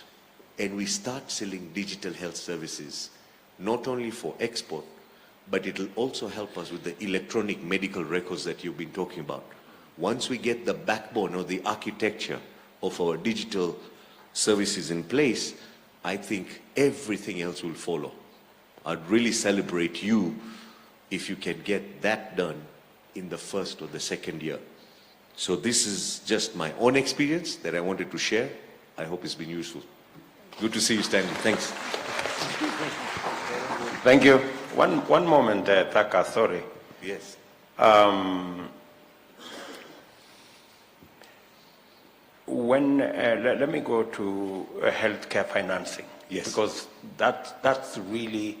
and we start selling digital health services, not only for export, but it'll also help us with the electronic medical records that you've been talking about. Once we get the backbone or the architecture of our digital services in place, I think everything else will follow. I'd really celebrate you if you can get that done in the first or the second year. So this is just my own experience that I wanted to share. I hope it's been useful. Good to see you, Stanley. Thanks. Thank you. One moment, Thaka, sorry. Yes. Let me go to healthcare financing. Yes. Because that's really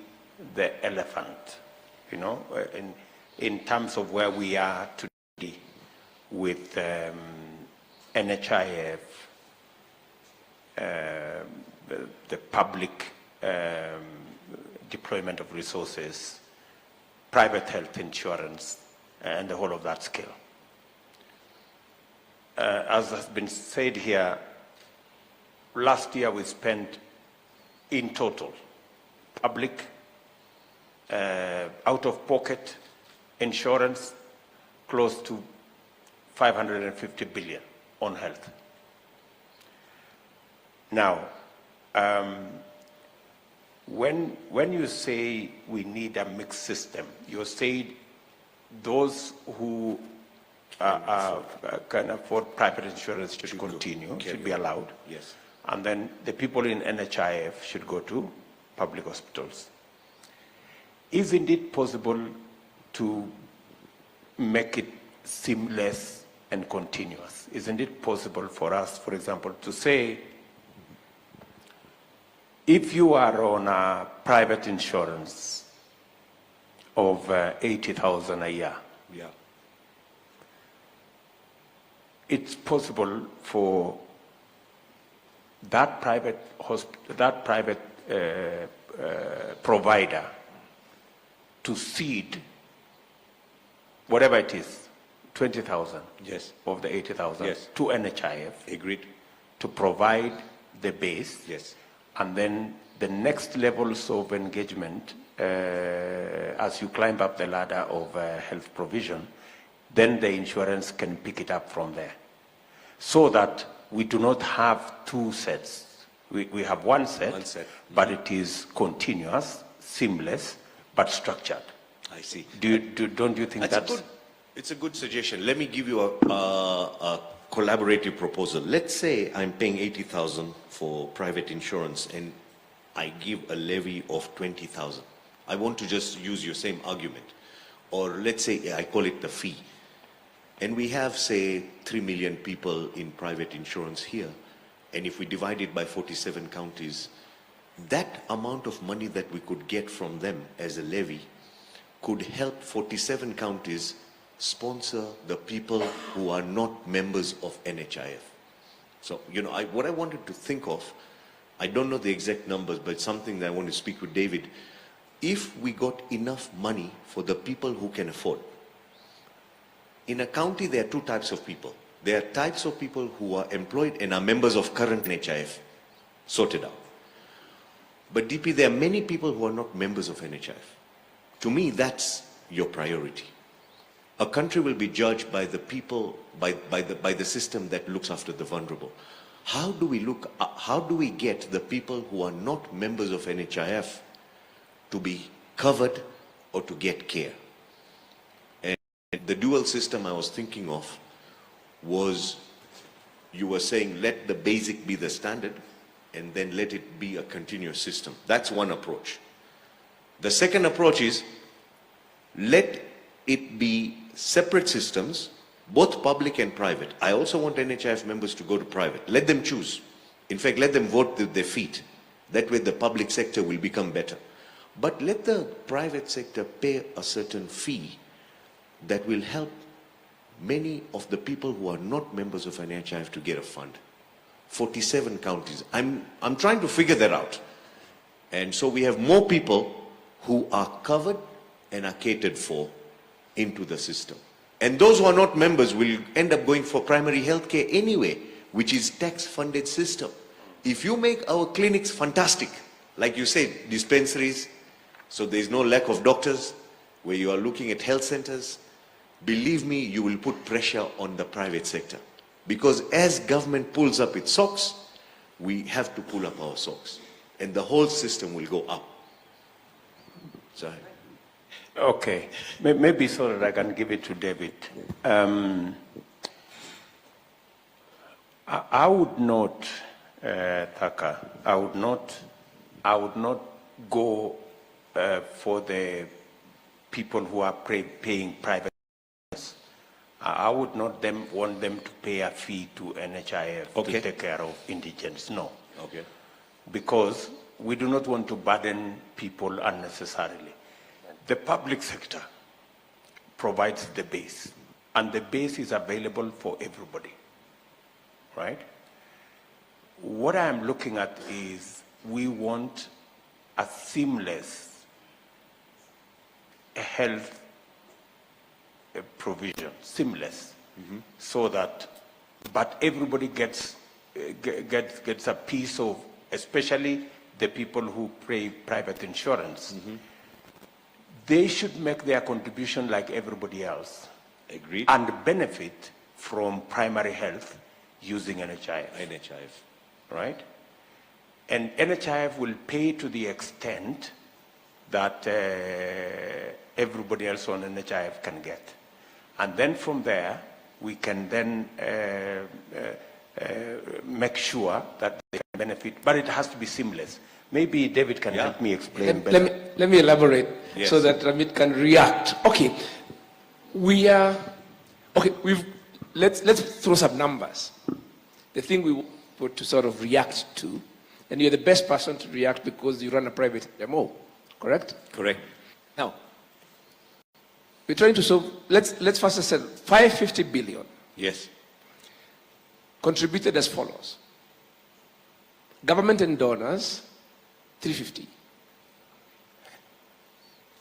the elephant, you know, in terms of where we are today with NHIF, the public deployment of resources, private health insurance, and the whole of that scale. As has been said here, last year we spent in total public, out-of-pocket insurance, close to 550 billion on health. Now, when you say we need a mixed system, you say those who can afford private insurance should continue, should be allowed. Yes. And then the people in NHIF should go to public hospitals. Isn't it possible to make it seamless and continuous? Isn't it possible for us, for example, to say, if you are on a private insurance of 80,000 a year, yeah, it's possible for that private provider to cede whatever it is, 20,000 yes, of the 80,000 yes, to NHIF. Agreed. To provide the base. Yes. And then the next levels of engagement, as you climb up the ladder of health provision, then the insurance can pick it up from there. So that we do not have two sets. We have one set, but it is continuous, seamless, but structured. I see. Don't you think it's a good suggestion. Let me give you a collaborative proposal. Let's say I'm paying 80,000 for private insurance and I give a levy of 20,000. I want to just use your same argument. Or let's say I call it the fee. And we have, say, 3 million people in private insurance here. And if we divide it by 47 counties, that amount of money that we could get from them as a levy could help 47 counties sponsor the people who are not members of NHIF. So, you know, what I wanted to think of, I don't know the exact numbers, but something that I want to speak with David. If we got enough money for the people who can afford, in a county there are two types of people. There are types of people who are employed and are members of current NHIF, sorted out. But DP, there are many people who are not members of NHIF. To me, that's your priority. A country will be judged by the people, by the system that looks after the vulnerable. How do we get the people who are not members of NHIF to be covered or to get care? And the dual system I was thinking of was, you were saying let the basic be the standard and then let it be a continuous system. That's one approach. The second approach is let it be separate systems, both public and private. I also want NHIF members to go to private. Let them choose. In fact, let them vote with their feet. That way the public sector will become better. But let the private sector pay a certain fee that will help many of the people who are not members of NHIF to get a fund. 47 counties. I'm trying to figure that out. And so we have more people who are covered and are catered for into the system. And those who are not members will end up going for primary health care anyway, which is tax-funded system. If you make our clinics fantastic, like you said, dispensaries, so there's no lack of doctors, where you are looking at health centers, believe me, you will put pressure on the private sector. Because as government pulls up its socks, we have to pull up our socks. And the whole system will go up. Sorry. Okay, maybe so that I can give it to David. I would not, Thaka, I would not go for the people who are paying private. I would not want them to pay a fee to NHIF to take care of indigents. No. Okay. Because we do not want to burden people unnecessarily. The public sector provides the base, and the base is available for everybody, right? What I'm looking at is we want a seamless health provision, seamless, so that, but everybody gets a piece of, especially the people who pay private insurance. They should make their contribution like everybody else. Agreed. And benefit from primary health using NHIF. Right? And NHIF will pay to the extent that everybody else on NHIF can get. And then from there, we can then make sure that they can benefit, but it has to be seamless. Maybe David can help me explain better. Let me elaborate Yes. so that Ramit can react. Okay, let's throw some numbers. The thing we want to sort of react to, and you're the best person to react because you run a private MO, correct? Correct. Now, we're trying to solve, let's first say 550 billion. Yes. Contributed as follows. Government and donors, 350.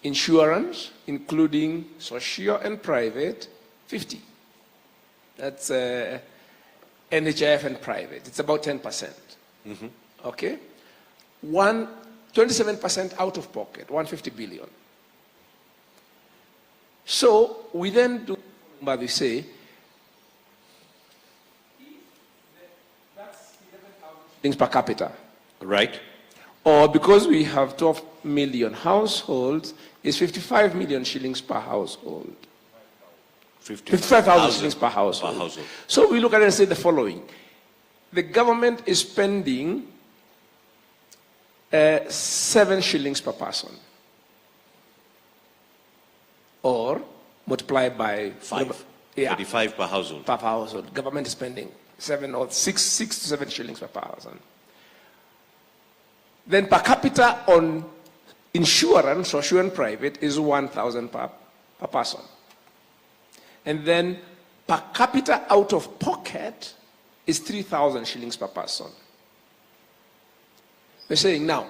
Insurance, including social and private, 50. That's NHIF and private. It's about 10%. Okay? 27% out of pocket, 150 billion. So we then do, but we say, that's 11,000 shillings per capita. Right. Or because we have 12 million households, it's 55 million shillings per household. 55,000 shillings per household. So we look at it and say the following. The government is spending 7 shillings per person. Or multiply by 5. Yeah. 35 per household. Per household. Government is spending 6 to 7 shillings per person. Then per capita on insurance, social and private, is 1,000 per person. And then per capita out of pocket is 3,000 shillings per person. We're saying now,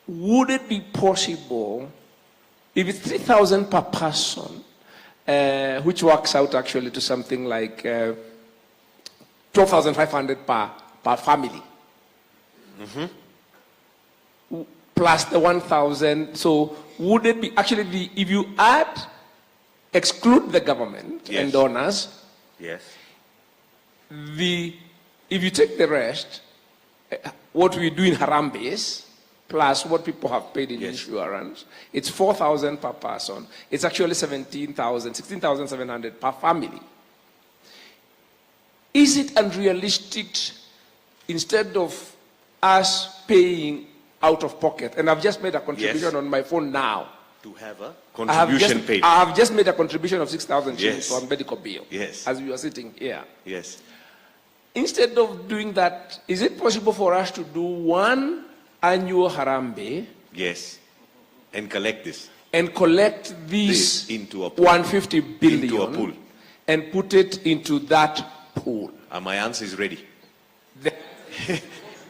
would it be possible, if it's 3,000 per person, which works out actually to something like 12,500 per family, plus the 1,000, so would it be, actually if you add exclude the government Yes. and donors, Yes. if you take the rest, what we do in Harambes, plus what people have paid in insurance, it's 4,000 per person. It's actually 16,700 per family. Is it unrealistic, instead of us paying out of pocket, and I've just made a contribution on my phone now, To have a contribution paid. I have just made a contribution of 6,000 shillings Yes. for a medical bill. Yes. As we are sitting here. Yes. Instead of doing that, is it possible for us to do one annual Harambe? Yes. And collect this. And collect This these into a pool. 150 billion Into a pool. and put it into that pool? My answer is ready.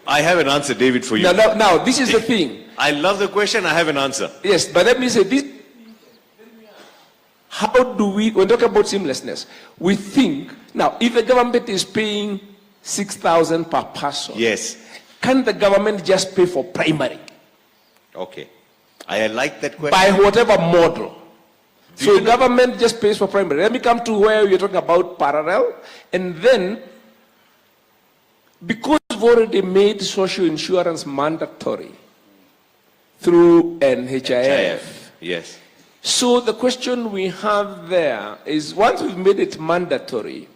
I have an answer, David, for you. Now, this is the thing. I love the question. I have an answer. Yes, but let me say this. How do we, when we talk about seamlessness, we think, now, if the government is paying 6,000 per person, yes, can the government just pay for primary? Okay. I like that question. By whatever model. So government just pays for primary. Let me come to where you're talking about parallel. And then, because we've already made social insurance mandatory through NHIF. Yes. So the question we have there is, once we've made it mandatory,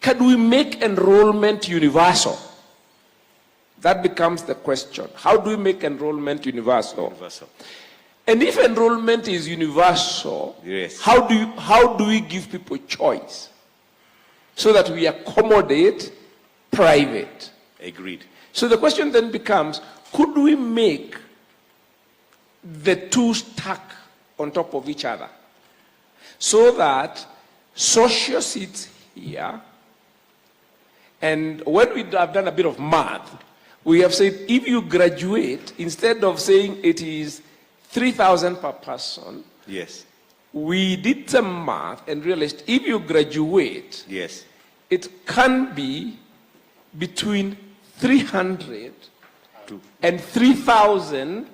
can we make enrollment universal? That becomes the question. How do we make enrollment universal? Universal. And if enrollment is universal, yes, how do we give people choice so that we accommodate private? Agreed. So the question then becomes, could we make the two stack on top of each other so that social sits here, and when we have done a bit of math, we have said if you graduate, instead of saying it is 3,000 per person, yes, we did some math and realized if you graduate, yes, it can be between 300 and 3,000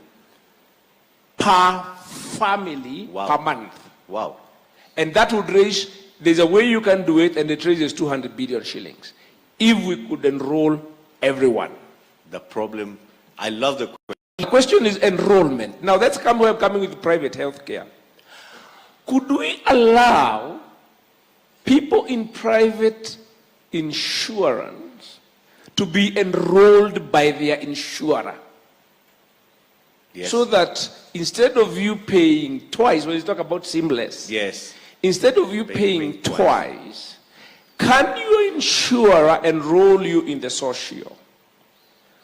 per family per month. Wow. And that would raise, there's a way you can do it, and it raises 200 billion shillings. If we could enroll everyone. The problem, I love the question. The question is enrollment. Now that's where I'm coming with private healthcare. Could we allow people in private insurance to be enrolled by their insurer? Yes. So that instead of you paying twice, when you talk about seamless, yes, instead of you paying twice, can your insurer enroll you in the social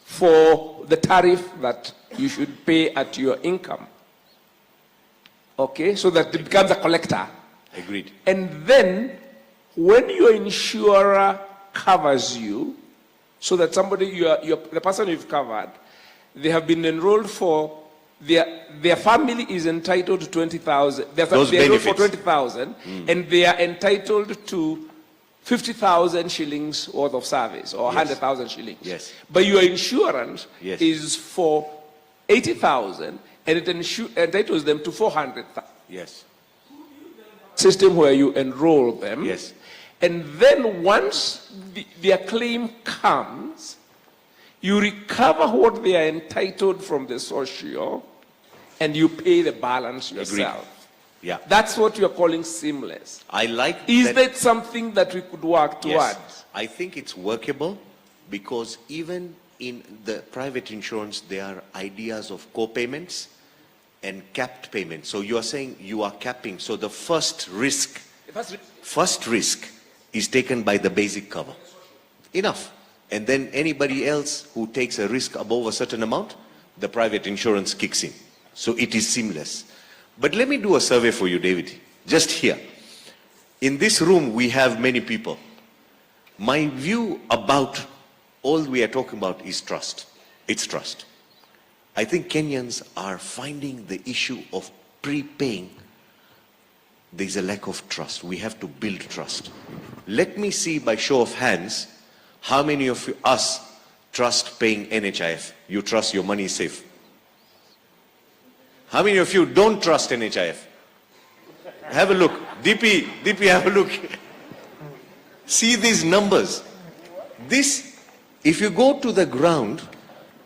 for the tariff that you should pay at your income? Okay, so that it becomes a collector. Agreed. And then, when your insurer covers you, so that somebody, the person you've covered, they have been enrolled for, their family is entitled to 20,000. They're enrolled for 20,000, and they are entitled to 50,000 shillings worth of service, or 100,000 shillings. Yes. But your insurance Yes. is for 80,000, and it entitles them to 400,000. Yes. System where you enroll them. Yes. And then once their claim comes, you recover what they are entitled from the social, and you pay the balance yourself. Agreed. Yeah. That's what you're calling seamless. I like Is that something that we could work towards? Yes. I think it's workable, because even in the private insurance, there are ideas of co-payments and capped payments. So you are saying you are capping. So the first risk is taken by the basic cover. Enough. And then anybody else who takes a risk above a certain amount, the private insurance kicks in. So it is seamless. But let me do a survey for you, David. Just here. In this room, we have many people. My view about all we are talking about is trust. It's trust. I think Kenyans are finding the issue of prepaying. There's a lack of trust. We have to build trust. Let me see by show of hands, how many of us trust paying NHIF? You trust your money is safe. How many of you don't trust NHIF? Have a look. DP, have a look. See these numbers. This, if you go to the ground,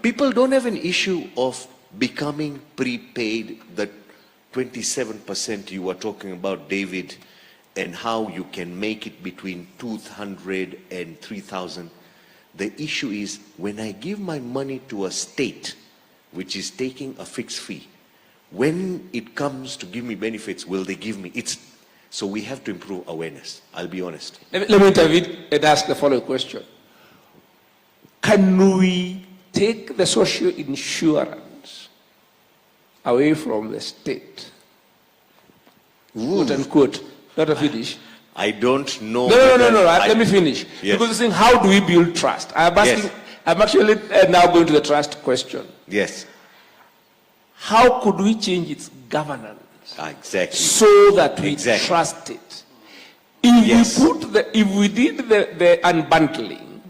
people don't have an issue of becoming prepaid, the 27% you were talking about, David, and how you can make it between 200 and 3,000. The issue is when I give my money to a state, which is taking a fixed fee, when it comes to give me benefits, will they give me? So we have to improve awareness. I'll be honest. Let me intervene and ask the following question. Can we take the social insurance away from the state? Quote unquote. Not a finish. I don't know. No. Let me finish. Yes. Because you're saying, how do we build trust? I'm asking. Yes. I'm actually now going to the trust question. Yes. How could we change its governance? Exactly. So that we trust it. If we did the unbundling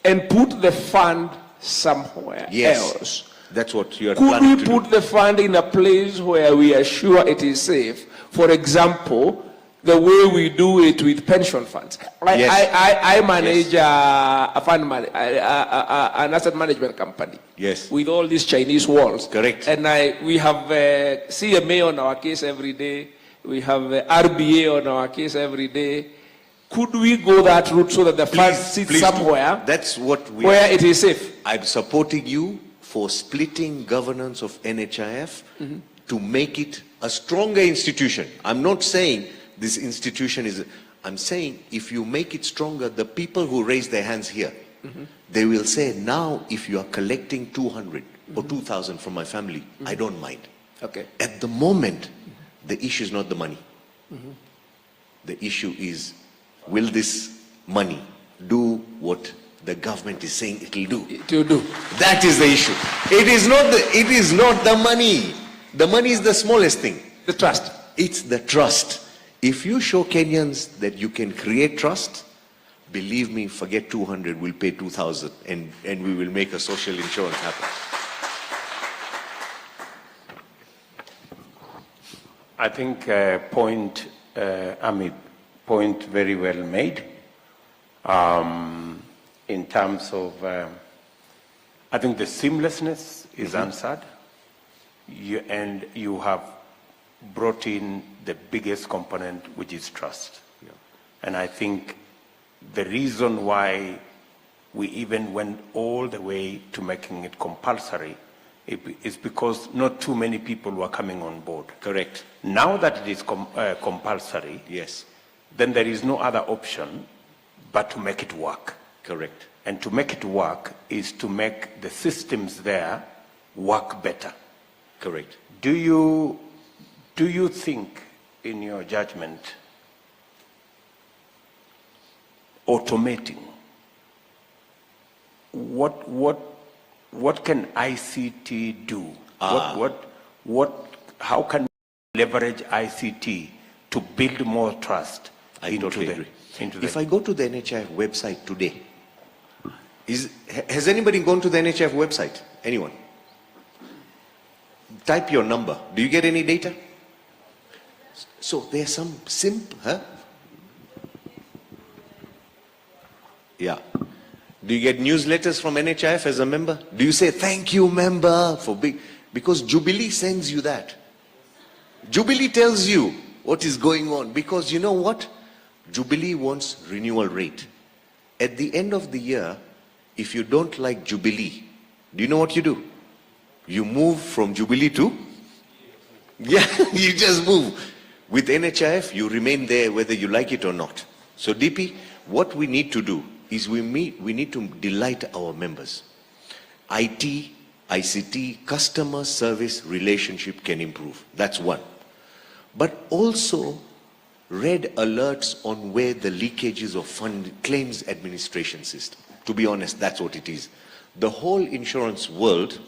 and put the fund somewhere else, that's what you are could planning we to put the fund in a place where we are sure it is safe? For example, the way we do it with pension funds. I manage a fund an asset management company. Yes. With all these Chinese walls. Correct. And we have CMA on our case every day. We have RBA on our case every day. Could we go that route so that the fund sits somewhere? That's what we where it is safe. I'm supporting you for splitting governance of NHIF to make it a stronger institution. I'm not saying this institution is, I'm saying if you make it stronger, the people who raise their hands here, they will say, now if you are collecting 200 or 2,000 from my family, I don't mind. Okay. At the moment, the issue is not the money. The issue is, will this money do what the government is saying it will do? It will do. That is the issue. It is not the money. The money is the smallest thing. The trust. It's the trust. If you show Kenyans that you can create trust, believe me, forget 200, we'll pay 2,000 and we will make a social insurance happen. I think point very well made in terms of, I think the seamlessness is answered, and you have brought in the biggest component, which is trust. And I think the reason why we even went all the way to making it compulsory is because not too many people were coming on board. Correct. Now that it is compulsory, yes, then there is no other option but to make it work. Correct. And to make it work is to make the systems there work better. Correct. Do you think, in your judgment, automating, what can ICT do? How can we leverage ICT to build more trust? I totally agree. If I go to the NHIF website today, has anybody gone to the NHIF website? Anyone? Type your number. Do you get any data? So there's some simple, Yeah. Do you get newsletters from NHIF as a member? Do you say, thank you, member, for big, because Jubilee sends you that. Jubilee tells you what is going on, because you know what? Jubilee wants renewal rate. At the end of the year, if you don't like Jubilee, do you know what you do? You move from Jubilee to? Yeah, you just move. With NHIF, you remain there whether you like it or not. So DP, what we need to do is we need to delight our members. IT, ICT, customer service relationship can improve. That's one. But also red alerts on where the leakages of fund claims administration system. To be honest, that's what it is. The whole insurance world,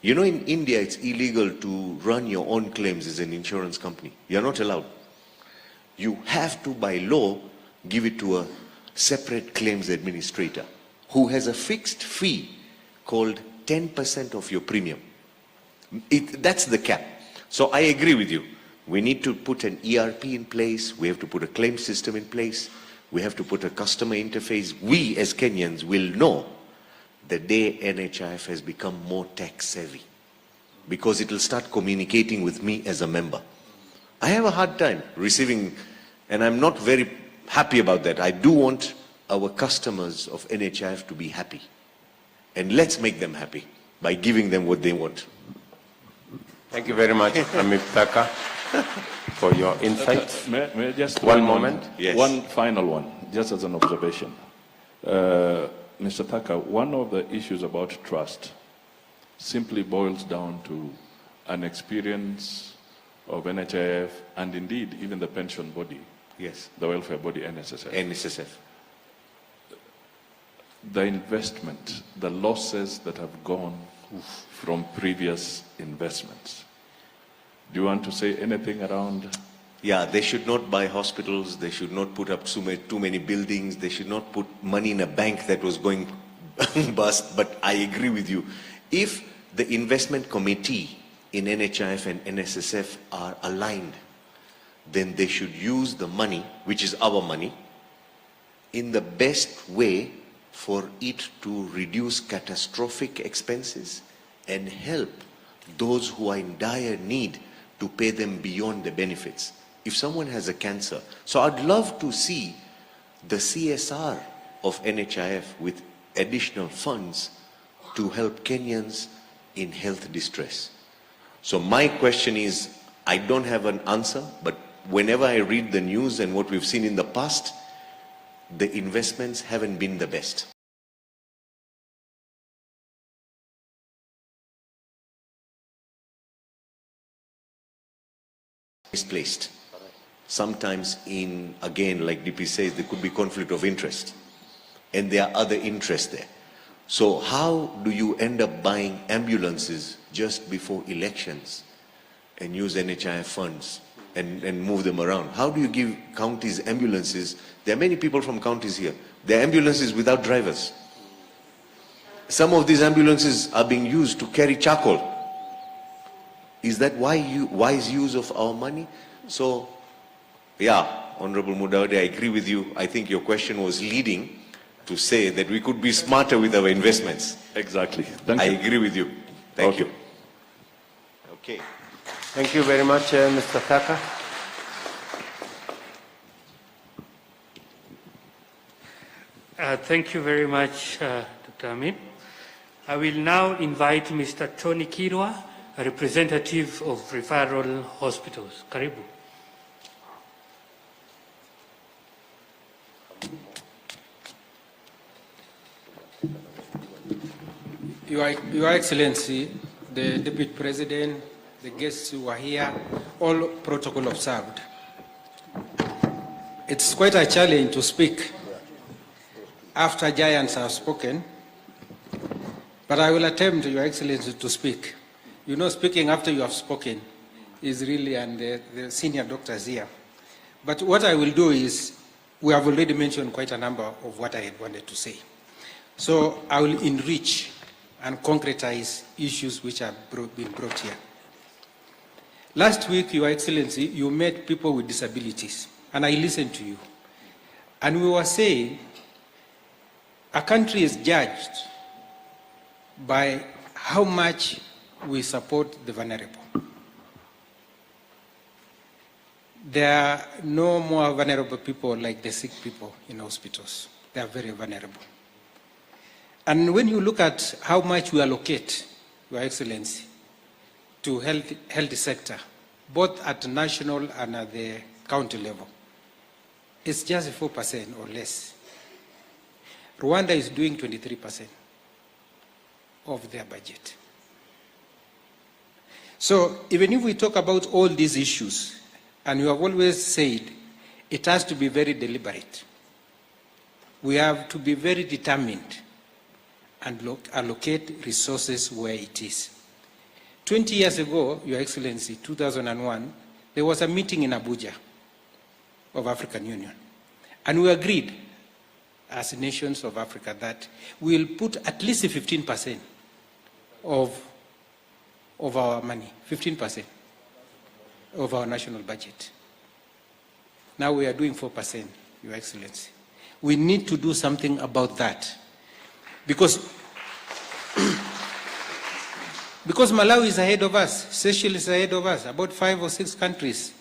you know, in India, it's illegal to run your own claims as an insurance company. You're not allowed. You have to, by law, give it to a separate claims administrator who has a fixed fee called 10% of your premium. That's the cap. So I agree with you. We need to put an ERP in place. We have to put a claim system in place. We have to put a customer interface. We as Kenyans will know the day NHIF has become more tech savvy, because it will start communicating with me as a member. I have a hard time receiving, and I'm not very happy about that. I do want our customers of NHIF to be happy. And let's make them happy by giving them what they want. Thank you very much, Amit Thaka, for your insights. May I just one moment? Yes. One final one, just as an observation. Mr. Thaka, one of the issues about trust simply boils down to an experience of NHIF and indeed even the pension body. Yes. The welfare body, NSSF. NSSF. The investment, the losses that have gone from previous investments. Do you want to say anything around? Yeah, they should not buy hospitals. They should not put up too many buildings. They should not put money in a bank that was going bust. But I agree with you. If the investment committee in NHIF and NSSF are aligned, then they should use the money, which is our money, in the best way for it to reduce catastrophic expenses and help those who are in dire need to pay them beyond the benefits. If someone has a cancer, so I'd love to see the CSR of NHIF with additional funds to help Kenyans in health distress. So my question is, I don't have an answer, but whenever I read the news and what we've seen in the past, the investments haven't been the best. Misplaced. Sometimes in, again, like DP says, there could be conflict of interest. And there are other interests there. So how do you end up buying ambulances just before elections and use NHIF funds and move them around? How do you give counties ambulances? There are many people from counties here. There are ambulances without drivers. Some of these ambulances are being used to carry charcoal. Is that wise use of our money? So, yeah, Honorable Mudavadi, I agree with you. I think your question was leading to say that we could be smarter with our investments. Exactly. Thank I you. agree with you. Thank you. Okay. Thank you very much, Mr. Thaka. Thank you very much, Dr. Amin. I will now invite Mr. Tony Kirwa, a representative of referral hospitals. Karibu. Your Excellency, the Deputy President, the guests who are here, all protocol observed. It's quite a challenge to speak after giants have spoken, but I will attempt, Your Excellency, to speak. You know, speaking after you have spoken is really, and the senior doctors here. But what I will do is, we have already mentioned quite a number of what I had wanted to say. So I will enrich and concretize issues which have been brought here. Last week, Your Excellency, you met people with disabilities, and I listened to you. And we were saying, a country is judged by how much we support the vulnerable. There are no more vulnerable people like the sick people in hospitals. They are very vulnerable. And when you look at how much we allocate, Your Excellency, to health sector, both at the national and at the county level, it's just 4% or less. Rwanda is doing 23% of their budget. So even if we talk about all these issues, and you have always said it has to be very deliberate, we have to be very determined and allocate resources where it is. 20 years ago, Your Excellency, 2001, there was a meeting in Abuja of African Union. And we agreed as nations of Africa that we'll put at least 15% of our money, 15%. of our national budget. Now we are doing 4%, Your Excellency. We need to do something about that. Because Malawi is ahead of us, Seychelles is ahead of us, about 5 or 6 countries.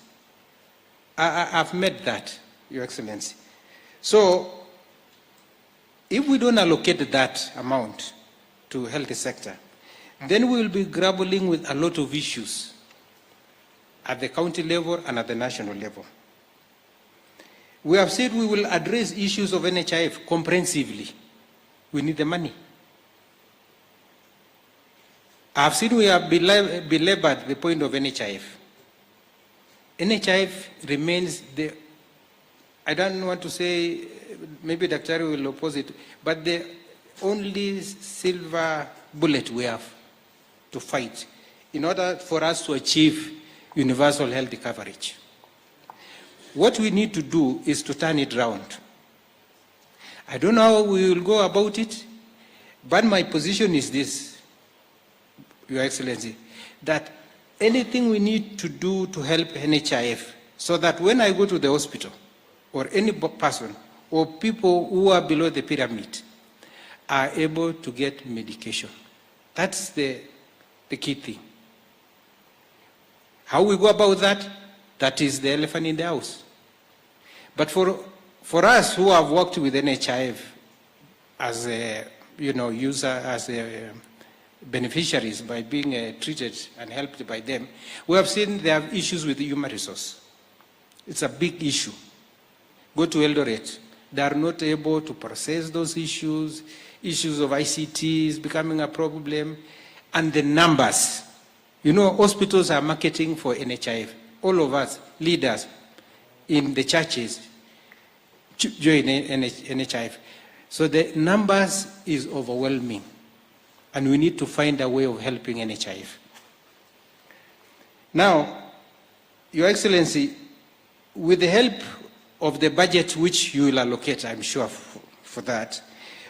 I've met that, Your Excellency. So, if we don't allocate that amount to health sector, then we will be grappling with a lot of issues at the county level and at the national level. We have said we will address issues of NHIF comprehensively. We need the money. I have seen we have belabored the point of NHIF. NHIF remains the, I don't want to say, maybe Dr. will oppose it, but the only silver bullet we have to fight in order for us to achieve universal health coverage. What we need to do is to turn it around. I don't know how we will go about it, but my position is this, Your Excellency, that anything we need to do to help NHIF, so that when I go to the hospital, or any person, or people who are below the pyramid, are able to get medication. That's the key thing. How we go about that, that is the elephant in the house. But for us who have worked with NHIF as a, user, as a beneficiaries by being treated and helped by them, we have seen they have issues with the human resource. It's a big issue. Go to Eldoret. They are not able to process those issues. Issues of ICT is becoming a problem. And the numbers. Hospitals are marketing for NHIF. All of us, leaders in the churches, join NHIF. So the numbers is overwhelming. And we need to find a way of helping NHIF. Now, Your Excellency, with the help of the budget which you will allocate, I'm sure for that,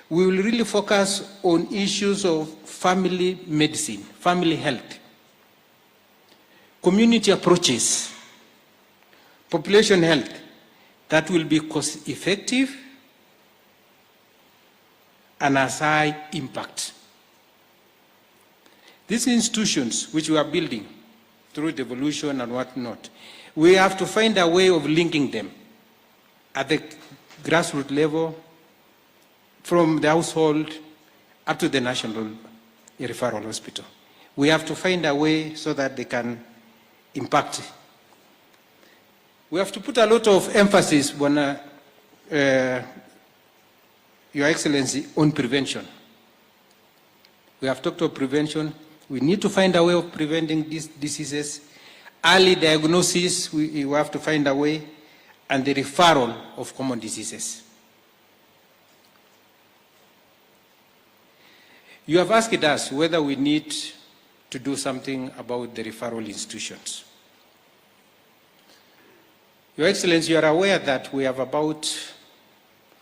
we will really focus on issues of family medicine, family health, community approaches, population health, that will be cost effective and has high impact. These institutions which we are building through devolution and whatnot, we have to find a way of linking them at the grassroots level, from the household up to the national referral hospital. We have to find a way so that they can impact. We have to put a lot of emphasis on, Your Excellency, on prevention. We have talked of prevention. We need to find a way of preventing these diseases. Early diagnosis, we have to find a way, and the referral of common diseases. You have asked us whether we need to do something about the referral institutions. Your Excellency, you are aware that we have about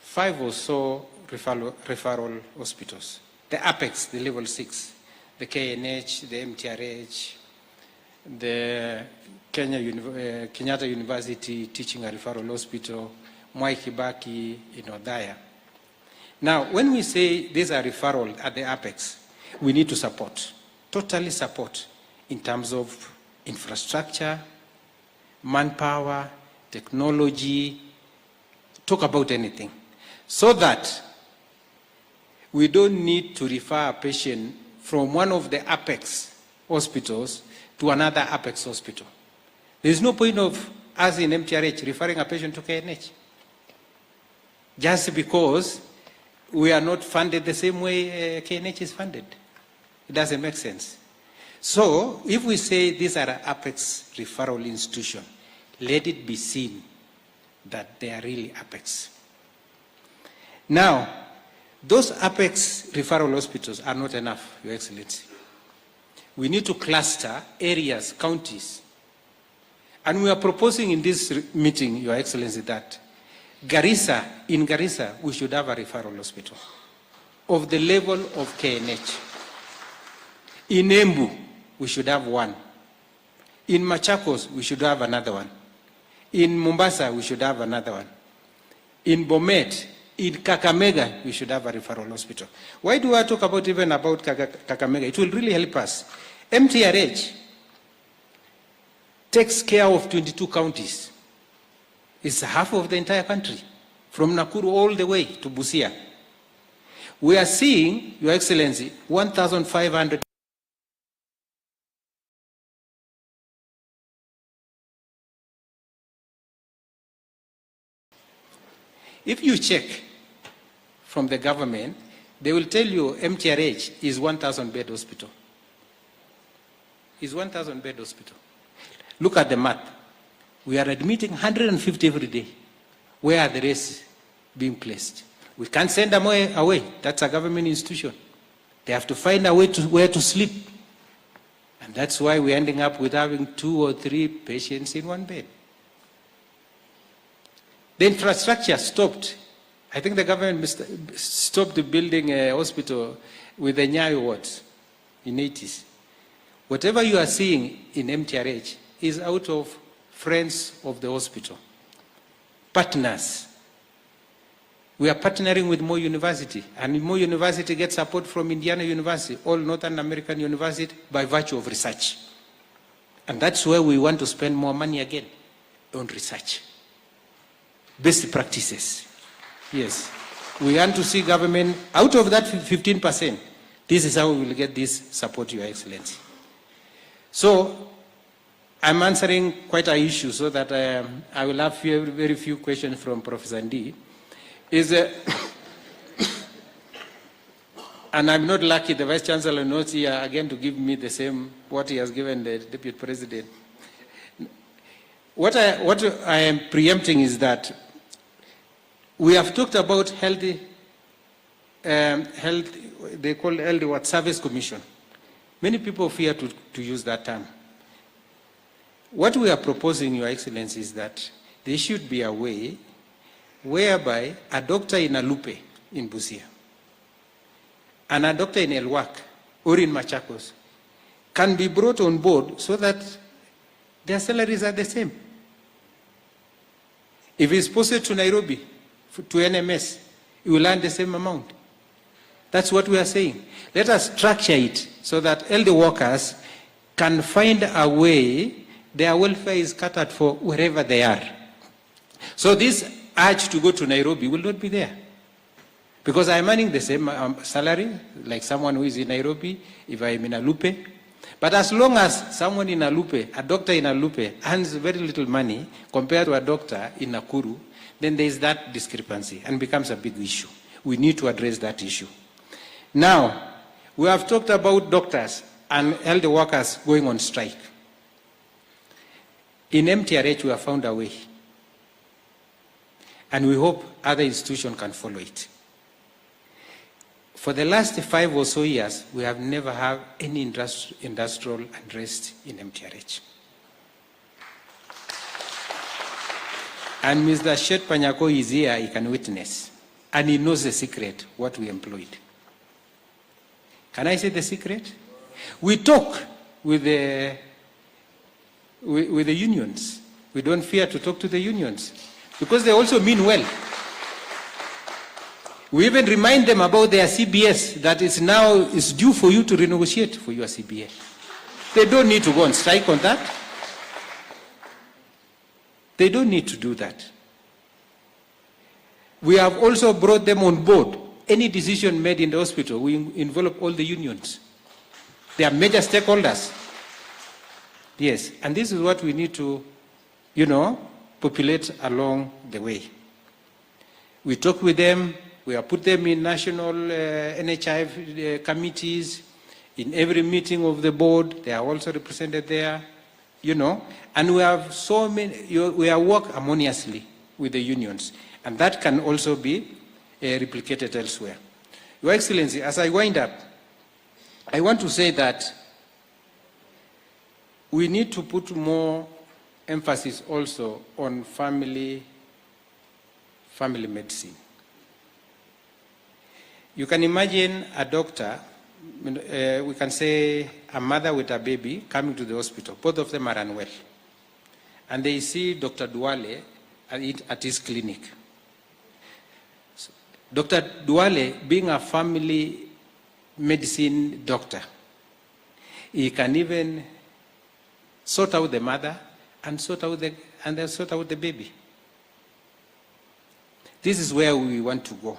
5 or so referral hospitals. The Apex, the level 6, the KNH, the MTRH, the Kenyatta University Teaching and Referral Hospital, Mwai Kibaki in Odhiambo. Now, when we say these are referral at the Apex, we need to support, totally support, in terms of infrastructure, manpower, technology, talk about anything, so that we don't need to refer a patient from one of the Apex hospitals to another Apex hospital. There is no point of us in MTRH referring a patient to KNH, just because we are not funded the same way KNH is funded. It doesn't make sense. So, if we say these are Apex referral institutions, let it be seen that they are really Apex. Now, those Apex referral hospitals are not enough, Your Excellency. We need to cluster areas, counties. And we are proposing in this meeting, Your Excellency, that in Garissa, we should have a referral hospital of the level of KNH. In Embu, we should have one. In Machakos, we should have another one. In Mombasa, we should have another one. In Bomet, in Kakamega, we should have a referral hospital. Why do I talk about even about Kakamega? It will really help us. MTRH takes care of 22 counties. It's half of the entire country, from Nakuru all the way to Busia. We are seeing, Your Excellency, 1,500. If you check from the government, they will tell you MTRH is 1,000 bed hospital. Is 1,000 bed hospital. Look at the math. We are admitting 150 every day. Where are the rest being placed? We can't send them away. That's a government institution. They have to find a way to where to sleep. And that's why we're ending up with having 2 or 3 patients in one bed. The infrastructure stopped. I think the government stopped building a hospital with the Nyayo wards in the 80s. Whatever you are seeing in MTRH is out of friends of the hospital, partners. We are partnering with Mo University, and Mo University gets support from Indiana University, all Northern American University, by virtue of research. And that's where we want to spend more money again, on research. Best practices. Yes. We want to see government, out of that 15%, this is how we will get this support, Your Excellency. So, I'm answering quite an issue so that I will have very few questions from Professor Ndi. And I'm not lucky, the Vice Chancellor not here again to give me the same, what he has given the Deputy President. What I am preempting is that we have talked about health, they call health what, Service Commission. Many people fear to use that term. What we are proposing, Your Excellency, is that there should be a way whereby a doctor in Alupe in Busia and a doctor in Elwak or in Machakos can be brought on board so that their salaries are the same. If it's posted to Nairobi, to NMS, it will earn the same amount. That's what we are saying. Let us structure it so that elder workers can find a way their welfare is catered for wherever they are. So this urge to go to Nairobi will not be there. Because I'm earning the same salary like someone who is in Nairobi if I'm in Alupe. But as long as someone in Alupe, a doctor in Alupe, earns very little money compared to a doctor in Nakuru, then there is that discrepancy and becomes a big issue. We need to address that issue. Now, we have talked about doctors and health workers going on strike. In MTRH, we have found a way. And we hope other institutions can follow it. For the last 5 or so years, we have never had any industrial unrest in MTRH. And Mr. Shet Panyako is here, he can witness. And he knows the secret, what we employed. Can I say the secret? We talk with the unions. We don't fear to talk to the unions because they also mean well. We even remind them about their CBS that it's due for you to renegotiate for your CBS. They don't need to go on strike on that. They don't need to do that. We have also brought them on board. Any decision made in the hospital, we involve all the unions. They are major stakeholders. Yes, and this is what we need to, populate along the way. We talk with them, we have put them in national NHIF committees, in every meeting of the board, they are also represented there, and we have so many, we have worked harmoniously with the unions, and that can also be replicated elsewhere. Your Excellency, as I wind up, I want to say that we need to put more emphasis also on family medicine. You can imagine a doctor we can say a mother with a baby coming to the hospital. Both of them are unwell. And they see Dr. Duale at his clinic. So, Dr. Duale, being a family medicine doctor, he can even sort out the mother and sort out the baby. This is where we want to go.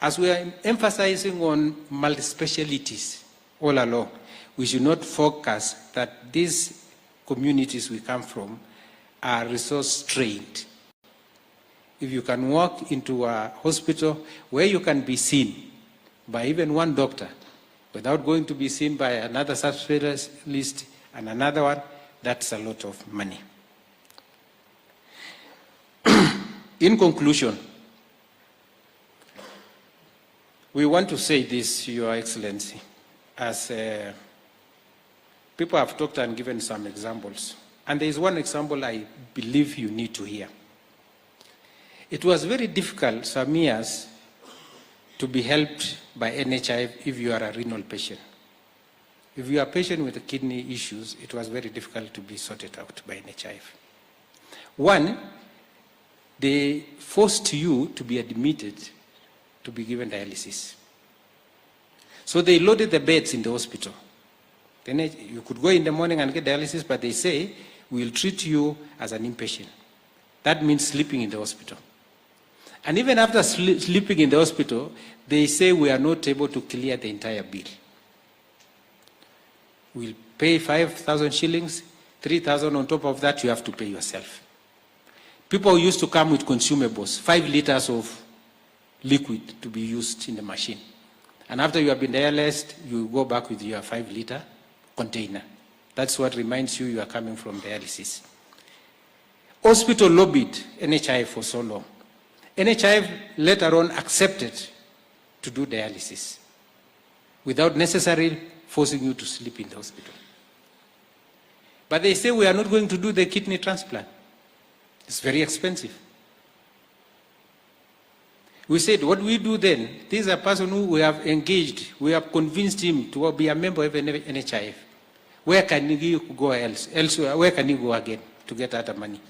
As we are emphasizing on multi-specialties all along, we should not focus that these communities we come from are resource-strained. If you can walk into a hospital where you can be seen by even one doctor without going to be seen by another subspecialist and another one, that's a lot of money. In conclusion, we want to say this, Your Excellency, as people have talked and given some examples. And there is one example I believe you need to hear. It was very difficult some years to be helped by NHIF if you are a renal patient. If you are a patient with kidney issues, it was very difficult to be sorted out by NHIF. One, they forced you to be admitted to be given dialysis. So they loaded the beds in the hospital. Then you could go in the morning and get dialysis, but they say, we'll treat you as an inpatient. That means sleeping in the hospital. And even after sleeping in the hospital, they say we are not able to clear the entire bill. We'll pay 5,000 shillings, 3,000 on top of that you have to pay yourself. People used to come with consumables, 5 liters of liquid to be used in the machine. And after you have been dialyzed, you go back with your 5-liter container. That's what reminds you are coming from dialysis. Hospital lobbied NHIF for so long. NHIF later on accepted to do dialysis without necessarily forcing you to sleep in the hospital. But they say we are not going to do the kidney transplant. It's very expensive. We said, what do we do then? This is a person who we have engaged. We have convinced him to be a member of NHIF. Where can he go else? Elsewhere, where can he go again to get other money?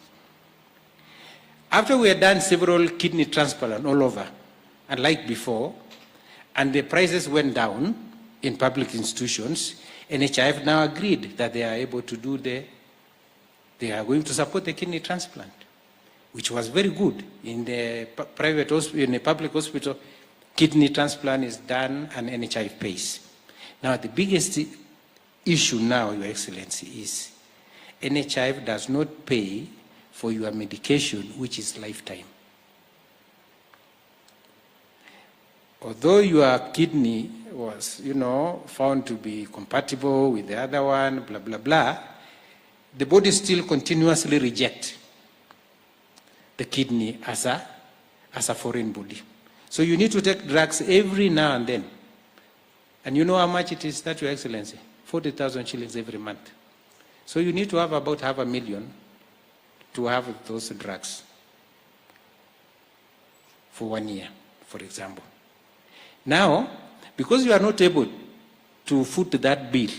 After we had done several kidney transplants all over, and like before, and the prices went down in public institutions, NHIF now agreed that they are able to do they are going to support the kidney transplant, which was very good. In the private hospital, in a public hospital, kidney transplant is done and NHIF pays. Now, the biggest issue now, Your Excellency, is NHIF does not pay for your medication, which is lifetime. Although your kidney was, found to be compatible with the other one, blah, blah, blah, the body still continuously rejects the kidney as a foreign body. So you need to take drugs every now and then. And you know how much it is, that, Your Excellency? 40,000 shillings every month. So you need to have about 500,000 to have those drugs for 1 year, for example. Now, because you are not able to foot that bill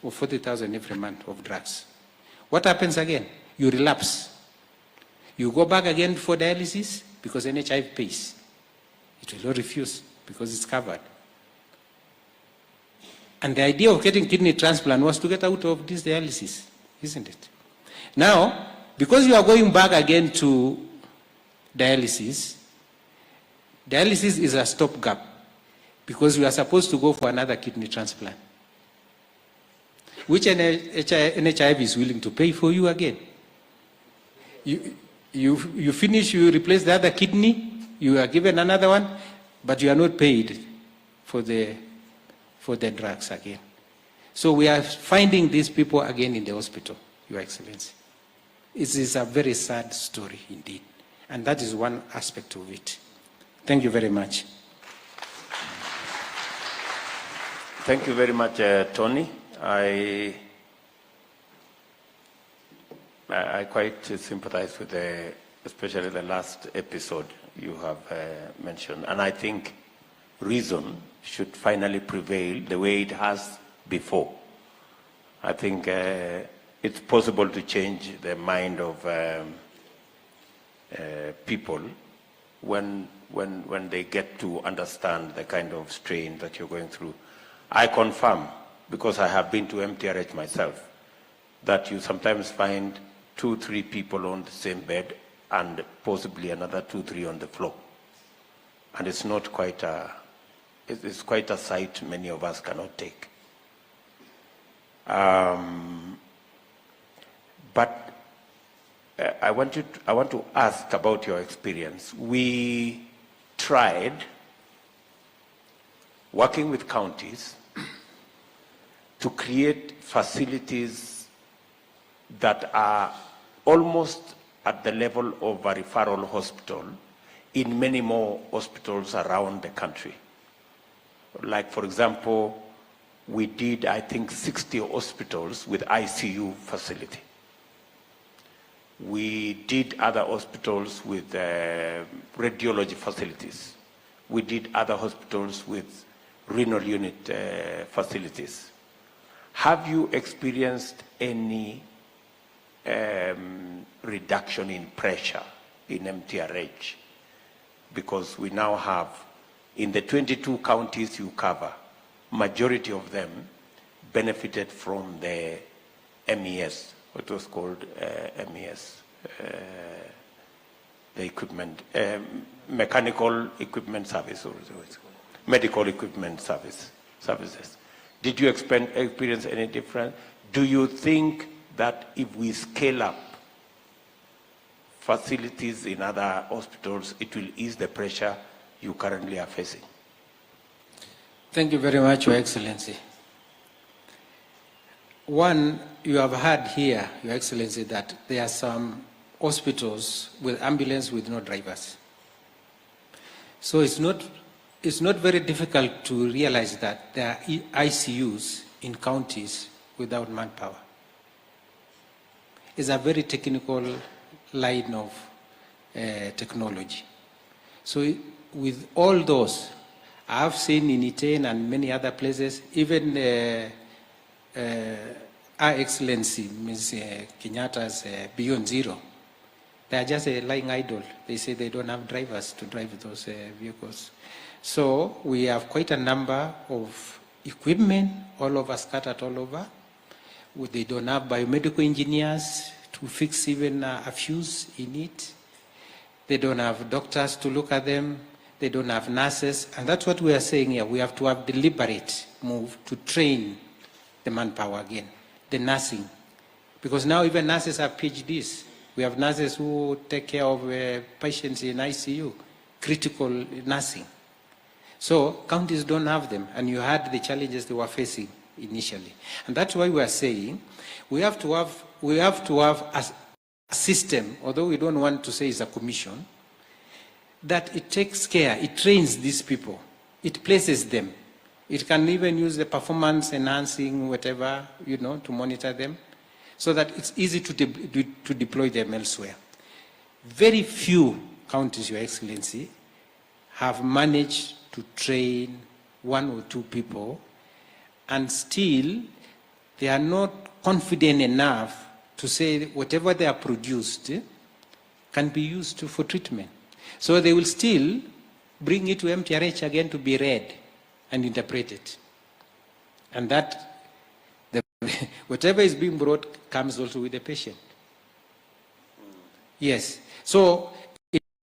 of 40,000 every month of drugs, what happens again? You relapse. You go back again for dialysis because NHIF pays. It will not refuse because it's covered. And the idea of getting kidney transplant was to get out of this dialysis, isn't it? Now, because you are going back again to dialysis, dialysis is a stopgap because you are supposed to go for another kidney transplant, which NHIF is willing to pay for you again. You finish, you replace the other kidney, you are given another one, but you are not paid for the drugs again. So we are finding these people again in the hospital, Your Excellency. It is a very sad story indeed. And that is one aspect of it. Thank you very much. Thank you very much, Tony. I quite sympathize with especially the last episode you have mentioned. And I think reason should finally prevail the way it has before. I think it's possible to change the mind of people when they get to understand the kind of strain that you're going through. I confirm, because I have been to MTRH myself, that you sometimes find 2-3 people on the same bed and possibly another 2-3 on the floor. And it's not quite it's quite a sight many of us cannot take. But I want to ask about your experience. We tried working with counties to create facilities that are almost at the level of a referral hospital in many more hospitals around the country. Like, for example, we did, I think, 60 hospitals with ICU facility. We did other hospitals with radiology facilities. We did other hospitals with renal unit facilities. Have you experienced any reduction in pressure in MTRH? Because we now have, in the 22 counties you cover, majority of them benefited from the MES, what was called MES, the equipment, mechanical equipment service, or medical equipment services. Did you experience any difference? Do you think that if we scale up facilities in other hospitals, it will ease the pressure you currently are facing? Thank you very much, Your Excellency. One, you have heard here, Your Excellency, that there are some hospitals with ambulance with no drivers. So it's not very difficult to realize that there are ICUs in counties without manpower. It's a very technical line of technology. So with all those, I've seen in Iten and many other places, even Our Excellency, Ms. Kenyatta's Beyond Zero, they are just lying idle. They say they don't have drivers to drive those vehicles. So we have quite a number of equipment all over, scattered all over. They don't have biomedical engineers to fix even a fuse in it. They don't have doctors to look at them. They don't have nurses. And that's what we are saying here. We have to have deliberate move to train the manpower again, the nursing. Because now even nurses have PhDs. We have nurses who take care of patients in ICU, critical nursing. So counties don't have them, and you had the challenges they were facing initially. And that's why we are saying we have to have a system, although we don't want to say it's a commission, that it takes care, it trains these people, it places them. It can even use the performance enhancing whatever, to monitor them, so that it's easy to deploy them elsewhere. Very few counties, Your Excellency, have managed to train 1 or 2 people, and still they are not confident enough to say whatever they are produced can be used for treatment. So they will still bring it to MTRH again to be read and interpreted. And that, whatever is being brought comes also with the patient. Yes. So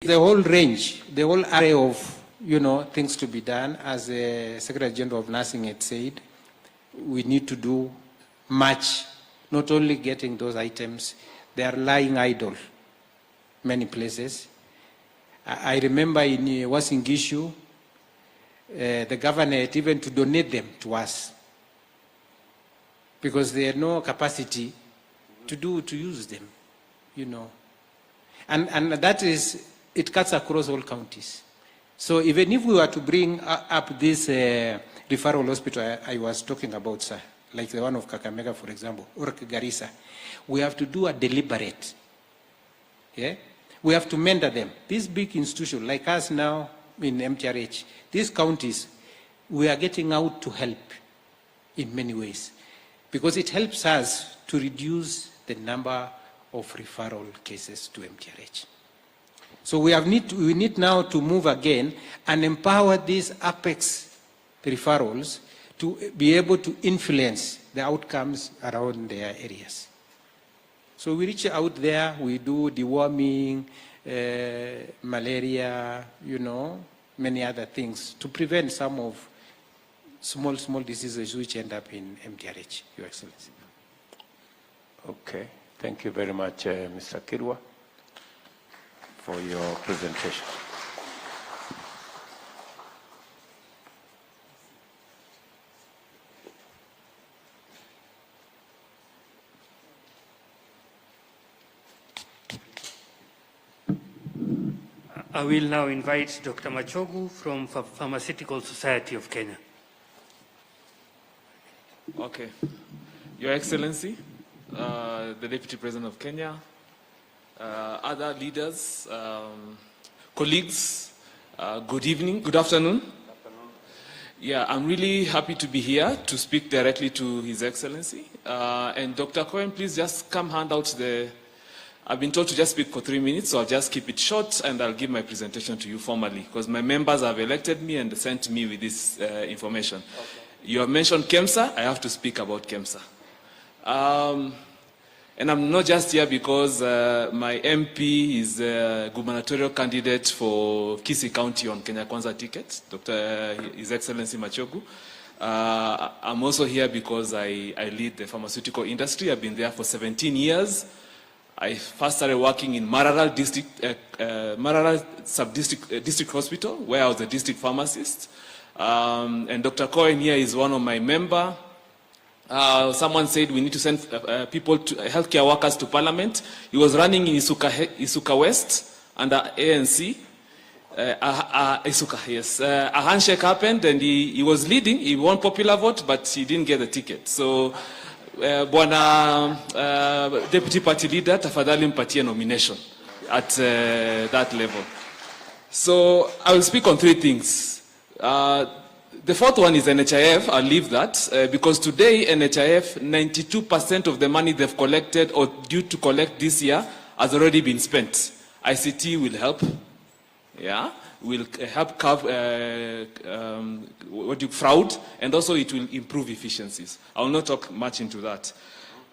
the whole range, the whole array of things to be done, as the Secretary General of Nursing had said, we need to do much, not only getting those items, they are lying idle many places. I remember in Wasingishu, the governor had even to donate them to us because they had no capacity to use them, And that is, it cuts across all counties. So even if we were to bring up this referral hospital I was talking about, sir, like the one of Kakamega, for example, or Garissa, we have to do a deliberate. Yeah? We have to mentor them. This big institution, like us now, in MTRH, these counties, we are getting out to help in many ways, because it helps us to reduce the number of referral cases to MTRH. So we need now to move again and empower these apex referrals to be able to influence the outcomes around their areas. So we reach out there, we do deworming, malaria, many other things to prevent some of small diseases which end up in MTRH, Your Excellency. Okay, thank you very much, Mr. Kirwa, for your presentation. I will now invite Dr. Machogu from Pharmaceutical Society of Kenya. Okay. Your Excellency, the Deputy President of Kenya, other leaders, colleagues, good evening, good afternoon. Yeah, I'm really happy to be here to speak directly to His Excellency. And Dr. Cohen, please just come hand out I've been told to just speak for 3 minutes, so I'll just keep it short and I'll give my presentation to you formally, because my members have elected me and sent me with this information. Okay. You have mentioned KEMSA, I have to speak about KEMSA. And I'm not just here because my MP is a gubernatorial candidate for KISII County on Kenya Kwanza ticket, His Excellency Machogu. I'm also here because I lead the pharmaceutical industry. I've been there for 17 years. I first started working in Maralal District Hospital, where I was a district pharmacist. And Dr. Cohen here is one of my members. Someone said we need to send healthcare workers to Parliament. He was running in Isuka West under ANC. Isuka, yes. A handshake happened and he was leading. He won popular vote, but he didn't get the ticket. So, Bwana Deputy Party Leader, tafadhali mpatie nomination at that level. So I will speak on 3 things. The fourth one is NHIF. I'll leave that because today NHIF, 92% of the money they've collected or due to collect this year has already been spent. ICT will help. Yeah, will help cover fraud, and also it will improve efficiencies. I will not talk much into that.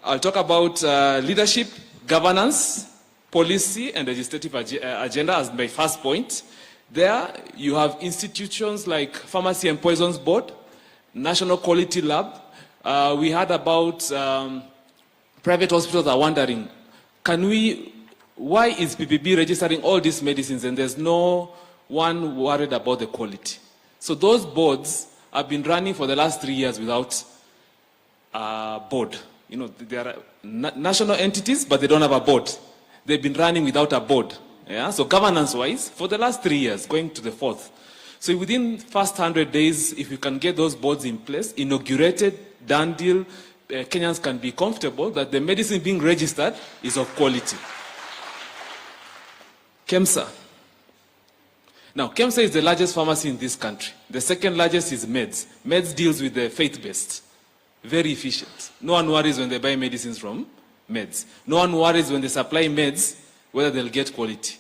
I'll talk about leadership, governance, policy, and legislative agenda as my first point. There you have institutions like Pharmacy and Poisons Board, National Quality Lab. We heard about private hospitals are wondering, why is PPB registering all these medicines and there's no one worried about the quality? So those boards have been running for the last 3 years without a board. They are national entities, but they don't have a board. They've been running without a board. Yeah? So governance-wise, for the last 3 years, going to the 4th. So within the first 100 days, if you can get those boards in place, inaugurated, done deal, Kenyans can be comfortable that the medicine being registered is of quality. KEMSA. Now, KEMSA is the largest pharmacy in this country. The second largest is Meds. Meds deals with the faith-based. Very efficient. No one worries when they buy medicines from Meds. No one worries when they supply Meds whether they'll get quality.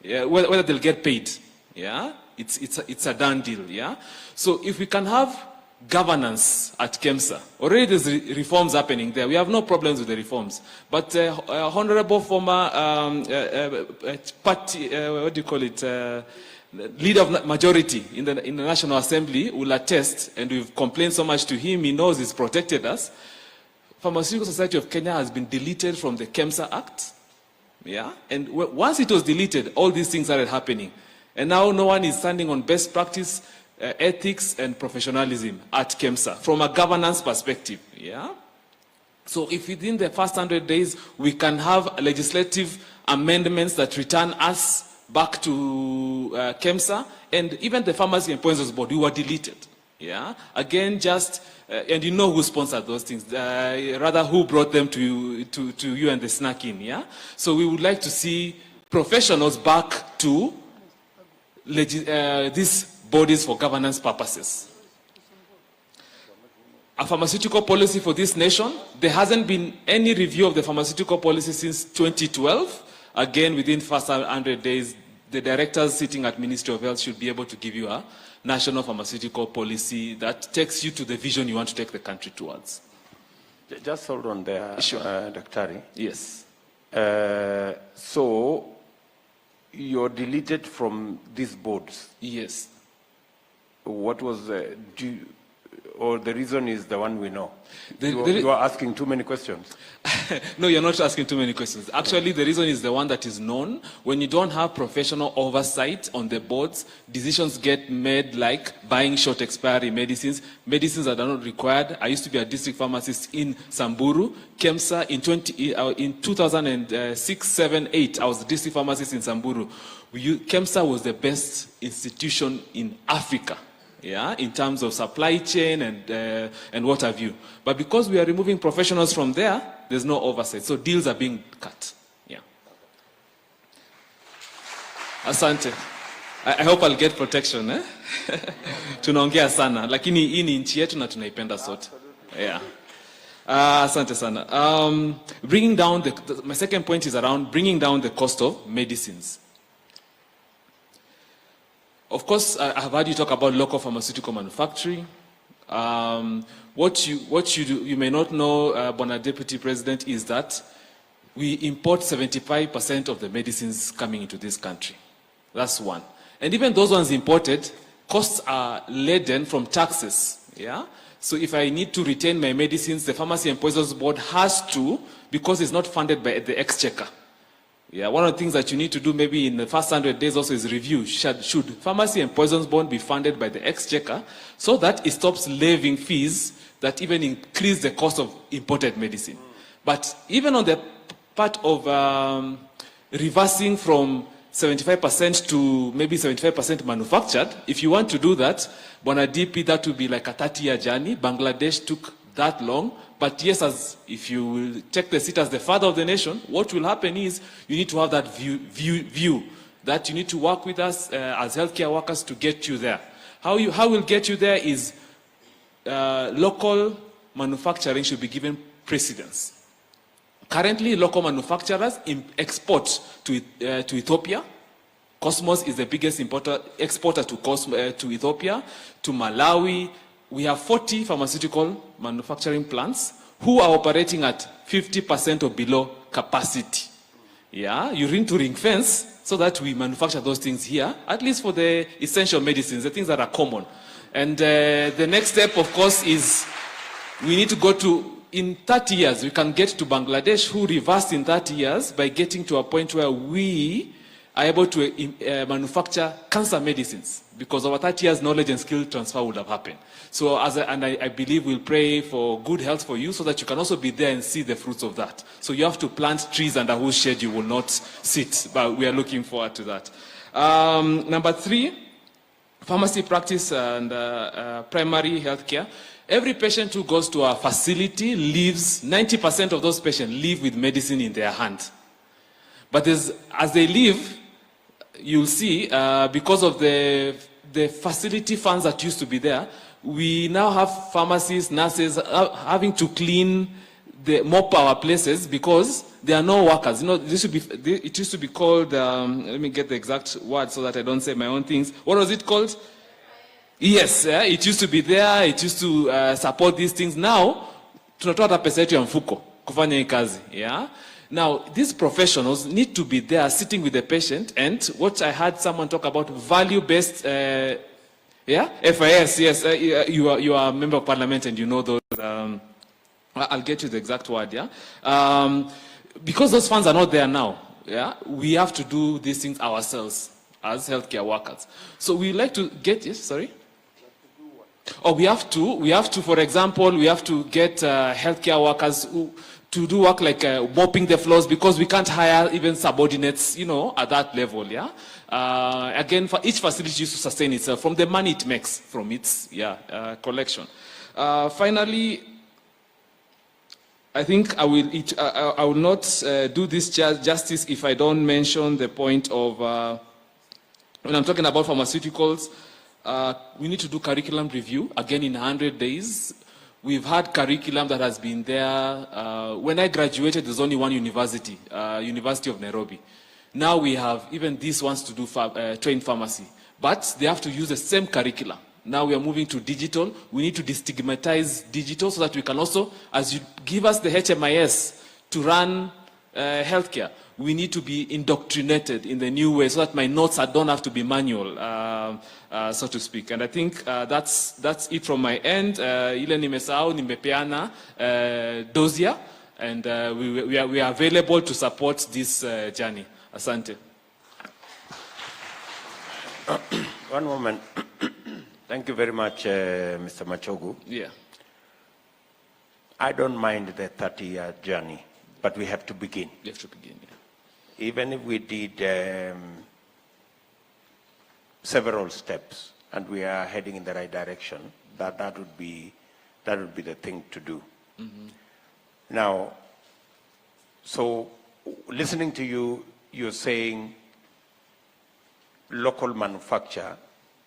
Yeah, whether they'll get paid. Yeah? It's a done deal. Yeah? So if we can have governance at KEMSA, already there's reforms happening there. We have no problems with the reforms. But honorable former party, leader of majority in the National Assembly will attest, and we've complained so much to him, he knows he's protected us. Pharmaceutical Society of Kenya has been deleted from the KEMSA Act. Yeah? And once it was deleted, all these things started happening. And now no one is standing on best practice, ethics and professionalism at KEMSA from a governance perspective. Yeah? So if within the first 100 days we can have legislative amendments that return us back to KEMSA, and even the Pharmacy and Poisons Board, we were deleted. Yeah? Again, just, and you know who sponsored those things, rather who brought them to you and they snuck in. Yeah? So we would like to see professionals back to these bodies for governance purposes. A pharmaceutical policy for this nation, there hasn't been any review of the pharmaceutical policy since 2012. Again, within the first 100 days, the directors sitting at Ministry of Health should be able to give you a national pharmaceutical policy that takes you to the vision you want to take the country towards. Just hold on there, sure. Dr. Yes. So, you're deleted from these boards? Yes. What was or the reason is the one we know? You are asking too many questions. No, you're not asking too many questions. Actually, the reason is the one that is known. When you don't have professional oversight on the boards, decisions get made like buying short expiry medicines, medicines that are not required. I used to be a district pharmacist in Samburu, KEMSA. In 2006, 7, 8, I was the district pharmacist in Samburu. KEMSA was the best institution in Africa. Yeah, in terms of supply chain and what have you. But because we are removing professionals from there, there's no oversight. So deals are being cut. Yeah. Asante. I hope I'll get protection. Tunaongea sana. Lakini hii ni nchi yetu na tunaipenda sote. Yeah. Asante sana. Bringing down my second point is around bringing down the cost of medicines. Of course, I have heard you talk about local pharmaceutical manufacturing. What you may not know, Bwana Deputy President, is that we import 75% of the medicines coming into this country. That's one. And even those ones imported, costs are laden from taxes. Yeah. So if I need to retain my medicines, the Pharmacy and Poisons Board has to, because it's not funded by the Exchequer. Yeah, one of the things that you need to do maybe in the first 100 days also is review. Should Pharmacy and Poisons Board be funded by the Exchequer so that it stops levying fees that even increase the cost of imported medicine. But even on the part of reversing from 75% to maybe 75% manufactured, if you want to do that, Bwana DP, that would be like a 30-year journey. Bangladesh took that long. But yes, if you will take the seat as the father of the nation, what will happen is you need to have that view that you need to work with us as healthcare workers to get you there. How we'll get you there is local manufacturing should be given precedence. Currently, local manufacturers export to Ethiopia. Cosmos is the biggest exporter to Ethiopia, to Malawi. We have 40 pharmaceutical manufacturing plants who are operating at 50% or below capacity. Yeah, you need to ring fence so that we manufacture those things here, at least for the essential medicines, the things that are common. And the next step, of course, is we need to go to, in 30 years, we can get to Bangladesh, who reversed in 30 years by getting to a point where we are able to manufacture cancer medicines, because over 30 years, knowledge and skill transfer would have happened. So, I believe we'll pray for good health for you so that you can also be there and see the fruits of that. So you have to plant trees under whose shade you will not sit, but we are looking forward to that. Number 3, pharmacy practice and primary health care. Every patient who goes to a facility leaves, 90% of those patients leave with medicine in their hand. But as they leave, you'll see, because of the facility funds that used to be there, we now have pharmacists, nurses having to mop our places because there are no workers. You know, it used to be called, let me get the exact word so that I don't say my own things. What was it called? Yes, it used to be there. It used to support these things. Now, tunatoa hata pesa yetu ya mfuko kufanya hii kazi. Yeah. Now, these professionals need to be there sitting with the patient, and what I heard someone talk about, value-based, FIS, yes, you are a member of parliament and you know those, I'll get you the exact word, yeah? Because those funds are not there now, yeah, we have to do these things ourselves as healthcare workers. So we like to get, yes, sorry? Oh, we have to, for example, we have to get healthcare workers to do work like mopping the floors, because we can't hire even subordinates, you know, at that level, yeah? Again, for each facility used to sustain itself from the money it makes from its collection. Finally, I think I will not do this justice if I don't mention the point of when I'm talking about pharmaceuticals, we need to do curriculum review, again in 100 days. We've had curriculum that has been there. When I graduated, there's only one university, University of Nairobi. Now we have even these ones to do train pharmacy, but they have to use the same curriculum. Now we are moving to digital. We need to destigmatize digital so that we can also, as you give us the HMIS to run healthcare, we need to be indoctrinated in the new way so that my notes don't have to be manual, so to speak. And I think that's it from my end. Ile nimesahau nimepeana dosia, and we are available to support this journey. Asante. One moment. Thank you very much, Mr. Machogu. Yeah. I don't mind the 30-year journey, but we have to begin. We have to begin, yeah. Even if we did several steps and we are heading in the right direction, that would be the thing to do. Mm-hmm. Now, so listening to you, you're saying local manufacture,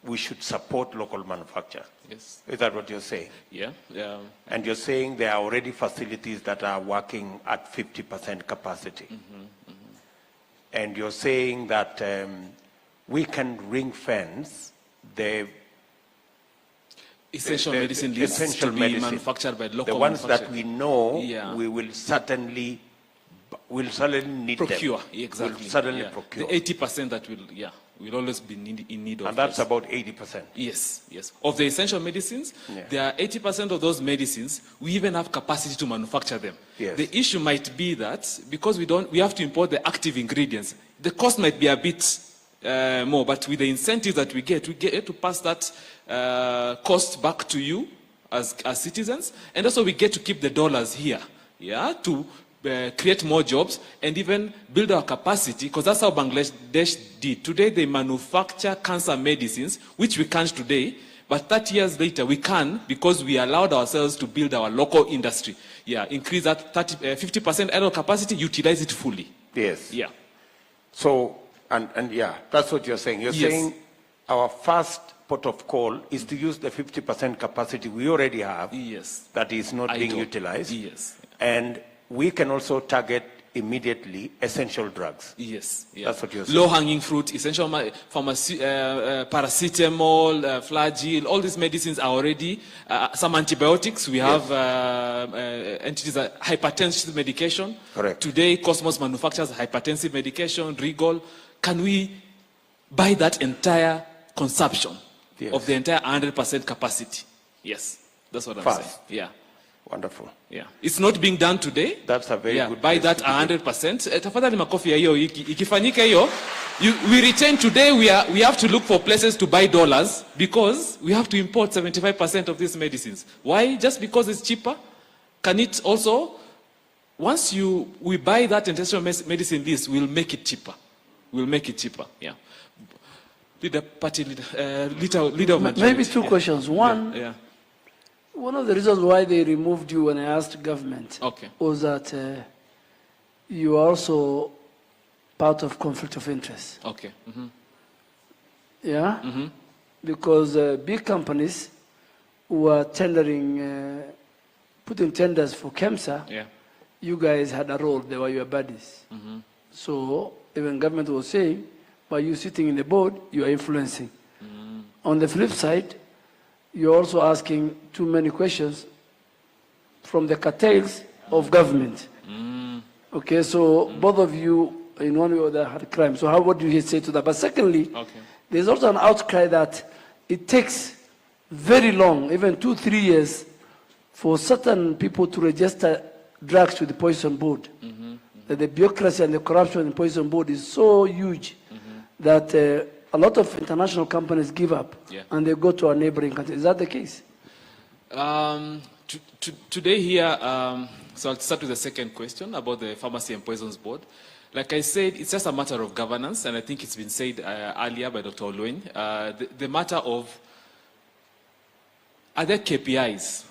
we should support local manufacture. Yes. Is that what you're saying? Yeah. Yeah. And you're saying there are already facilities that are working at 50% capacity. Mm-hmm. Mm-hmm. And you're saying that we can ring fence the essential medicine lists essential to be medicine, manufactured by local the ones that we know, yeah, we will certainly need procure, them. exactly. We'll suddenly yeah. procure. The 80% that will always be in need of. And that's about 80%. Yes, yes. Of the essential medicines, there are 80% of those medicines, we even have capacity to manufacture them. Yes. The issue might be that because we have to import the active ingredients, the cost might be a bit more, but with the incentives that we get to pass that cost back to you as citizens, and also we get to keep the dollars here, yeah, to create more jobs and even build our capacity, because that's how Bangladesh did. Today they manufacture cancer medicines, which we can't today, but 30 years later we can, because we allowed ourselves to build our local industry. Yeah, increase that 50% annual capacity, utilize it fully. Yes. Yeah. So, and yeah, that's what you're saying. You're saying our first port of call is to use the 50% capacity we already have. Yes. That is not being utilized. Yes. And we can also target immediately essential drugs. Yes. Yeah. That's what you're saying. Low-hanging fruit, essential pharmacy, paracetamol, flagyl, all these medicines are already, some antibiotics. We have entities, hypertensive medication. Correct. Today, Cosmos manufactures hypertensive medication, Rigol. Can we buy that entire consumption of the entire 100% capacity? Yes. That's what I'm saying. Yeah. Wonderful. Yeah. It's not being done today. That's a very good by that 100%. Tafadhali makofi ya hiyo ikifanyika hiyo, we retain today, we have to look for places to buy dollars because we have to import 75% of these medicines. Why? Just because it's cheaper? Can it also, once we buy that intentional medicine list, we'll make it cheaper. We'll make it cheaper. Yeah. Leader of majority. Maybe two questions. One, one of the reasons why they removed you when I asked government was that you are also part of conflict of interest. Okay. Mm-hmm. Yeah? Mm-hmm. Because big companies who are tendering, putting tenders for KEMSA, you guys had a role, they were your buddies. Mm-hmm. So even government was saying, by you sitting in the board, you are influencing. Mm-hmm. On the flip side, you're also asking too many questions from the cartels of government. Mm. Okay, so both of you, in one way or the other, had crime. So what do you say to that? But secondly, there's also an outcry that it takes very long, even 2-3 years, for certain people to register drugs to the poison board. Mm-hmm. That the bureaucracy and the corruption in the poison board is so huge that a lot of international companies give up and they go to our neighboring countries. Is that the case? Today here, so I'll start with the second question about the Pharmacy and Poisons Board. Like I said, it's just a matter of governance, and I think it's been said earlier by Dr. Oluwen. The matter of, are there KPIs,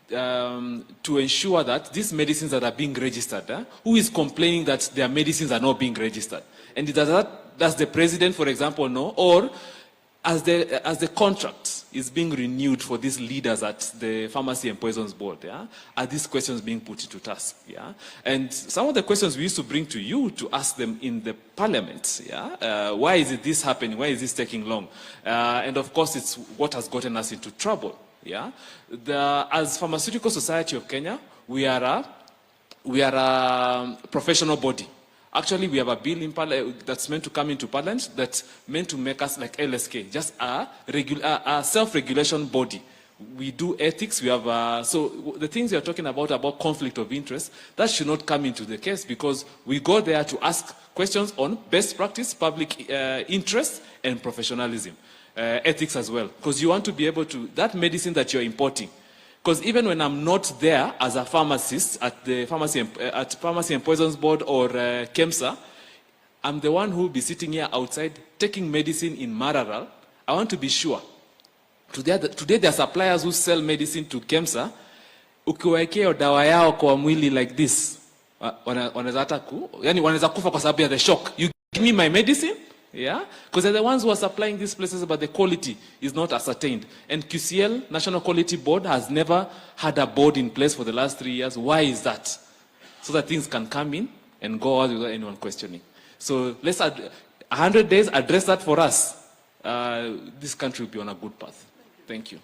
to ensure that these medicines that are being registered, who is complaining that their medicines are not being registered? And does that does the president, for example, know? Or as the contract is being renewed for these leaders at the Pharmacy and Poisons Board, yeah, are these questions being put into task? Yeah? And some of the questions we used to bring to you to ask them in the parliament, yeah? Why is this happening? Why is this taking long? And of course, it's what has gotten us into trouble. Yeah? As Pharmaceutical Society of Kenya, we are a professional body. Actually, we have a bill in that's meant to come into Parliament that's meant to make us like LSK, just a self-regulation body. We do ethics, we have, so the things you're talking about conflict of interest, that should not come into the case because we go there to ask questions on best practice, public interest, and professionalism. Ethics as well, because you want to be able to, that medicine that you're importing, because even when I'm not there as a pharmacist at the Pharmacy and Poisons Board or KEMSA, I'm the one who will be sitting here outside taking medicine in Maralal. I want to be sure. Today there are suppliers who sell medicine to KEMSA. Ukiwekea dawa yao kwa mwili like this, wanaweza kufa kwa sababu ya the shock. You give me my medicine? Yeah, because they're the ones who are supplying these places, but the quality is not ascertained. And QCL, National Quality Board, has never had a board in place for the last 3 years. Why is that? So that things can come in and go out without anyone questioning. So let's 100 days address that for us. This country will be on a good path. Thank you.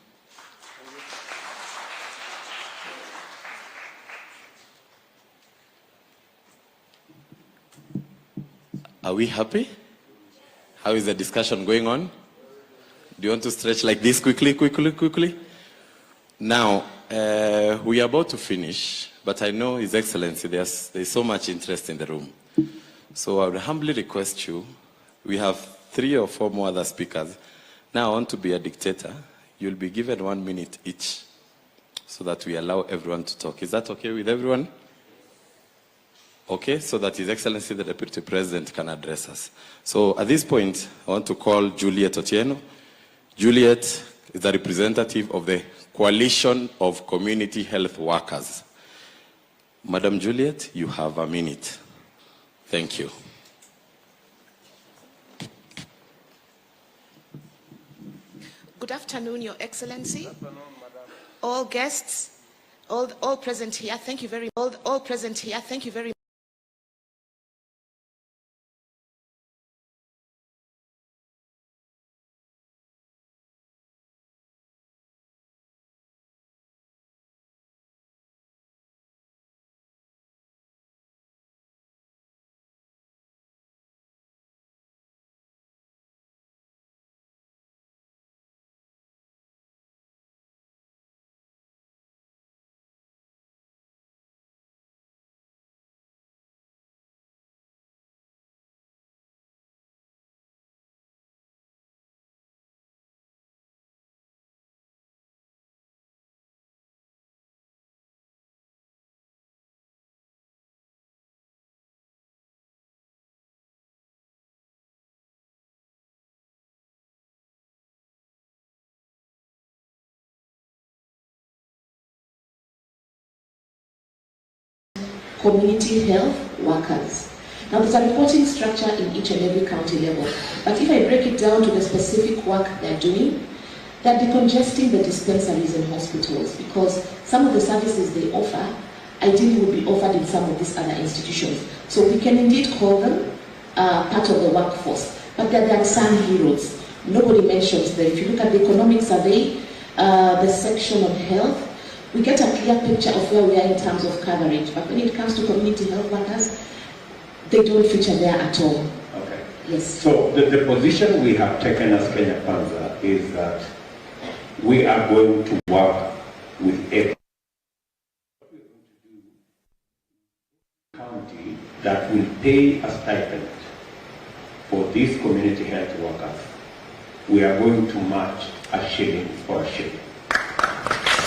Are we happy? How is the discussion going on? Do you want to stretch like this quickly? Now, we are about to finish, but I know His Excellency, there's so much interest in the room. So I would humbly request you, we have 3 or 4 more other speakers. Now I want to be a dictator. You'll be given 1 minute each so that we allow everyone to talk. Is that okay with everyone? Okay, so that His Excellency the Deputy President can address us. So at this point, I want to call Juliet Otieno. Juliet is the representative of the Coalition of Community Health Workers. Madam Juliet, you have a minute. Thank you. Good afternoon, Your Excellency. All guests, all present here, thank you very much. All present here, thank you very much. Community health workers. Now there's a reporting structure in each and every county level, but if I break it down to the specific work they're doing, they're decongesting the dispensaries and hospitals because some of the services they offer ideally would be offered in some of these other institutions. So we can indeed call them part of the workforce, but they're the unsung heroes. Nobody mentions them. If you look at the economic survey, the section on health, we get a clear picture of where we are in terms of coverage. But when it comes to community health workers, they don't feature there at all. Okay. Yes. So the position we have taken as Kenya Kwanza is that we are going to work with a county that will pay a stipend for these community health workers. We are going to match a shilling for a shilling.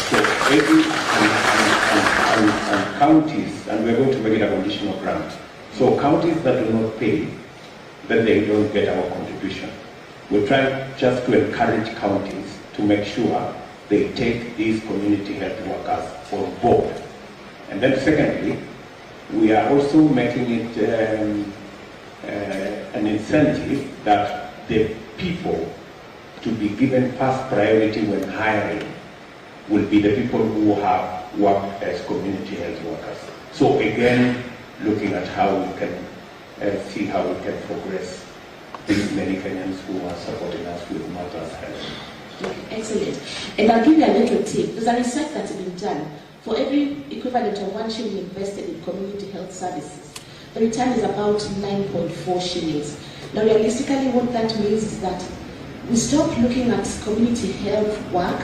So every and counties, and we're going to make it a conditional grant. So counties that do not pay, then they don't get our contribution. We're trying just to encourage counties to make sure they take these community health workers on board. And then secondly, we are also making it an incentive that the people to be given first priority when hiring will be the people who have worked as community health workers. So again, looking at how we can see how we can progress these many Kenyans who are supporting us with matters health. Excellent. And I'll give you a little tip. There's a research that's been done. For every equivalent of 1 shilling invested in community health services, the return is about 9.4 shillings. Now, realistically, what that means is that we stop looking at community health work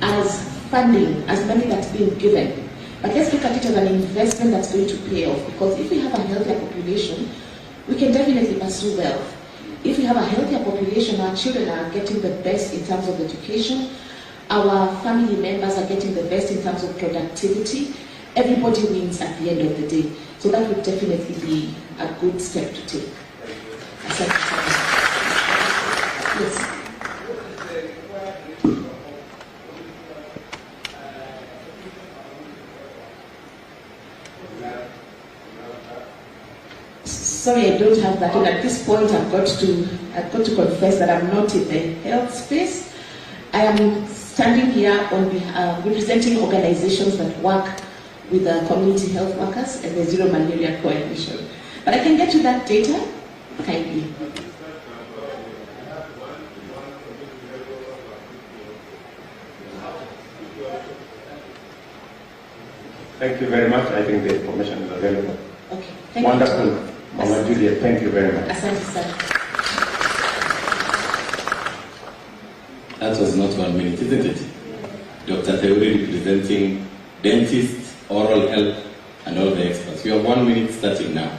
as funding, as money that's being given. But let's look at it as an investment that's going to pay off. Because if we have a healthier population, we can definitely pursue wealth. If we have a healthier population, our children are getting the best in terms of education, our family members are getting the best in terms of productivity, everybody wins at the end of the day. So that would definitely be a good step to take. Yes. Sorry, I don't have that. And at this point, I've got to confess that I'm not in the health space. I am standing here on behalf, representing organizations that work with community health workers and the Zero Malaria Coalition. But I can get you that data kindly. Thank you very much. I think the information is available. Okay. Thank Wonderful. you. Mama Julia, thank you very much. Asante sana. That was not 1 minute, isn't it? Dr. Theuri representing dentists, oral health, and all the experts. We have 1 minute starting now.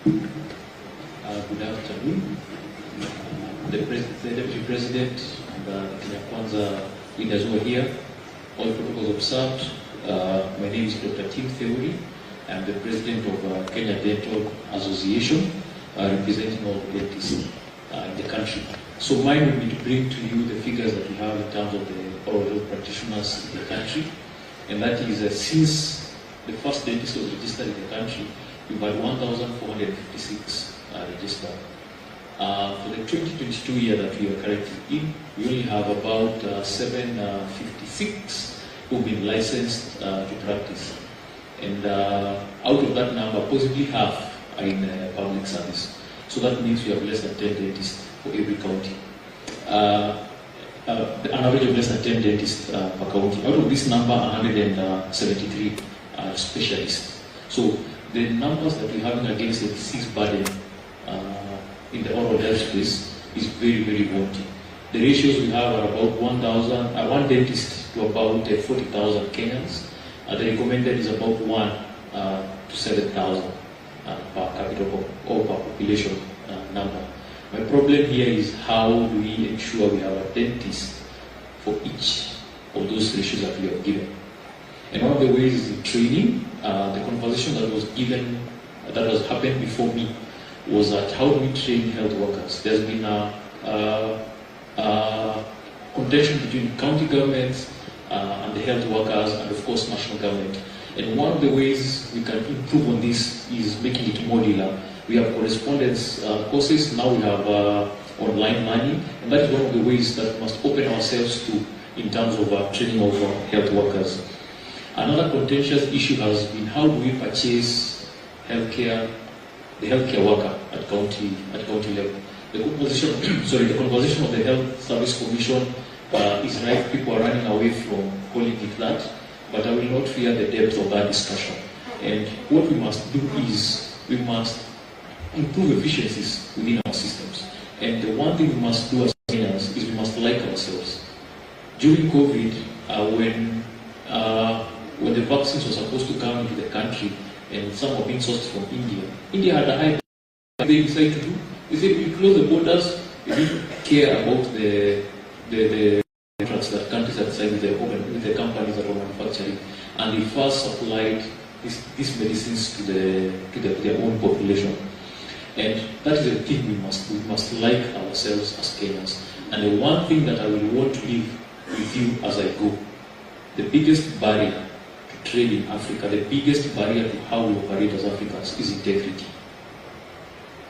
Good afternoon. The Deputy President and the Kenya Kwanza leaders who are here, all protocols observed. My name is Dr. Tim Theuri. I'm the President of Kenya Dental Association, representing all the dentists in the country. So mine would be to bring to you the figures that we have in terms of the oral health practitioners in the country. And that is since the first dentist was registered in the country, we've had 1,456 registered. For the 2022 year that we are currently in, we only have about 756 who've been licensed to practice. And out of that number, possibly half are in public service. So that means we have less than 10 dentists for every county. An average of less than 10 dentists per county. Out of this number, 173 are specialists. So the numbers that we're having against the disease burden in the oral health space is very, very wanting. The ratios we have are about 1 dentist to about 40,000 Kenyans. The recommended is about 1 to 7,000 per capita or per population number. My problem here is how do we ensure we have a dentist for each of those ratios that we have given. And one of the ways is in training. The conversation that was given, that has happened before me, was that how do we train health workers? There's been a contention between county governments and the health workers and of course national government. And one of the ways we can improve on this is making it modular. We have correspondence courses, now we have online learning, and that is one of the ways that we must open ourselves to in terms of training of health workers. Another contentious issue has been how do we purchase healthcare, the healthcare worker at county level. The conversation of the Health Service Commission is right. People are running away from calling it that, but I will not fear the depth of that discussion. And what we must do is we must improve efficiencies within our systems. And the one thing we must do as Kenyans is we must like ourselves. During COVID, when the vaccines were supposed to come into the country and some were being sourced from India, India had a high. They decided to do. They said we close the borders. They didn't care about the contracts that countries had signed with the companies that were manufacturing, and they first supplied these medicines to their own population. And that is the thing we must do. We must like ourselves as Kenyans. And the one thing that I will want to leave with you as I go the biggest barrier to trade in Africa, the biggest barrier to how we operate as Africans is integrity.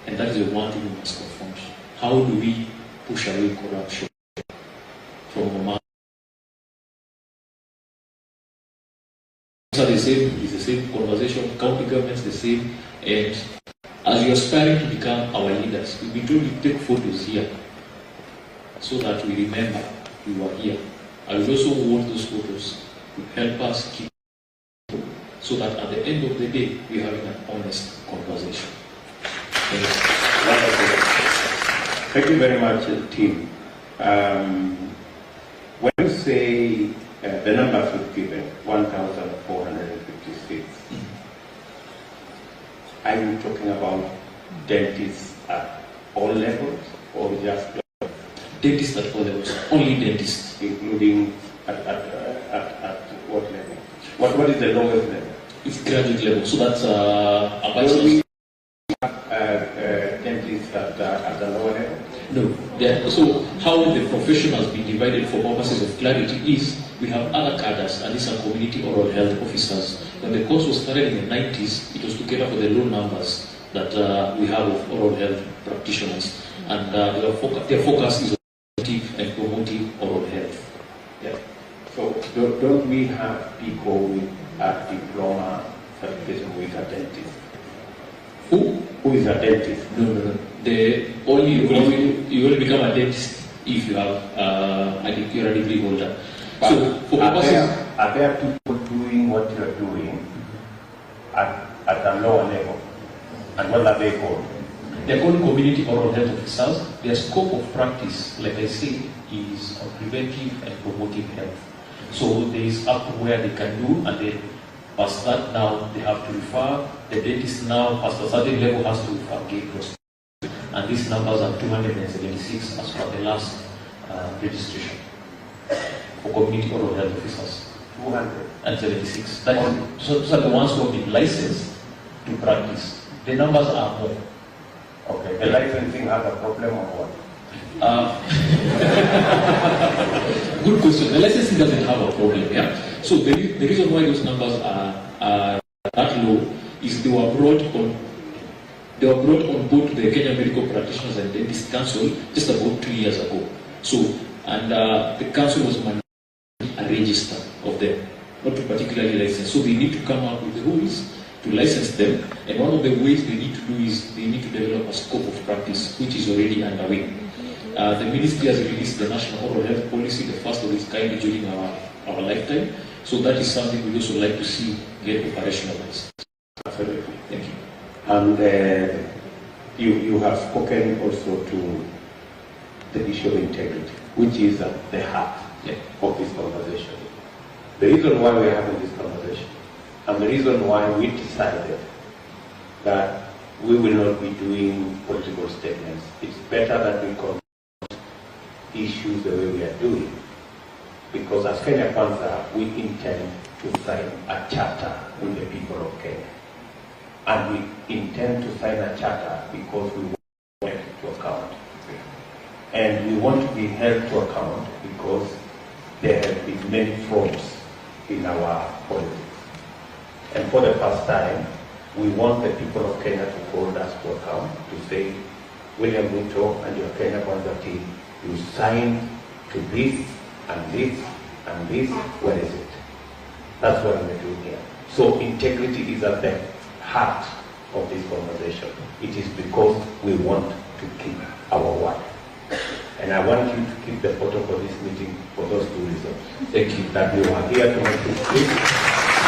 And that is the one thing we must confront. How do we push away corruption from among the same, it's the same conversation, county governments the same, and as you're aspiring to become our leaders, we do take photos here so that we remember we were here. I would also want those photos to help us keep so that at the end of the day we're having an honest conversation. Thank you. Thank you very much, team. When you say the numbers we've given, 1,456, are you talking about dentists at all levels or just dentists at all levels? Only dentists. Including at what level? What is the lowest level? It's graduate level, so that's a bachelor's. Dentists at the lower level? No. So how the profession has been divided for purposes of clarity is we have other cadres, and these are community oral health officers. When the course was started in the 90s, it was to cater for the low numbers that we have of oral health practitioners. And their focus is on preventive and promoting oral health. Yeah. So don't we have people with a diploma certification who is a dentist? Who is a dentist? No. You only become a dentist if you have you're a degree holder. But so for are there people doing what you're doing at a lower level? And what are they called? They're called community oral health officers. Their scope of practice, like I said, is on preventive and promotive health. So there is up where they can do, and then past that now they have to refer. The dentist now past a certain level has to refer gate hospital. And these numbers are 276 as per the last registration for community oral health officers. 276. Those are the ones who have been licensed to practice. The numbers are more. Okay, the licensing has a problem or what? Good question. The licensing doesn't have a problem, yeah? So the reason why those numbers are that low is they were brought on board to the Kenya Medical Practitioners and Dentists Council just about 2 years ago. So, and the council was managing a register of them, not to particularly license. So they need to come up with the rules to license them, and one of the ways they need to do is they need to develop a scope of practice, which is already underway. The ministry has released the National Oral Health Policy, the first of its kind during our lifetime. So that is something we'd also like to see get operationalized. Absolutely. Thank you. And you have spoken also to the issue of integrity, which is at the heart of this conversation. The reason why we're having this conversation, and the reason why we decided that we will not be doing political statements, it's better that we confront issues the way we are doing. Because as Kenya Kwanza, we intend to sign a charter with the people of Kenya. And we intend to sign a charter because we want to be held to account. And we want to be held to account because there have been many frauds in our politics. And for the first time, we want the people of Kenya to hold us to account, to say, William Ruto and your Kenya Kwanza team, you signed to this and this and this, where is it? That's what we're doing here. So integrity is at the heart of this conversation. It is because we want to keep our word. And I want you to keep the photo for this meeting for those two reasons. Thank you. That we are here to make this clear,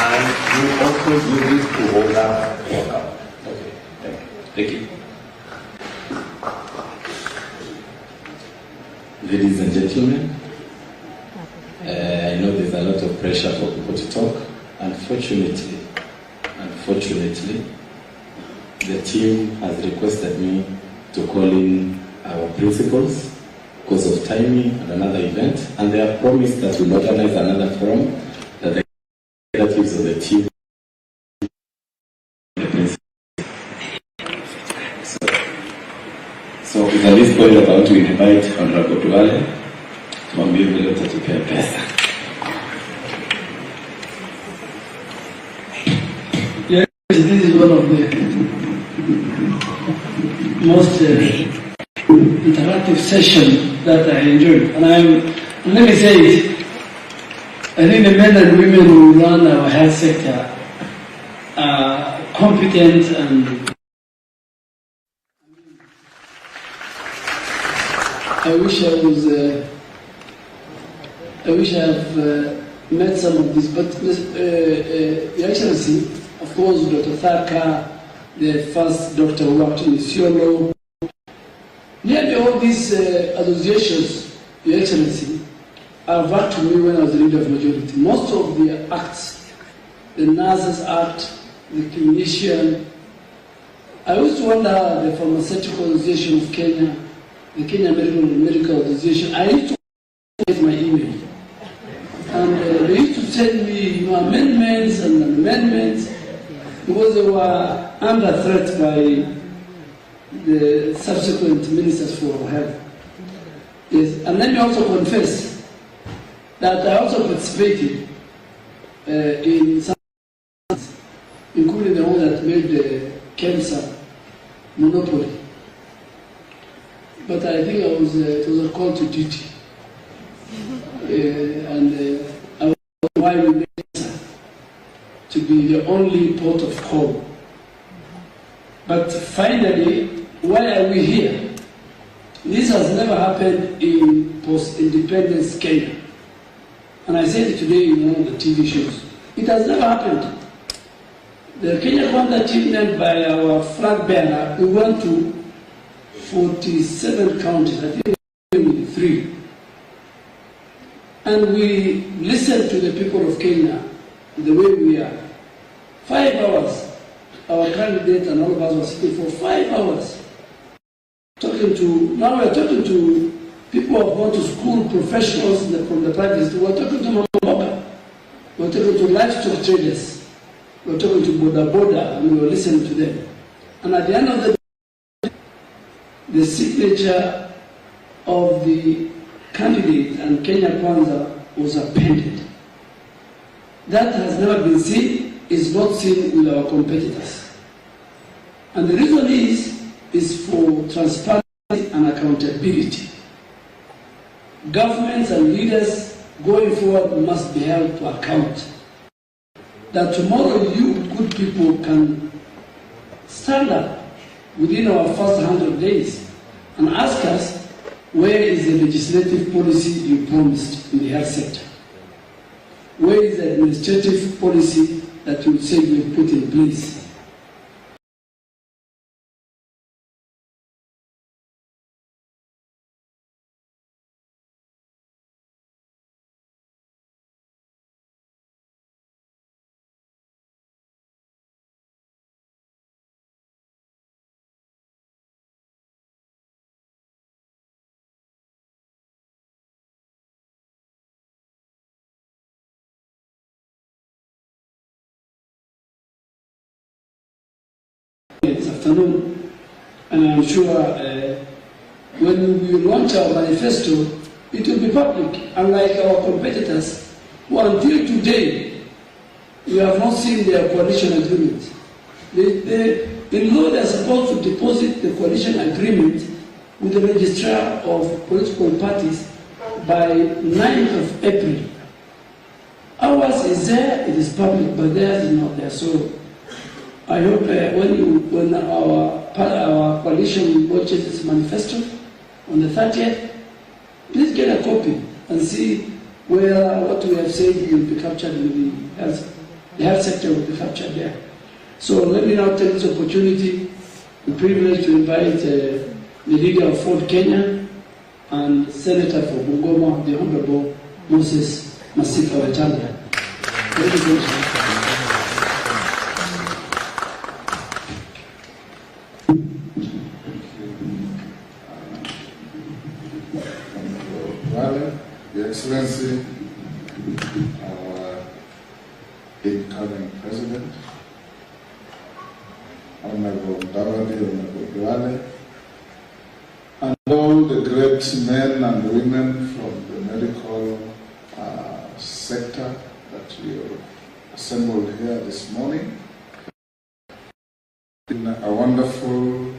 and you also do this to hold us accountable. Okay. Thank you. Ladies and gentlemen, I know there's a lot of pressure for people to talk. Unfortunately, the team has requested me to call in our principals because of timing and another event, and they have promised that we'll organize another forum that the executives of the team. So at this point, I want to invite Honorable Duale to ambie vile utatupea pesa. This is one of the most interactive sessions that I enjoyed. And let me say it, I think the men and women who run our health sector are competent and I wish I have met some of these, but Your Excellency, of course, Dr. Tharka, the first doctor who worked in Isiolo, nearly all these associations, Your Excellency, have worked with me when I was the leader of majority. Most of the acts, the Nurses Act, the clinician, I used to wonder the Pharmaceutical Association of Kenya, the Kenya Medical Association, I used to get my email. And they used to send me amendments and amendments because they were under threat by the subsequent ministers for health. Yes. And let me also confess that I also participated in some, including the one that made the cancer monopoly. But I think it was a call to duty. I was why we made cancer to be the only port of call. But finally, why are we here? This has never happened in post-independence Kenya. And I said it today in one of the TV shows. It has never happened. The Kenya Kwanza achievement by our flag bearer, we went to 47 counties, I think 3. And we listened to the people of Kenya the way we are. 5 hours, our candidate and all of us were sitting for 5 hours. Now we're talking to people who have gone to school, professionals from the private sector. We're talking to Mama, we're talking to livestock traders, we're talking to Boda, and we were listening to them. And at the end of the day, the signature of the candidate and Kenya Kwanza was appended. That has never been seen, is not seen with our competitors. And the reason is for transparency and accountability. Governments and leaders going forward must be held to account. That tomorrow you good people can stand up within our first 100 days and ask us, where is the legislative policy you promised in the health sector? Where is the administrative policy that you said you put in place? This afternoon, and I'm sure when we launch our manifesto, it will be public, unlike our competitors who until today we have not seen their coalition agreement. In law, they are supposed to deposit the coalition agreement with the registrar of political parties by 9th of April. Ours is there, it is public, but theirs is not there. So I hope when our coalition launches its manifesto on the 30th, please get a copy and see where what we have said will be captured in the health sector will be captured there. So let me now take this opportunity, the privilege to invite the leader of Ford Kenya and Senator for Bungoma, the Honorable Moses Masika Wetangula. Thank you very much. Your Excellency, our incoming President, Honorable Davadi, Honorable Duale, and all the great men and women from the medical sector that we are assembled here this morning. in a wonderful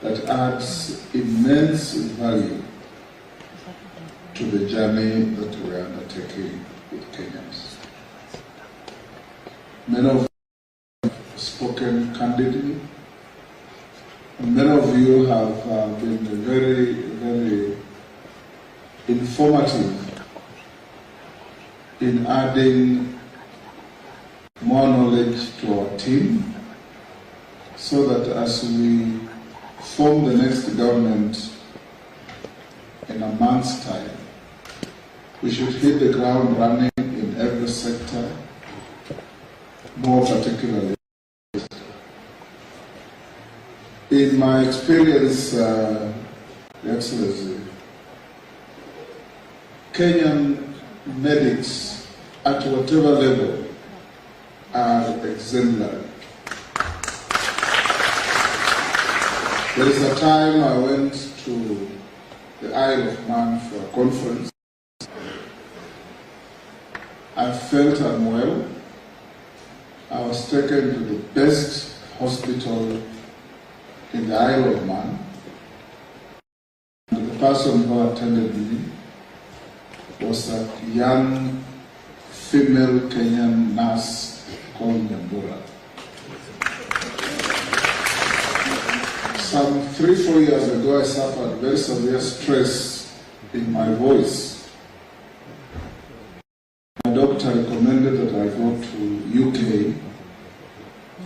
that adds immense value to the journey that we are undertaking with Kenyans. Many of you have spoken candidly, and many of you have been very, very informative in adding more knowledge to our team, so that as we form the next government in a month's time, we should hit the ground running in every sector, more particularly. In my experience, Your Excellency, Kenyan medics at whatever level are exemplary. There is a time I went to the Isle of Man for a conference. I felt unwell. I was taken to the best hospital in the Isle of Man. And the person who attended me was a young female Kenyan nurse called Nyambura. Some 3-4 years ago, I suffered very severe stress in my voice. My doctor recommended that I go to UK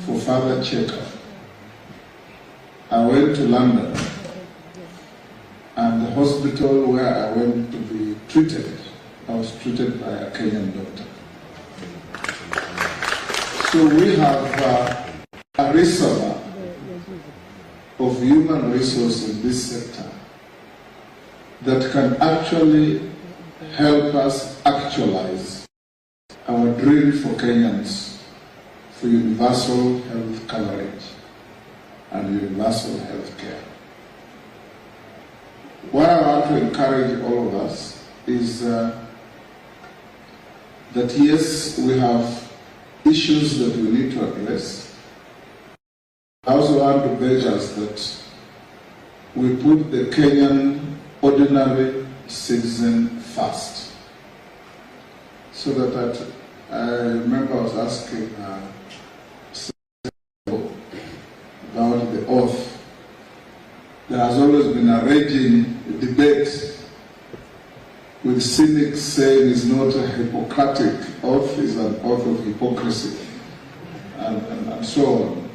for further checkup. I went to London, and the hospital where I went to be treated, I was treated by a Kenyan doctor. So we have a reservoir of human resource in this sector that can actually help us actualize our dream for Kenyans for universal health coverage and universal health care. What I want to encourage all of us is that yes, we have issues that we need to address. I also want to beg us that we put the Kenyan ordinary citizen first. So that I remember I was asking about the oath. There has always been a raging debate with cynics saying it's not a Hippocratic oath, it's an oath of hypocrisy, and so on.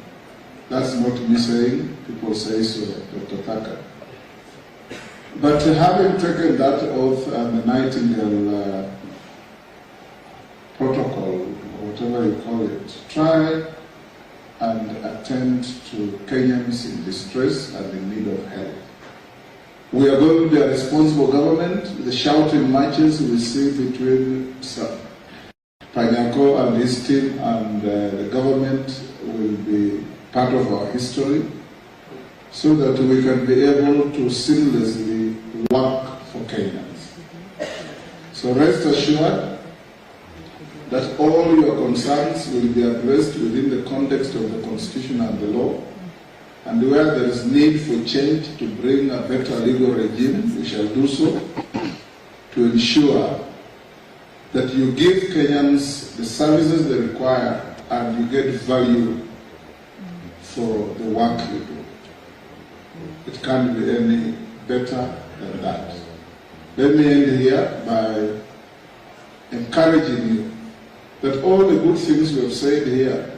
That's not me saying, people say so, Dr. Thacker. But having taken that oath and the Nightingale protocol, or whatever you call it, try and attend to Kenyans in distress and in need of help. We are going to be a responsible government. The shouting matches we see between Panyako and his team and the government will be part of our history, so that we can be able to seamlessly work for Kenyans. So rest assured that all your concerns will be addressed within the context of the Constitution and the law, and where there is need for change to bring a better legal regime, we shall do so, to ensure that you give Kenyans the services they require and you get value for the work you do. It can't be any better than that. Let me end here by encouraging you that all the good things we have said here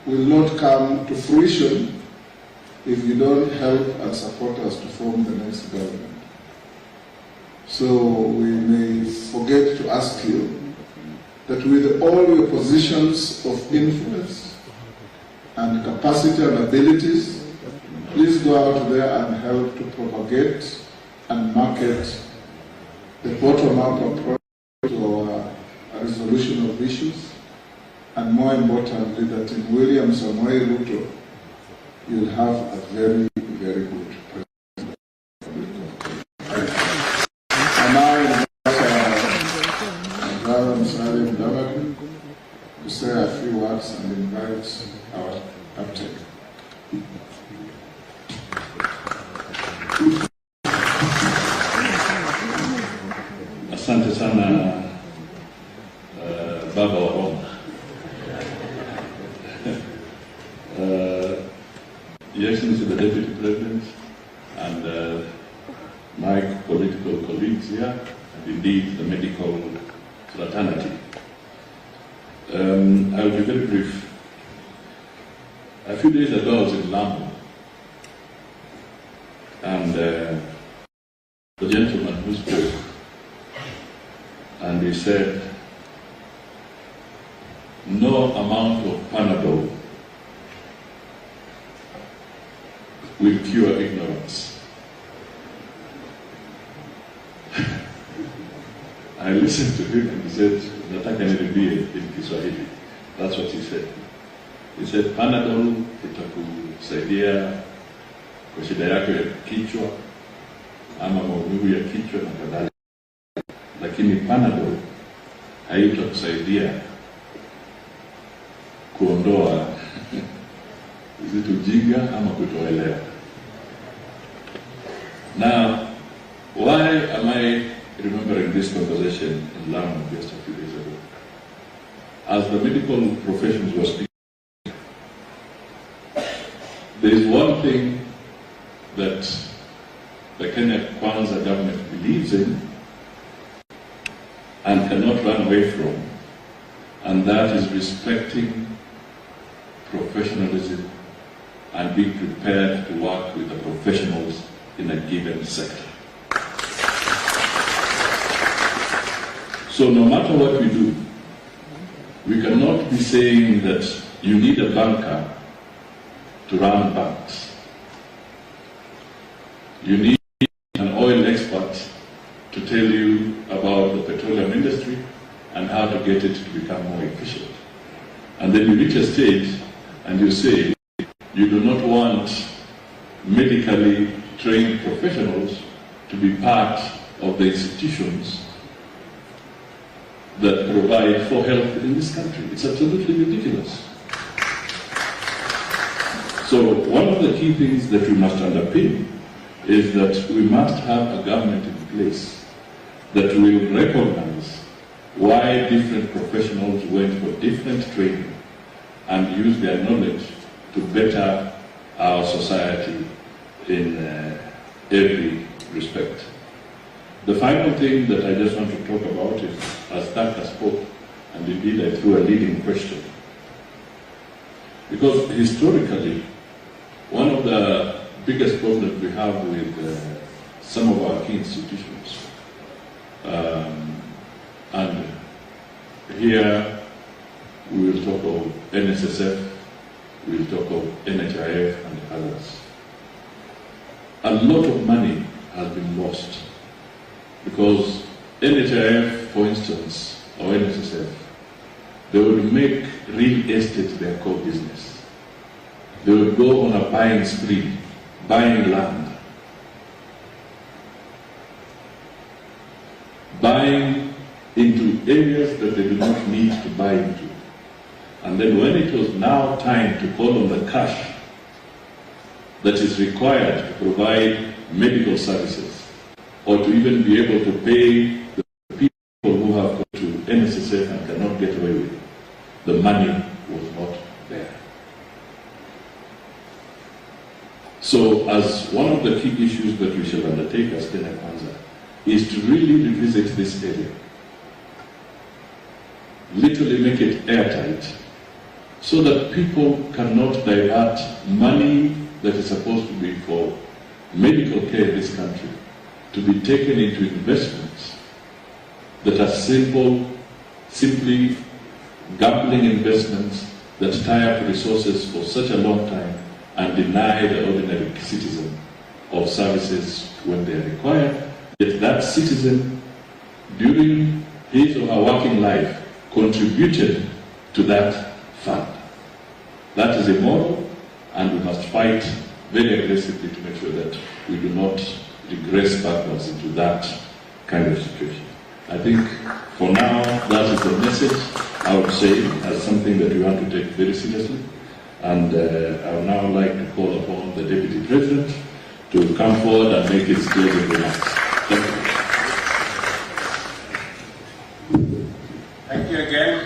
will not come to fruition if you don't help and support us to form the next government. So we may forget to ask you that with all your positions of influence and capacity and abilities, please go out there and help to propagate and market the bottom-up approach to our resolution of issues, and more importantly, that in William Samoei Ruto, you'll have a very, very good president. And now, to say a few words and invite our captain. Asante sana Baba wa Roma. Your Excellency the Deputy President and my political colleagues here, and indeed the medical fraternity. I will be very brief. A few days ago I was in Lamu, and the gentleman who spoke, and he said, no amount of Panadol will cure ignorance. I listened to him and he said, nataka nirudie in Kiswahili. That's what he said. He said, Panadol itakusaidia kwa shida yako ya kichwa ama maumivu ya kichwa na kadhalika. Lakini Panadol haitakusaidia kuondoa vitu jinga ama kutoelewa. Now, why am I remembering this conversation in Lamu just a few days ago? As the medical professions were speaking, there is one thing that the Kenya Kwanza government believes in and cannot run away from, and that is respecting professionalism and being prepared to work with the professionals in a given sector. So no matter what we do, we cannot be saying that you need a banker to run banks. You need an oil expert to tell you about the petroleum industry and how to get it to become more efficient. And then you reach a stage and you say, you do not want medically trained professionals to be part of the institutions that provide for health in this country. It's absolutely ridiculous. So one of the key things that we must underpin is that we must have a government in place that will recognize why different professionals went for different training and use their knowledge to better our society in every respect. The final thing that I just want to talk about is, as Taka spoke, and indeed I threw a leading question. Because historically, one of the biggest problems we have with some of our key institutions, and here we will talk of NSSF, we will talk of NHIF and others. A lot of money has been lost because NHIF, for instance, or NSSF, they would make real estate their core business. They would go on a buying spree, buying land, buying into areas that they do not need to buy into. And then when it was now time to call on the cash that is required to provide medical services, or to even be able to pay the people who have gone to NSSF and cannot get away with it, the money was not there. So as one of the key issues that we shall undertake as Kenya Kwanza is to really revisit this area, literally make it airtight, so that people cannot divert money that is supposed to be for medical care in this country to be taken into investments that are simply gambling investments that tie up resources for such a long time and deny the ordinary citizen of services when they are required, yet that citizen, during his or her working life, contributed to that fund. That is immoral, and we must fight very aggressively to make sure that we do not regress backwards into that kind of situation. I think for now, that is the message. I would say, as something that we want to take very seriously. And I would now like to call upon the Deputy President to come forward and make his closing remarks. Thank you. Thank you again.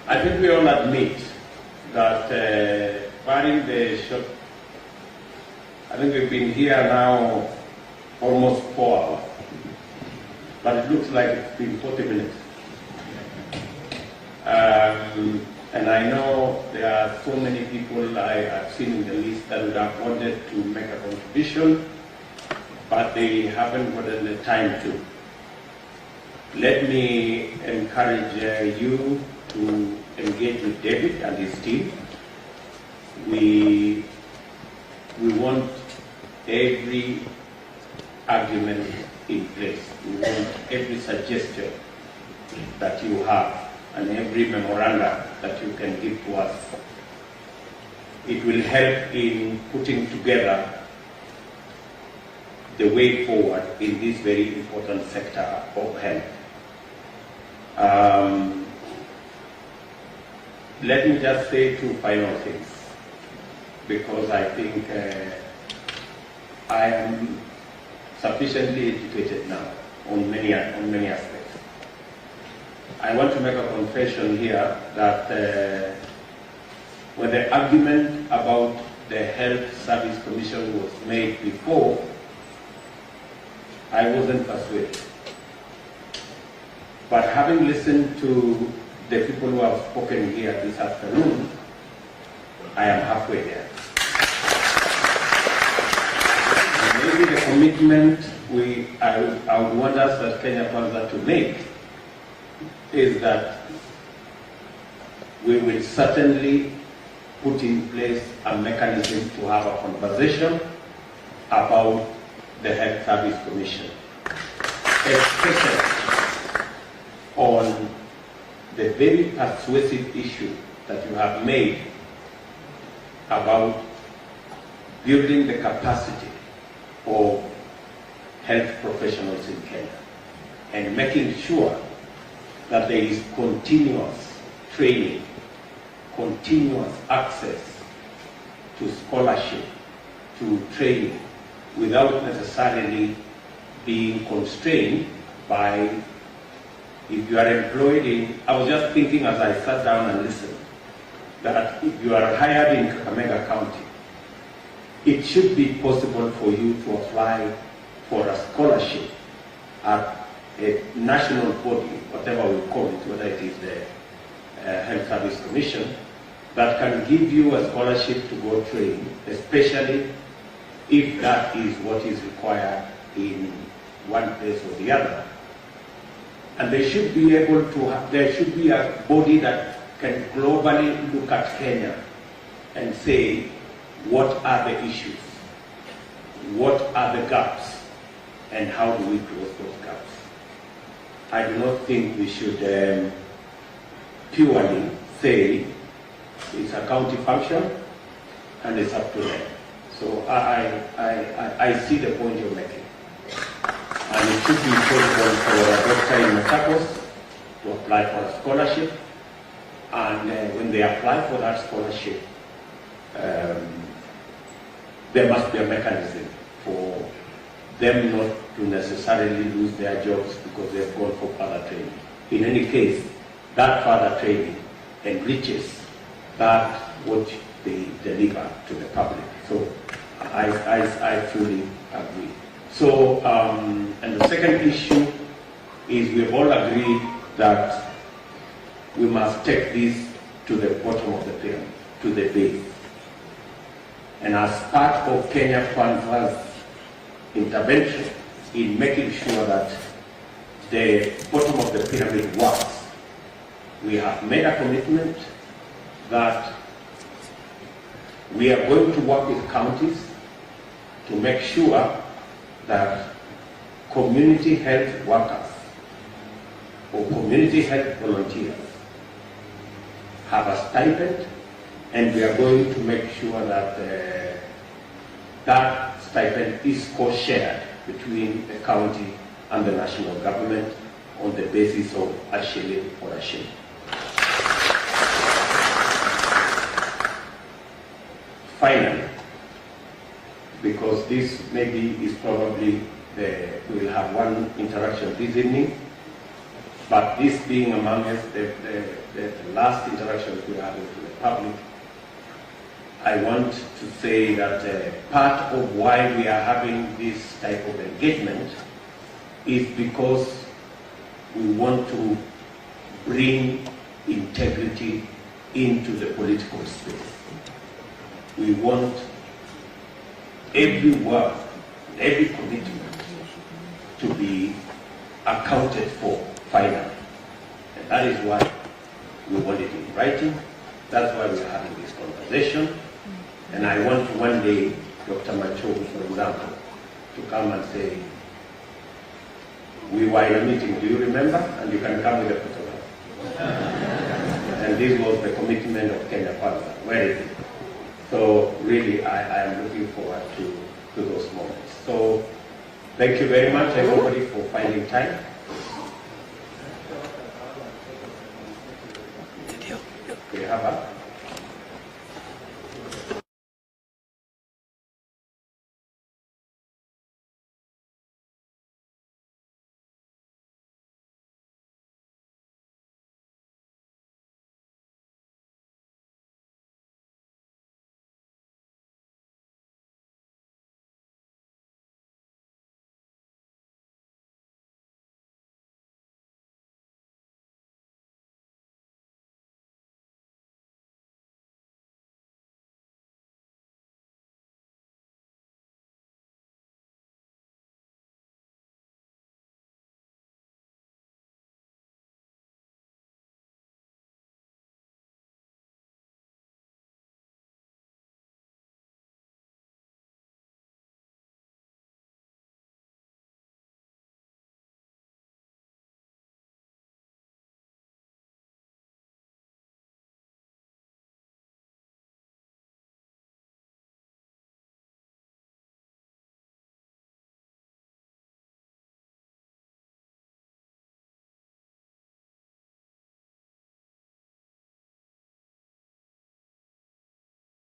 I think we all admit that barring the short, I think we've been here now almost 4 hours, but it looks like it's been 40 minutes. And I know there are so many people I have seen in the list that would have wanted to make a contribution, but they haven't gotten the time to. Let me encourage you to engage with David and his team. We want every argument in place. We want every suggestion that you have and every memorandum that you can give to us. It will help in putting together the way forward in this very important sector of health. Let me just say 2 final things, because I think I am sufficiently educated now on many aspects. I want to make a confession here that when the argument about the Health Service Commission was made before, I wasn't persuaded. But having listened to the people who have spoken here this afternoon, I am halfway there. And maybe the commitment I would want us at Kenya Kwanza to make is that we will certainly put in place a mechanism to have a conversation about the Health Service Commission, especially on the very persuasive issue that you have made about building the capacity of health professionals in Kenya and making sure that there is continuous training, continuous access to scholarship, to training, without necessarily being constrained by, if you are employed in, I was just thinking as I sat down and listened, that if you are hired in Kakamega County, it should be possible for you to apply for a scholarship at a national body, whatever we call it, whether it is the Health Service Commission, that can give you a scholarship to go train, especially if that is what is required in one place or the other. And they should be able to have, there should be a body that can globally look at Kenya and say, what are the issues? What are the gaps? And how do we close those gaps? I do not think we should purely say it's a county function and it's up to them. So I see the point you're making. And it should be possible for a doctor in Machakos to apply for a scholarship. And when they apply for that scholarship, there must be a mechanism for them not to necessarily lose their jobs because they've gone for further training. In any case, that further training enriches that what they deliver to the public. So I fully agree. So, and the second issue is we've all agreed that we must take this to the bottom of the pyramid, to the base. And as part of Kenya Kwanza's intervention in making sure that the bottom of the pyramid works, we have made a commitment that we are going to work with counties to make sure that community health workers or community health volunteers have a stipend, and we are going to make sure that that stipend is co-shared between the county and the national government, on the basis of a shilling for a shilling. Finally, because this maybe is probably we will have one interaction this evening, but this being among us the last interaction we have with the public, I want to say that part of why we are having this type of engagement is because we want to bring integrity into the political space. We want every word, every commitment to be accounted for finally. And that is why we want it in writing. That's why we are having this conversation. And I want one day Dr. Macho, for example, to come and say, we were in a meeting, do you remember? And you can come with a photograph. And this was the commitment of Kenya Kwanza. Where is it? So really, I am looking forward to those moments. So thank you very much, everybody, for finding time. We have a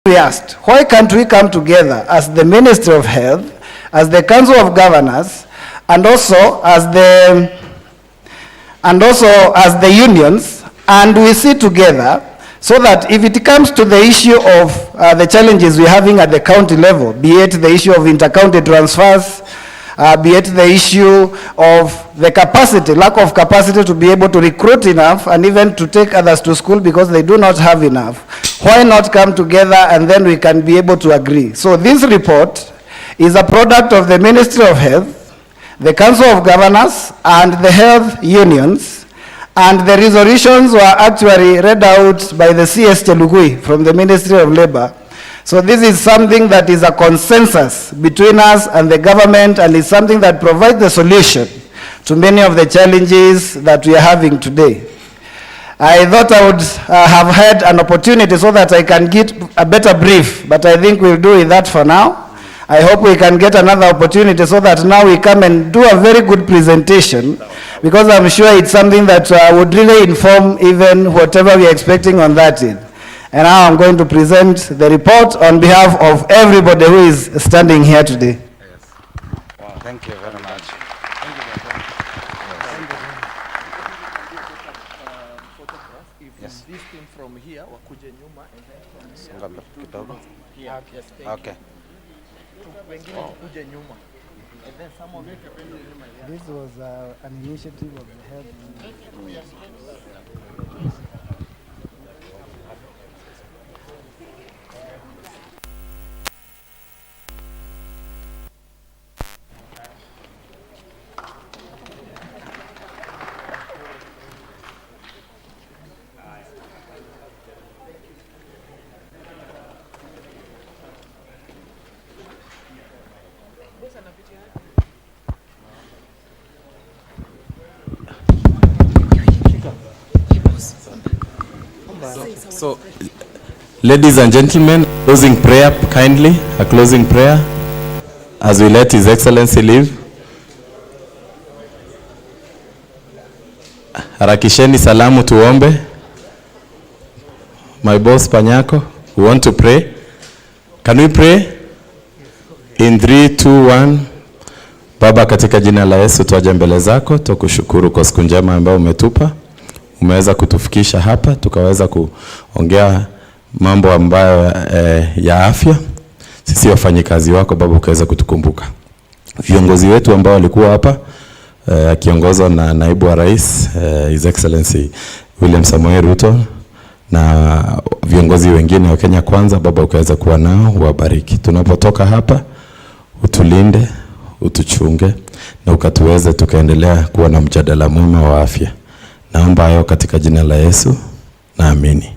We asked, why can't we come together as the Ministry of Health, as the Council of Governors, and also as the unions, and we sit together so that if it comes to the issue of the challenges we're having at the county level, be it the issue of inter-county transfers, be it the issue of the capacity, lack of capacity to be able to recruit enough and even to take others to school because they do not have enough. Why not come together and then we can be able to agree? So this report is a product of the Ministry of Health, the Council of Governors, and the health unions, and the resolutions were actually read out by the CS Chelugui from the Ministry of Labor. So this is something that is a consensus between us and the government, and is something that provides the solution to many of the challenges that we are having today. I thought I would have had an opportunity so that I can get a better brief, but I think we'll do that for now. I hope we can get another opportunity so that now we come and do a very good presentation, because I'm sure it's something that would really inform even whatever we're expecting on that day. And now I'm going to present the report on behalf of everybody who is standing here today. Yes. Wow, thank you very much. Yes. This team from here, wakuje nyuma and then okay. And then some of it. This was an initiative of the health. So, ladies and gentlemen, closing prayer, kindly, a closing prayer as we let His Excellency leave. harakisheni salamu tuombe. My boss Panyako, we want to pray. Can we pray? In 3, 2, 1. Baba, katika jina la Yesu tuaje mbele zako, tukushukuru kwa siku njema ambayo umetupa. Umeweza kutufikisha hapa, tukaweza kuongea mambo ambayo ya afya. Sisi wafanyikazi wako Baba ukaweza kutukumbuka. Viongozi wetu ambao walikuwa hapa akiongozwa na naibu wa rais His Excellency William Samoei Ruto na viongozi wengine wa Kenya Kwanza, Baba ukaweza kuwa nao, wabariki. Tunapotoka hapa utulinde, utuchunge na ukatuweze tukaendelea kuwa na mjadala mwema wa afya. Naomba hayo katika jina la Yesu, naamini.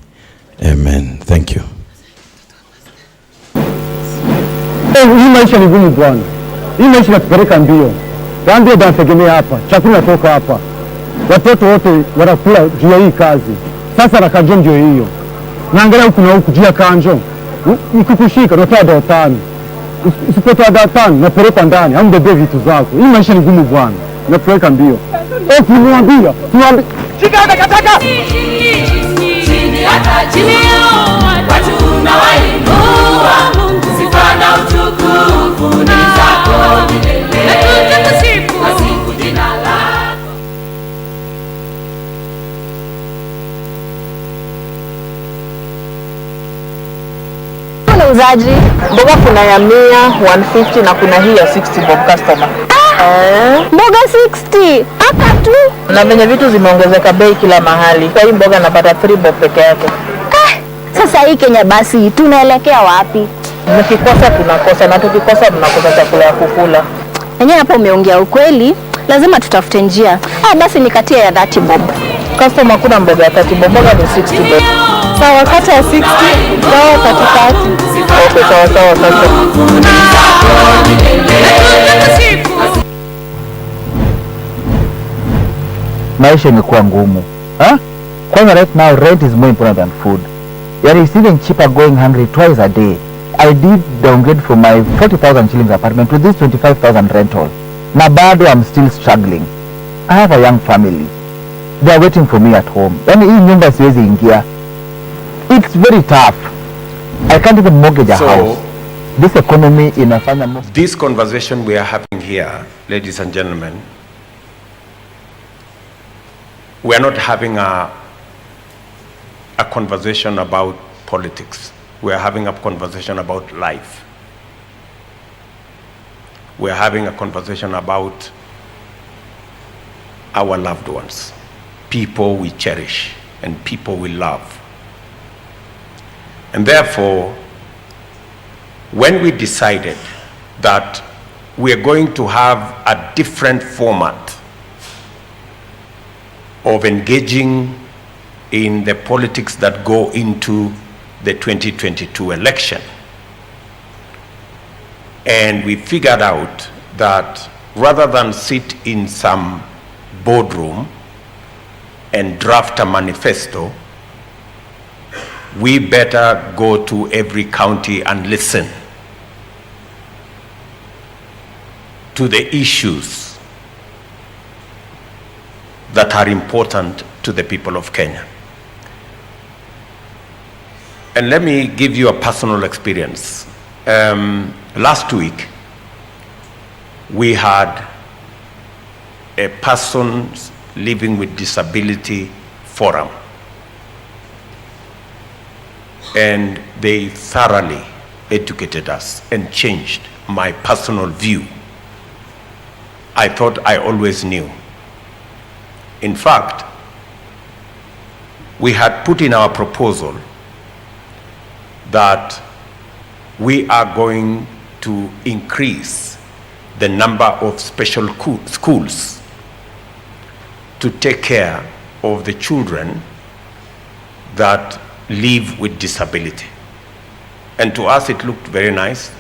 Amen. Thank you. Hii maisha ni gumu bwana. Hii maisha inatupeleka mbio. Ndio tunategemea hapa. Chakula toka hapa. Watoto wote wanakula juu ya hii kazi. Sasa na kanjo ndio hiyo. Naangalia huku na huku juu ya kanjo. Nikikushika unatoa datani. Usipotoa datani napeleka ndani au mbebe vitu zako. Hii maisha ni gumu bwana. Inatupeleka mbio. Tunamwambia. Shika hata kataka. Chini hata chini watu na wainua Mungu. Sifa na utukufu ni zako milele. Tukusifu asifu jina lako. Uzaji mboga kuna ya 100, 150 na kuna hii ya 60 bob customer. Mboga 60 hapa tu. Na venye vitu zimeongezeka bei kila mahali. Kwa hii mboga napata 3 bob peke yake. Sasa hii Kenya basi tunaelekea wapi? Mkikosa tunakosa na tukikosa tunakosa chakula ya kukula. Yenyewe hapo umeongea ukweli, lazima tutafute njia. Basi nikatia ya 30 bob. Customer kuna mboga ya 30 bob, mboga ni 60 bob. Sawa, kata ya 60, sawa katikati. Okay, sawa sasa. Maisha imekuwa ngumu. Kwanza right now rent is more important than food. You're receiving cheaper going hungry twice a day. I did downgrade from my 40,000 shillings apartment to this 25,000 rental. Na bado I'm still struggling. I have a young family. They are waiting for me at home. Yani hii nyumba siwezi ingia. It's very tough. I can't even mortgage a house. This economy inafanya most. This conversation we are having here, ladies and gentlemen, we are not having a conversation about politics. We are having a conversation about life. We are having a conversation about our loved ones, people we cherish and people we love. And therefore, when we decided that we are going to have a different format of engaging in the politics that go into the 2022 election, and we figured out that rather than sit in some boardroom and draft a manifesto, we better go to every county and listen to the issues that are important to the people of Kenya. And let me give you a personal experience. Last week, we had a persons living with disability forum, and they thoroughly educated us and changed my personal view. I thought I always knew. In fact, we had put in our proposal that we are going to increase the number of special schools to take care of the children that live with disability. And to us it looked very nice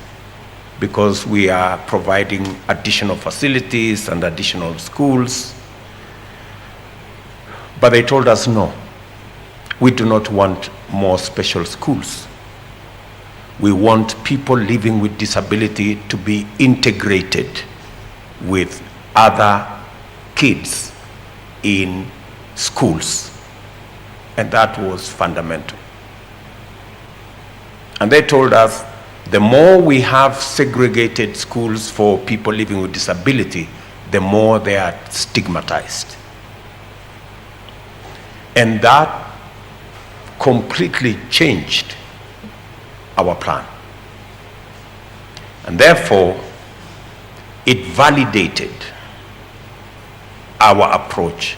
because we are providing additional facilities and additional schools. But they told us no, we do not want more special schools. We want people living with disability to be integrated with other kids in schools. And that was fundamental. And they told us, the more we have segregated schools for people living with disability, the more they are stigmatized. And that completely changed our plan. And therefore, it validated our approach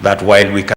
that while we can